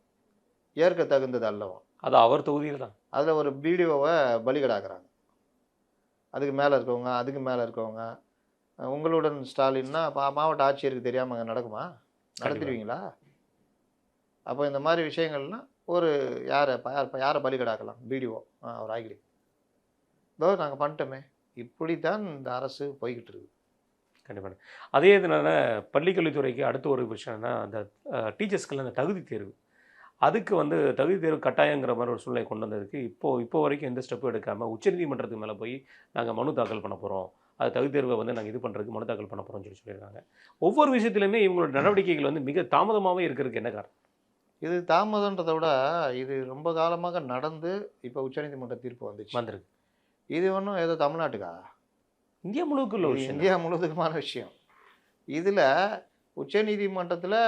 ஏற்க தகுந்தது அல்லவும். அது அவர் தொகுதியில் தான். அதில் ஒரு வீடியோவை பலிகடாக்குறாங்க. அதுக்கு மேலே இருக்கவங்க, அதுக்கு மேலே இருக்கவங்க. உங்களுடன் ஸ்டாலின்னா மாவட்ட ஆட்சியருக்கு தெரியாமல் அங்கே நடக்குமா? நடத்திடுவீங்களா? அப்போ இந்த மாதிரி விஷயங்கள்லாம் ஒரு யாரை பலிகடாக்கலாம்? வீடியோ அவர் ஆகிடு இதோ நாங்கள் பண்ணிட்டோமே. இப்படித்தான் இந்த அரசு போய்கிட்டு இருக்குது. கண்டிப்பாக. அதே இதனால பள்ளிக்கல்வித்துறைக்கு அடுத்த ஒரு விஷயம்னா அந்த டீச்சர்ஸ்க்கெல்லாம் அந்த தகுதி தேர்வு, அதுக்கு வந்து தகுதி தேர்வு கட்டாயங்கிற மாதிரி ஒரு சூழ்நிலை கொண்டு வந்ததுக்கு இப்போ வரைக்கும் எந்த ஸ்டெப்பும் எடுக்காமல் உச்சநீதிமன்றத்துக்கு மேலே போய் நாங்கள் மனு தாக்கல் பண்ண போகிறோம், அது தகுதி தேர்வை வந்து நாங்கள் இது பண்ணுறதுக்கு மனு தாக்கல் பண்ண போகிறோம்னு சொல்லியிருக்காங்க. ஒவ்வொரு விஷயத்துலையுமே இவங்களோட நடவடிக்கைகள் வந்து மிக தாமதமாகவே இருக்கிறதுக்கு என்ன காரணம்? இது தாமதன்றதை விட இது ரொம்ப காலமாக நடந்து இப்போ உச்சநீதிமன்ற தீர்ப்பு வந்திருக்கு. இது ஒன்றும் ஏதோ தமிழ்நாட்டுக்கா? இந்தியா முழுக்க உள்ள விஷயம். இந்தியா முழுவதுக்குமான விஷயம். இதில் உச்சநீதிமன்றத்தில்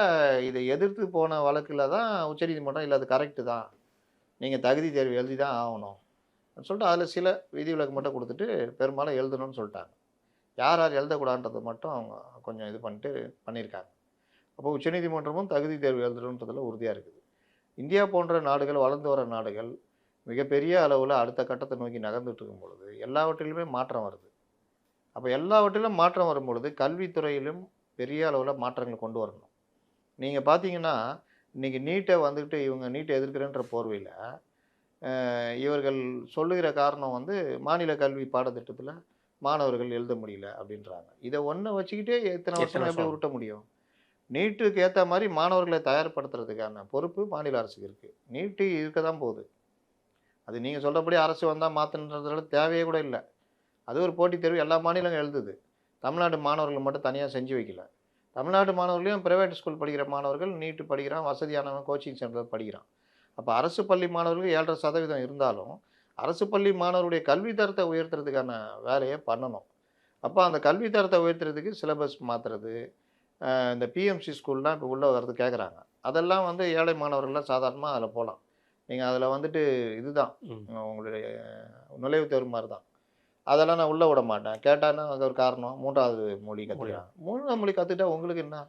இதை எதிர்த்து போன வழக்கில் தான் உச்சநீதிமன்றம் இல்லை அது கரெக்டு தான், நீங்கள் தகுதி தேர்வு எழுதி தான் ஆகணும் சொல்லிட்டு அதில் சில விதிவிலக்கு மட்டும் கொடுத்துட்டு பெரும்பாலும் எழுதணும்னு சொல்லிட்டாங்க. யார் எழுதக்கூடாதுன்றதை மட்டும் அவங்க கொஞ்சம் இது பண்ணியிருக்காங்க. அப்போ உச்சநீதிமன்றமும் தகுதி தேர்வு எழுதணுன்றதில் உறுதியாக இருக்குது. இந்தியா போன்ற நாடுகள், வளர்ந்து வர நாடுகள் மிகப்பெரிய அளவில் அடுத்த கட்டத்தை நோக்கி நகர்ந்துட்டு இருக்கும் பொழுது எல்லாவற்றிலுமே மாற்றம் வருது. அப்போ எல்லாவற்றிலும் மாற்றம் வரும் பொழுது கல்வித்துறையிலும் பெரிய அளவில் மாற்றங்கள் கொண்டு வரணும். நீங்கள் பார்த்தீங்கன்னா இன்றைக்கி நீட்டை வந்துட்டு இவங்க நீட்டை எதிர்க்கிறேன்ற போர்வையில் இவர்கள் சொல்லுகிற காரணம் வந்து மாநில கல்வி பாடத்திட்டத்தில் மாணவர்கள் எழுத முடியல அப்படின்றாங்க. இதை ஒன்றை வச்சுக்கிட்டே எத்தனை வருஷம் எப்படி உருட்ட முடியும்? நீட்டுக்கு ஏற்ற மாதிரி மாணவர்களை தயார்படுத்துறதுக்கான பொறுப்பு மாநில அரசுக்கு இருக்குது. நீட்டு இருக்க தான் போகுது. அது நீங்கள் சொல்கிறபடி அரசு வந்தால் மாற்றணுன்றதோட தேவையே கூட இல்லை. அது ஒரு போட்டித் தேர்வு எல்லா மாநிலங்களும் எழுதுது. தமிழ்நாடு மாணவர்கள் மட்டும் தனியாக செஞ்சு வைக்கல. தமிழ்நாடு மாணவர்களையும் பிரைவேட் ஸ்கூல் படிக்கிற மாணவர்கள் நீட்டு படிக்கிறான், வசதியானவன் கோச்சிங் சென்டர் படிக்கிறான். அப்போ அரசு பள்ளி மாணவர்கள் 7.5% இருந்தாலும் அரசு பள்ளி மாணவருடைய கல்வி தரத்தை உயர்த்துறதுக்கான வேலையை பண்ணணும். அப்போ அந்த கல்வி தரத்தை உயர்த்துறதுக்கு சிலபஸ் மாற்றுறது, இந்த பிஎம்சி ஸ்கூல்லாம் இப்போ உள்ளே வர்றது கேட்குறாங்க. அதெல்லாம் வந்து ஏழை மாணவர்கள்லாம் சாதாரணமாக அதில் போகலாம். நீங்கள் அதில் வந்துட்டு இதுதான் உங்களுடைய நுழைவுத் தேர்வு மாதிரி தான். அதெல்லாம் நான் உள்ளே விட மாட்டேன். கேட்டான்னா அது ஒரு காரணம், 3வது மொழி கற்றுக்கிறாங்க. 3வது மொழி கற்றுக்கிட்டா உங்களுக்கு என்ன?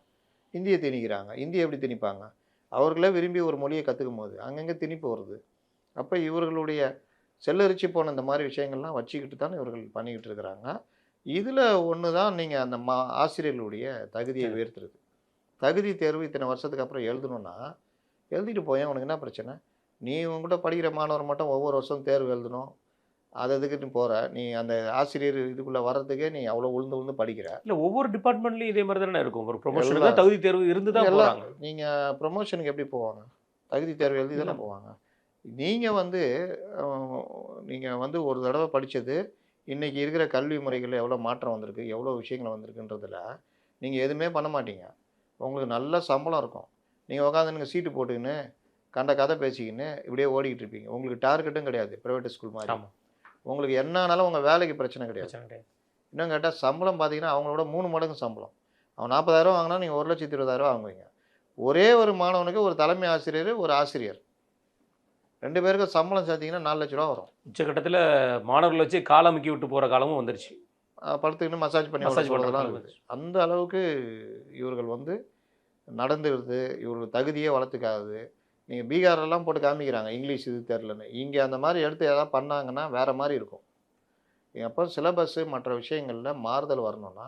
இந்தியை திணிக்கிறாங்க. இந்தியை எப்படி திணிப்பாங்க? அவர்களே விரும்பி ஒரு மொழியை கற்றுக்கும் போது அங்கங்கே திணிப்பு வருது. அப்போ இவர்களுடைய செல்லரிச்சு போன இந்த மாதிரி விஷயங்கள்லாம் வச்சுக்கிட்டு தான் இவர்கள் பண்ணிக்கிட்டு இருக்கிறாங்க. இதில் ஒன்று தான் நீங்கள் அந்த ஆசிரியர்களுடைய தகுதியை உயர்த்துறது. தகுதி தேர்வு இத்தனை வருஷத்துக்கு அப்புறம் எழுதணுன்னா எழுதிட்டு போய் உனக்கு என்ன பிரச்சனை? நீ உங்கள்கிட்ட படிக்கிற மாணவர் மட்டும் ஒவ்வொரு வருஷம் தேர்வு எழுதணும், அதுக்கு நீ போகிற, நீ அந்த ஆசிரியர் இதுக்குள்ளே வர்றதுக்கே நீ அவ்வளோ உளுந்து படிக்கிற. இல்லை ஒவ்வொரு டிபார்ட்மெண்ட்லையும் இதே மாதிரி தானே இருக்கும். ஒரு ப்ரொமோஷனுக்கு தகுதி தேர்வு இருந்து தான் போகிறாங்க. நீங்கள் ப்ரொமோஷனுக்கு எப்படி போவாங்க? தகுதி தேர்வு எழுதி தானே போவாங்க. நீங்கள் வந்து ஒரு தடவை படித்தது இன்றைக்கி இருக்கிற கல்வி முறைகளில் எவ்வளோ மாற்றம் வந்திருக்கு, எவ்வளோ விஷயங்கள் வந்திருக்குன்றதில் நீங்கள் எதுவுமே பண்ண மாட்டீங்க. உங்களுக்கு நல்ல சம்பளம் இருக்கும். நீங்கள் உட்காந்துங்க சீட்டு போட்டுக்கின்னு கண்ட கதை பேசிக்கின்னு இப்படியே ஓடிக்கிட்டு இருப்பீங்க. உங்களுக்கு டார்கெட்டும் கிடையாது ப்ரைவேட் ஸ்கூல் மாதிரி. உங்களுக்கு என்னன்னாலும் உங்கள் வேலைக்கு பிரச்சனை கிடையாது. இன்னும் கேட்டால் சம்பளம் பார்த்தீங்கன்னா அவங்களோட 3 மடங்கு சம்பளம். அவன் 40,000 வாங்கினா நீங்கள் 1,20,000 வாங்குவீங்க. ஒரே ஒரு மாணவனுக்கு ஒரு தலைமை ஆசிரியர், ஒரு ஆசிரியர் 2 பேருக்கும் சம்பளம் சேர்த்தீங்கன்னா 4,00,000 வரும். உச்சகட்டத்தில் மாணவர்களை வச்சு கால் அமுக்கி விட்டு போகிற காலமும் வந்துருச்சு. படுத்துக்கின்னு மசாஜ் பண்ணி மசாஜ் சொல்கிறதெல்லாம் பண்ணுறது. இருக்குது. அந்த அளவுக்கு இவர்கள் வந்து நடந்துக்கிறது, இவர்கள் தகுதியே வளர்த்துக்காதது. நீங்கள் பீகாரெல்லாம் போட்டு காமிக்கிறாங்க இங்கிலீஷ் இது தெரிலன்னு. இங்கே அந்த மாதிரி எடுத்து எதாவது பண்ணாங்கன்னா வேறு மாதிரி இருக்கும். அப்போ சிலபஸ்ஸு மற்ற விஷயங்களில் மாறுதல் வரணும்னா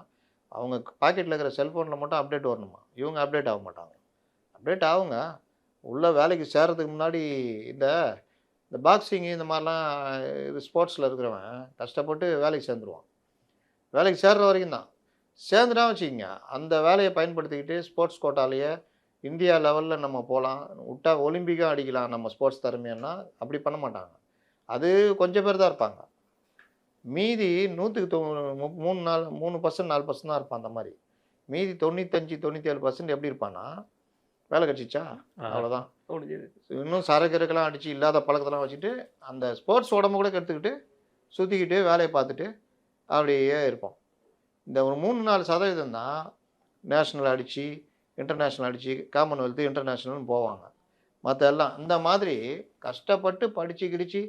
அவங்க பாக்கெட்டில் இருக்கிற செல்ஃபோனில் மட்டும் அப்டேட் வரணுமா? இவங்க அப்டேட் ஆக மாட்டாங்க. அப்டேட் ஆகுங்க. உள்ள வேலைக்கு சேர்றதுக்கு முன்னாடி இந்த இந்த பாக்ஸிங்கு இந்த மாதிரிலாம் இது ஸ்போர்ட்ஸில் இருக்கிறவன் கஷ்டப்பட்டு வேலைக்கு சேர்ந்துருவான். வேலைக்கு சேர்ற வரைக்கும் தான். சேர்ந்துட்டா வச்சுக்கிங்க, அந்த வேலையை பயன்படுத்திக்கிட்டு ஸ்போர்ட்ஸ் கோட்டாலேயே இந்தியா லெவலில் நம்ம போகலாம், விட்டா ஒலிம்பிக்காக அடிக்கலாம் நம்ம ஸ்போர்ட்ஸ் திறமைன்னா அப்படி பண்ண மாட்டாங்க. அது கொஞ்சம் பேர் தான் இருப்பாங்க. மீதி 100க்கு 3% 4% தான் இருப்பான் அந்த மாதிரி. மீதி 95 97% எப்படி இருப்பான்னா வேலை கிடச்சிச்சா அவ்வளோதான். இன்னும் சரக்கு அடித்து இல்லாத பழக்கத்தெல்லாம் வச்சுட்டு அந்த ஸ்போர்ட்ஸ் உடம்பு கூட கெடுத்துக்கிட்டு சுற்றிக்கிட்டு வேலையை பார்த்துட்டு அப்படியே இருப்போம். இந்த ஒரு 3-4% தான் நேஷ்னல் அடித்து இன்டர்நேஷ்னல் அடித்து காமன்வெல்த்து இன்டர்நேஷ்னல்னு போவாங்க. மற்ற எல்லாம் இந்த மாதிரி கஷ்டப்பட்டு படித்து கிடிச்சு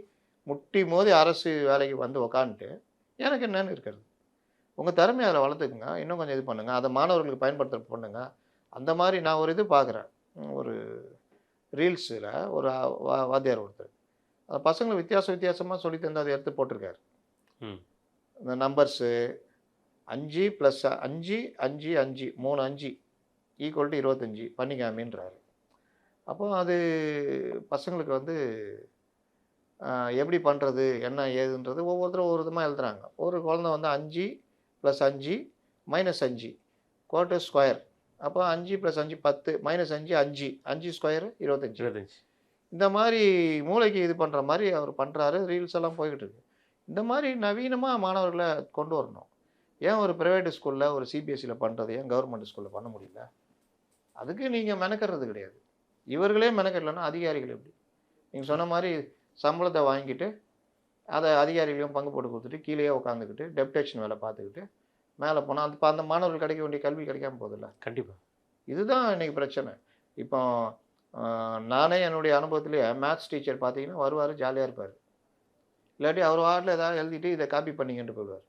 முட்டி மோதி அரசு வேலைக்கு வந்து உக்காந்துட்டு எனக்கு என்னன்னு இருக்கிறது. உங்கள் திறமையை அதில் வளர்த்துக்குங்க, இன்னும் கொஞ்சம் இது பண்ணுங்கள், அதை மாணவர்களுக்கு பயன்படுத்த பண்ணுங்க. அந்த மாதிரி நான் ஒரு இது பார்க்குறேன். ஒரு ரீல்ஸில் ஒரு வாத்தியார் ஒருத்தர் அந்த பசங்களை வித்தியாசமாக சொல்லி தந்து அதை எடுத்து போட்டிருக்காரு. இந்த நம்பர்ஸு 5 + 5 5 5 3 5 = 25 பண்ணிக்காமின்றாரு. அப்போ அது பசங்களுக்கு வந்து எப்படி பண்ணுறது என்ன ஏதுன்றது ஒவ்வொருத்தரும் ஒவ்வொரு விதமாக எழுதுறாங்க. ஒரு குழந்தை வந்து 5 + 5 -5 கோட்டு ஸ்கொயர். அப்போ 5 + 5 10 -5 5 5 ஸ்கொயரு 25. இந்த மாதிரி மூளைக்கு இது பண்ணுற மாதிரி அவர் பண்ணுறாரு. ரீல்ஸ் எல்லாம் போய்கிட்டு இருக்கு. இந்த மாதிரி நவீனமாக மாணவர்களை கொண்டு வரணும். ஏன் ஒரு ப்ரைவேட் ஸ்கூலில் ஒரு சிபிஎஸ்சியில் பண்ணுறது ஏன் கவர்மெண்ட் ஸ்கூலில் பண்ண முடியல? அதுக்கு நீங்கள் மெனக்கிறது கிடையாது. இவர்களே மெனக்கடலைன்னா அதிகாரிகள் எப்படி? நீங்கள் சொன்ன மாதிரி சம்பளத்தை வாங்கிட்டு அதை அதிகாரிகளையும் பங்கு போட்டு கொடுத்துட்டு கீழேயே உட்காந்துக்கிட்டு டெப்டேஷன் வேலை பார்த்துக்கிட்டு மேலே போனால் அந்த மாணவர்கள் கிடைக்க வேண்டிய கல்வி கிடைக்காம போதில்ல. கண்டிப்பாக இதுதான் இன்றைக்கி பிரச்சனை. இப்போ நானே என்னுடைய அனுபவத்திலேயே மேத்ஸ் டீச்சர் பார்த்தீங்கன்னா வருவார், ஜாலியாக இருப்பார். இல்லாட்டி அவர் வார்டில் ஏதாவது எழுதிட்டு இதை காப்பி பண்ணிக்கிட்டு போயிடுவார்.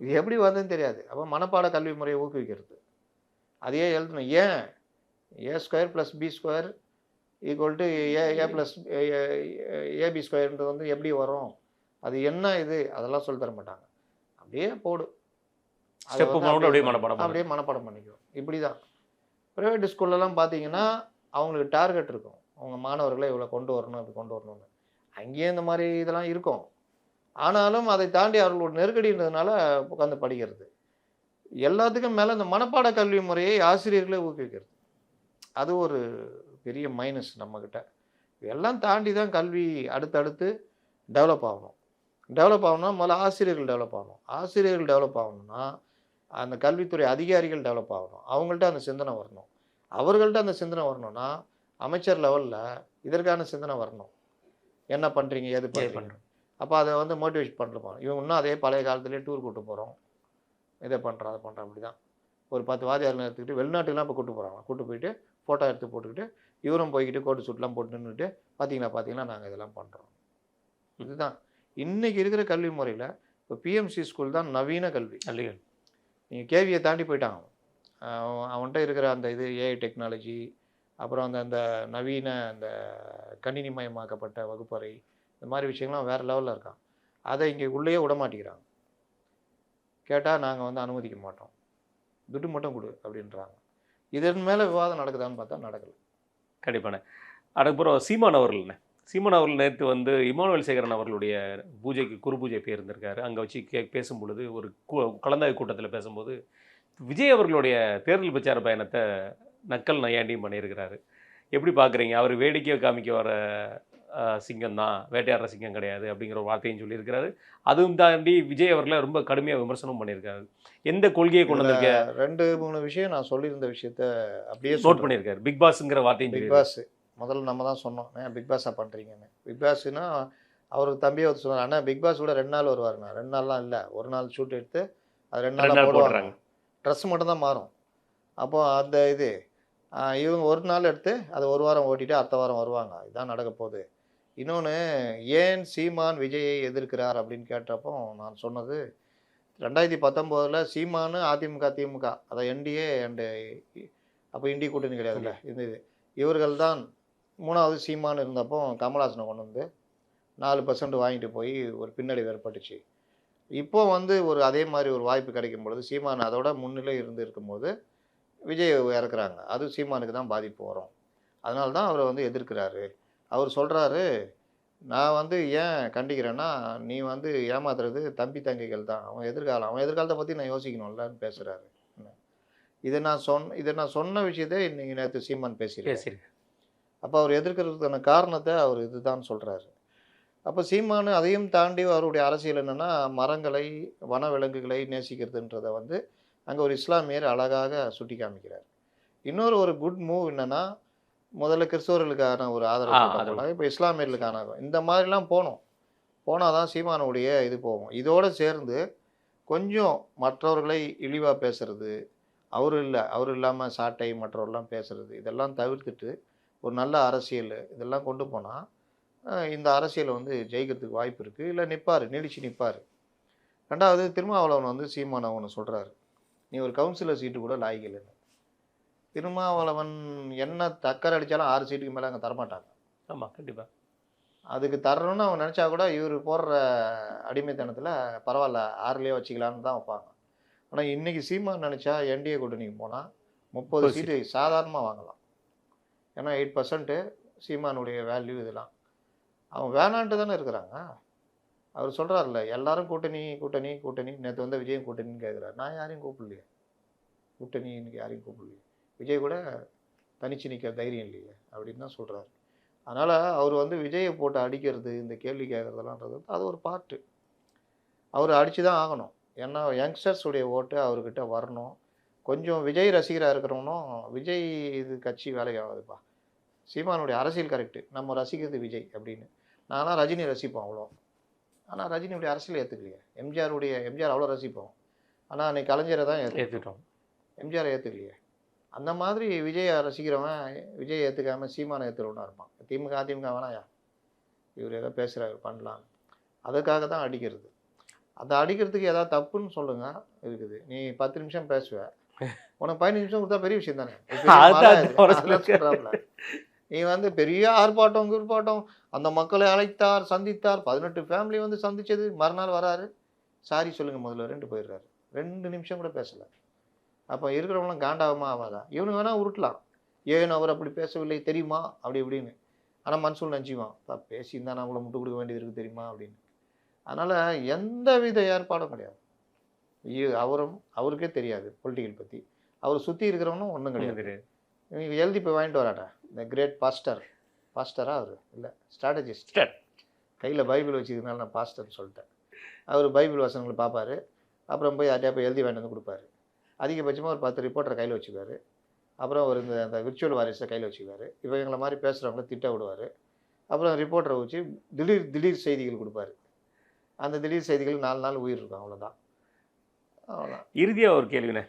இது எப்படி வந்ததுன்னு தெரியாது. அப்போ மனப்பாட கல்வி முறையை ஊக்குவிக்கிறது. அதையே எழுதணும். ஏன் A² + B² = A AB² வந்து எப்படி வரும், அது என்ன இது அதெல்லாம் சொல்லி தர மாட்டாங்க. அப்படியே போடு, அப்படியே மனப்பாடம் பண்ணிக்குவோம். இப்படி தான் ப்ரைவேட் ஸ்கூல்லலாம் பார்த்தீங்கன்னா அவங்களுக்கு டார்கெட் இருக்கும். அவங்க மாணவர்களை இவ்வளோ கொண்டு வரணும், அப்படி கொண்டு வரணும்னு. அங்கேயும் இந்த மாதிரி இதெல்லாம் இருக்கும். ஆனாலும் அதை தாண்டி அவர்களோட நெருக்கடின்றதுனால உட்காந்து படிக்கிறது. எல்லாத்துக்கும் மேலே இந்த மனப்பாட கல்வி முறையை ஆசிரியர்களே ஊக்குவிக்கிறது. அது ஒரு பெரிய மைனஸ் நம்மக்கிட்ட. எல்லாம் தாண்டி தான் கல்வி அடுத்தடுத்து டெவலப் ஆகணும். டெவலப் ஆகணும்னா முதல்ல ஆசிரியர்கள் டெவலப் ஆகணும். ஆசிரியர்கள் டெவலப் ஆகணும்னா அந்த கல்வித்துறை அதிகாரிகள் டெவலப் ஆகணும். அவங்கள்ட்ட அந்த சிந்தனை வரணும். அவர்கள்ட்ட அந்த சிந்தனை வரணும்னா அமைச்சர் லெவலில் இதற்கான சிந்தனை வரணும். என்ன பண்ணுறீங்க, எது பண்ணுறீங்க. அப்போ அதை வந்து மோட்டிவேட் பண்ணுறோம். இவங்க இன்னும் அதே பழைய காலத்துலேயே டூர் கூப்பிட்டு போகிறோம், இதை பண்ணுறோம், அதை பண்ணுறோம். அப்படி தான் ஒரு 10 வாதியார்கள் எடுத்துக்கிட்டு வெளிநாட்டுக்கெலாம் இப்போ கூப்பிட்டு போகிறாங்க. கூப்பிட்டு போயிட்டு ஃபோட்டோ எடுத்து போட்டுக்கிட்டு இவரும் போய்கிட்டு கோட்டு சூட்லாம் போட்டு நின்றுட்டு பார்த்தீங்கன்னா நாங்கள் இதெல்லாம் பண்ணுறோம். இதுதான் இன்றைக்கி இருக்கிற கல்வி முறையில். இப்போ பிஎம்சி ஸ்கூல் தான் நவீன கல்வி. நீங்கள் கேவியை தாண்டி போயிட்டாங்க. அவன்கிட்ட இருக்கிற அந்த இது ஏஐ டெக்னாலஜி, அப்புறம் அந்த நவீன அந்த கணினிமயமாக்கப்பட்ட வகுப்பறை, இந்த மாதிரி விஷயங்கள்லாம் வேறு லெவலில் இருக்கான். அதை இங்கே உள்ளேயே விட மாட்டேங்கிறாங்க. கேட்டால் நாங்கள் வந்து அனுமதிக்க மாட்டோம், துட்டு மட்டும் கொடு அப்படின்றாங்க. இதன் மேலே விவாதம் நடக்குதான்னு பார்த்தா நடக்கலை. கண்டிப்பாண்ணே. அதுக்கப்புறம் சீமான் அவர்கள் நேற்று வந்து இமானுவேல் சேகரன் அவர்களுடைய பூஜைக்கு குரு பூஜை போயிருந்திருக்காரு. அங்கே வச்சு பேசும் பொழுது ஒரு கலந்தாய்வு கூட்டத்தில் பேசும்போது விஜய் அவர்களுடைய தேர்தல் பிரச்சார பயணத்தை நக்கல் நையாண்டியும் பண்ணியிருக்கிறாரு. எப்படி பார்க்குறீங்க? அவர் வேடிக்கை காமிக்க வர சிங்கம் தான், வேட்டையாடுற சிங்கம் கிடையாது அப்படிங்கிற ஒரு வார்த்தையும் சொல்லியிருக்கிறாரு. அதுவும் தாண்டி விஜய் அவர்களை ரொம்ப கடுமையாக விமர்சனம் பண்ணியிருக்காரு. எந்த கொள்கையை கொண்டு வந்திருக்க 2-3 விஷயம் நான் சொல்லியிருந்த விஷயத்த அப்படியே நோட் பண்ணியிருக்காரு. பிக் பாஸ்ங்கிற வார்த்தையும் பிக் பாஸ் முதல்ல நம்ம தான் சொன்னோம், பிக் பாஸாக பண்ணுறீங்கன்னு. பிக் பாஸ்னா அவருக்கு தம்பியை வந்து சொன்னார், ஆனால் பிக் பாஸ் கூட 2 நாள் வருவாருண்ணா. 2 நாள்லாம் இல்லை, ஒரு நாள் ஷூட் எடுத்து அது 2 2 நாளாக நாள் போடுவாங்க. போட்டுறாங்க. ட்ரெஸ் மட்டும் தான் மாறும். அப்போ அந்த இது இவங்க ஒரு நாள் எடுத்து அதை ஒரு வாரம் ஓட்டிட்டு அடுத்த வாரம் வருவாங்க. இதான் நடக்க போகுது. இன்னொன்று, ஏன் சீமான் விஜயை எதிர்க்கிறார் அப்படின்னு கேட்டப்போ நான் சொன்னது, 2019 சீமானு அதிமுக, திமுக அதை என்டிஏ அண்டு அப்போ இண்டி கூட்டணி கிடையாதுல்ல இருந்தது. இவர்கள் தான் 3வது சீமான் இருந்தப்போ கமல்ஹாசனை கொண்டு வந்து 4% வாங்கிட்டு போய் ஒரு பின்னடைவு ஏற்பட்டுச்சு. இப்போ வந்து அதே மாதிரி ஒரு வாய்ப்பு கிடைக்கும் பொழுது சீமான் அதோட முன்னிலை இருந்து இருக்கும்போது விஜய் இறக்குறாங்க. அது சீமானுக்கு தான் பாதிப்பு வரும். அதனால தான் அவரை வந்து எதிர்க்கிறாரு. அவர் சொல்கிறாரு, நான் வந்து ஏன் கண்டிக்கிறேன்னா, நீ வந்து ஏமாத்துறது தம்பி தங்கைகள் தான். அவன் எதிர்காலத்தை பற்றி நான் யோசிக்கணும்லன்னு பேசுகிறாரு. இதை நான் சொன்ன விஷயத்தை இன்னைக்கு நேற்று சீமான் பேசியிருக்காரு. அப்போ அவர் எதிர்க்கிறதுக்கான காரணத்தை அவர் இதுதான் சொல்கிறாரு. அப்போ சீமானு அதையும் தாண்டி அவருடைய அரசியல் என்னென்னா, மரங்களை வனவிலங்குகளை நேசிக்கிறதுன்றதை வந்து அங்கே ஒரு இஸ்லாமியர் அழகாக சுட்டி காமிக்கிறார். இன்னொரு ஒரு குட் மூவ் என்னென்னா, முதல்ல கிறிஸ்தவர்களுக்கான ஒரு ஆதரவு கூட்டம் போனாங்க. இப்போ இஸ்லாமியர்களுக்கான இந்த மாதிரிலாம் போனால் தான் சீமானுடைய இது போகும். இதோடு சேர்ந்து கொஞ்சம் மற்றவர்களை இழிவாக பேசுறது, அவர் இல்லாமல் சாட்டை மற்றவர்கள்லாம் பேசுறது, இதெல்லாம் தவிர்த்துட்டு ஒரு நல்ல அரசியல் இதெல்லாம் கொண்டு போனால் இந்த அரசியல் வந்து ஜெயிக்கிறதுக்கு வாய்ப்பு இருக்குது. இல்லை நீடிச்சு நிற்பார். 2வது திருமாவளவன் வந்து சீமான் ஒன்று சொல்கிறாரு, நீ ஒரு கவுன்சிலர் சீட்டு கூட லாய்க்கலைன்னு. திருமாவளவன் என்ன தக்கர் அடித்தாலும் 6 சீட்டுக்கு மேலே அங்கே தரமாட்டாங்க. ஆமாம், கண்டிப்பாக. அதுக்கு தரணும்னு அவன் நினச்சா கூட இவர் போடுற அடிமைத்தனத்தில் பரவாயில்ல 6லேயே வச்சுக்கலான்னு தான் வைப்பாங்க. ஆனால் இன்றைக்கி சீமான் நினச்சா என்டிஏ கூட்டணிக்கு போனால் 30 சீட்டு சாதாரணமாக வாங்கலாம். ஏன்னா 8% சீமானுடைய வேல்யூ இதெல்லாம். அவன் வேணான்ட்டு தானே இருக்கிறாங்க. அவர் சொல்கிறார்ல, எல்லாரும் கூட்டணி கூட்டணி கூட்டணி. நேற்று வந்து விஜயம் கூட்டணின்னு கேட்குறாரு. நான் யாரையும் கூப்பிடலையே, கூட்டணின்னு யாரையும் கூப்பிடலையே. விஜய் கூட தனிச்சு நிற்க தைரியம் இல்லையே அப்படின்னு தான் சொல்கிறாரு. அதனால் அவர் வந்து விஜயை போட்டு அடிக்கிறது, இந்த கேள்வி கேட்குறதெல்லாம்ன்றது அது ஒரு பார்ட்டு. அவர் அடித்து தான் ஆகணும். ஏன்னா யங்ஸ்டர்ஸுடைய ஓட்டு அவர்கிட்ட வரணும். கொஞ்சம் விஜய் ரசிகராக இருக்கிறவனும் விஜய் இது கட்சி வேலைக்கு ஆகாதுப்பா, சீமானுடைய அரசியல் கரெக்டு, நம்ம ரசிக்கிறது விஜய் அப்படின்னு. நான்லாம் ரஜினி ரசிப்போம் அவ்வளோ. ஆனால் ரஜினியுடைய அரசியல் ஏற்றுக்கலையே. எம்ஜிஆர் அவ்வளோ ரசிப்போம். ஆனால் அன்றைக்கி கலைஞரை தான் ஏற்றுக்கிட்டோம், எம்ஜிஆரை ஏற்றுக்கலையே. அந்த மாதிரி விஜயை ரசிக்கிறவன் விஜய் ஏற்றுக்காமல் சீமானை ஏற்றுக்கிறவனா இருப்பான். அதிமுக வேணாயா, இவர் ஏதோ பேசுகிறாரு பண்ணலாம், அதுக்காக தான் அடிக்கிறது. அதை அடிக்கிறதுக்கு ஏதாவது தப்புன்னு சொல்லுங்க இருக்குது. நீ 10 நிமிஷம் பேசுவ, உனக்கு 15 நிமிஷம் கொடுத்தா பெரிய விஷயம் தானே. நீ வந்து பெரிய ஆர்ப்பாட்டம் அந்த மக்களை அழைத்தார், சந்தித்தார், 18 ஃபேமிலி வந்து சந்திச்சது. மறுநாள் வராரு, சாரி சொல்லுங்கள் முதல்ல போயிடுறாரு. 2 நிமிஷம் கூட பேசலை. அப்போ இருக்கிறவங்களாம் காண்டாகமா ஆகாதா? இவனு வேணால் உருட்டலாம், ஏன் அவர் அப்படி பேசவில்லை தெரியுமா அப்படி இப்படின்னு. ஆனால் மனசுல நினச்சிக்குவான், பேசியிருந்தா நான் அவங்கள முட்டு கொடுக்க வேண்டியது இருக்குது தெரியுமா அப்படின்னு. அதனால் எந்த வித ஏற்பாடும் கிடையாது. அவருக்கே தெரியாது பொலிட்டிக்கல் பற்றி. அவர் சுற்றி இருக்கிறவனும் ஒன்றும் கிடையாது. நீங்கள் எழுதி போய் வாங்கிட்டு வராட்டா, இந்த கிரேட் பாஸ்டரா அவர் இல்லை ஸ்ட்ராட்டஜிஸ்ட், கையில் பைபிள் வச்சுக்கிறதுனால நான் பாஸ்டர்னு சொல்லிட்டேன். அவர் பைபிள் வசனங்களை பார்ப்பார், அப்புறம் போய் யார்ட்டையா போய் எழுதி வாங்கிட்டு வந்து கொடுப்பாரு. அதிகபட்சமாக ஒரு 10 ரிப்போர்ட்டரை கையில் வச்சுக்குவார். அப்புறம் ஒரு அந்த விர்ச்சுவல் வாரிசை கையில் வச்சுக்குவார். இப்போ எங்களை மாதிரி பேசுகிறவங்கள திட்ட விடுவார். அப்புறம் ரிப்போர்ட்டரை வச்சு திடீர் செய்திகள் கொடுப்பாரு. அந்த திடீர் செய்திகள் 4 நாள் உயிர் இருக்கும், அவ்வளோதான். இறுதியாக ஒரு கேள்விண்ணே,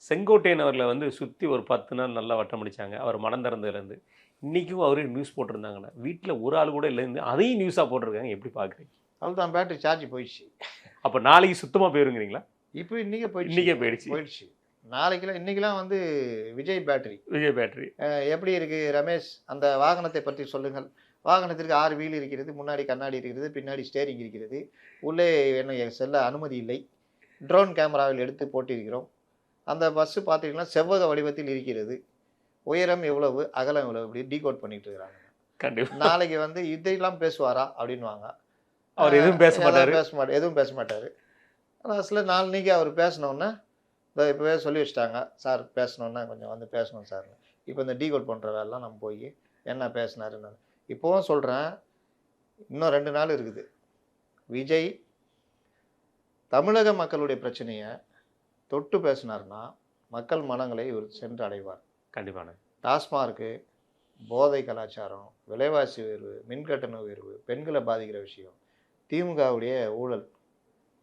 செங்கோட்டையன் அவர்களை வந்து சுற்றி ஒரு 10 நாள் நல்லா வட்டம் அடித்தாங்க. அவர் மனம் திறந்ததுலேருந்து இன்றைக்கும் அவரே நியூஸ் போட்டிருந்தாங்கண்ணா, வீட்டில் ஒரு ஆள் கூட இல்லைன்னு அதையும் நியூஸாக போட்டிருக்காங்க. எப்படி பார்க்குறீங்க? அவ்வளோதான், பேட்டரி சார்ஜ் போயிடுச்சு. அப்போ நாளைக்கு சுத்தமாக போயிருங்கிறீங்களா? இப்போ இன்றைக்கே போயிடுச்சு. நாளைக்கெல்லாம் இன்றைக்கெலாம் வந்து விஜய் பேட்டரி எப்படி இருக்குது ரமேஷ்? அந்த வாகனத்தை பற்றி சொல்லுங்கள். வாகனத்திற்கு 6 வீல் இருக்கிறது, முன்னாடி கண்ணாடி இருக்கிறது, பின்னாடி ஸ்டேரிங் இருக்கிறது, உள்ளே என்ன செல்ல அனுமதி இல்லை, ட்ரோன் கேமராவில் எடுத்து போட்டிருக்கிறோம். அந்த பஸ்ஸு பார்த்தீங்கன்னா செவ்வக வடிவத்தில் இருக்கிறது, உயரம் எவ்வளவு, அகலம் எவ்வளவு, இப்படி டீகோட் பண்ணிட்டு இருக்கிறாங்க. கண்டிப்பாக நாளைக்கு வந்து இதெல்லாம் பேசுவாரா அப்படின்வாங்க. அவர் எதுவும் எதுவும் பேச மாட்டார். லாஸ்ட்டில் நாளைக்கு அவர் பேசினோன்னே இப்போவே சொல்லி வச்சுட்டாங்க, சார் பேசணுன்னா கொஞ்சம் வந்து பேசணும் சார். இப்போ இந்த டீகோட் பண்ணுற வேலைலாம் நம்ம போய் என்ன பேசினாருன்னு இப்போவும் சொல்கிறேன். இன்னும் 2 நாள் இருக்குது. விஜய் தமிழக மக்களுடைய பிரச்சனையை தொட்டு பேசினார்னா மக்கள் மனங்களை இவர் சென்று அடைவார். கண்டிப்பான. டாஸ்மார்க்கு, போதை கலாச்சாரம், விலைவாசி உயர்வு, மின்கட்டண உயர்வு, பெண்களை பாதிக்கிற விஷயம், திமுகவுடைய ஊழல்,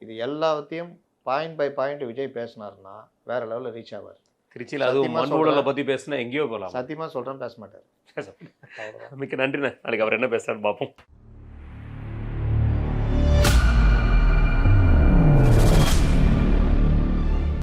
இது எல்லாத்தையும் பாயிண்ட் பை பாயிண்ட் விஜய் பேசினாருன்னா வேற லெவலில் ரீச் ஆவார். திருச்சியில் அதுவும் சத்தியமா மண் ஊழலை பற்றி பேசினா எங்கேயோ போகலாம். சத்தியமாக சொல்கிறேன், பேச மாட்டார். மிக்க நன்றிண்ணே. நாளைக்கு அவர் என்ன பேசுறான்னு பார்ப்போம்.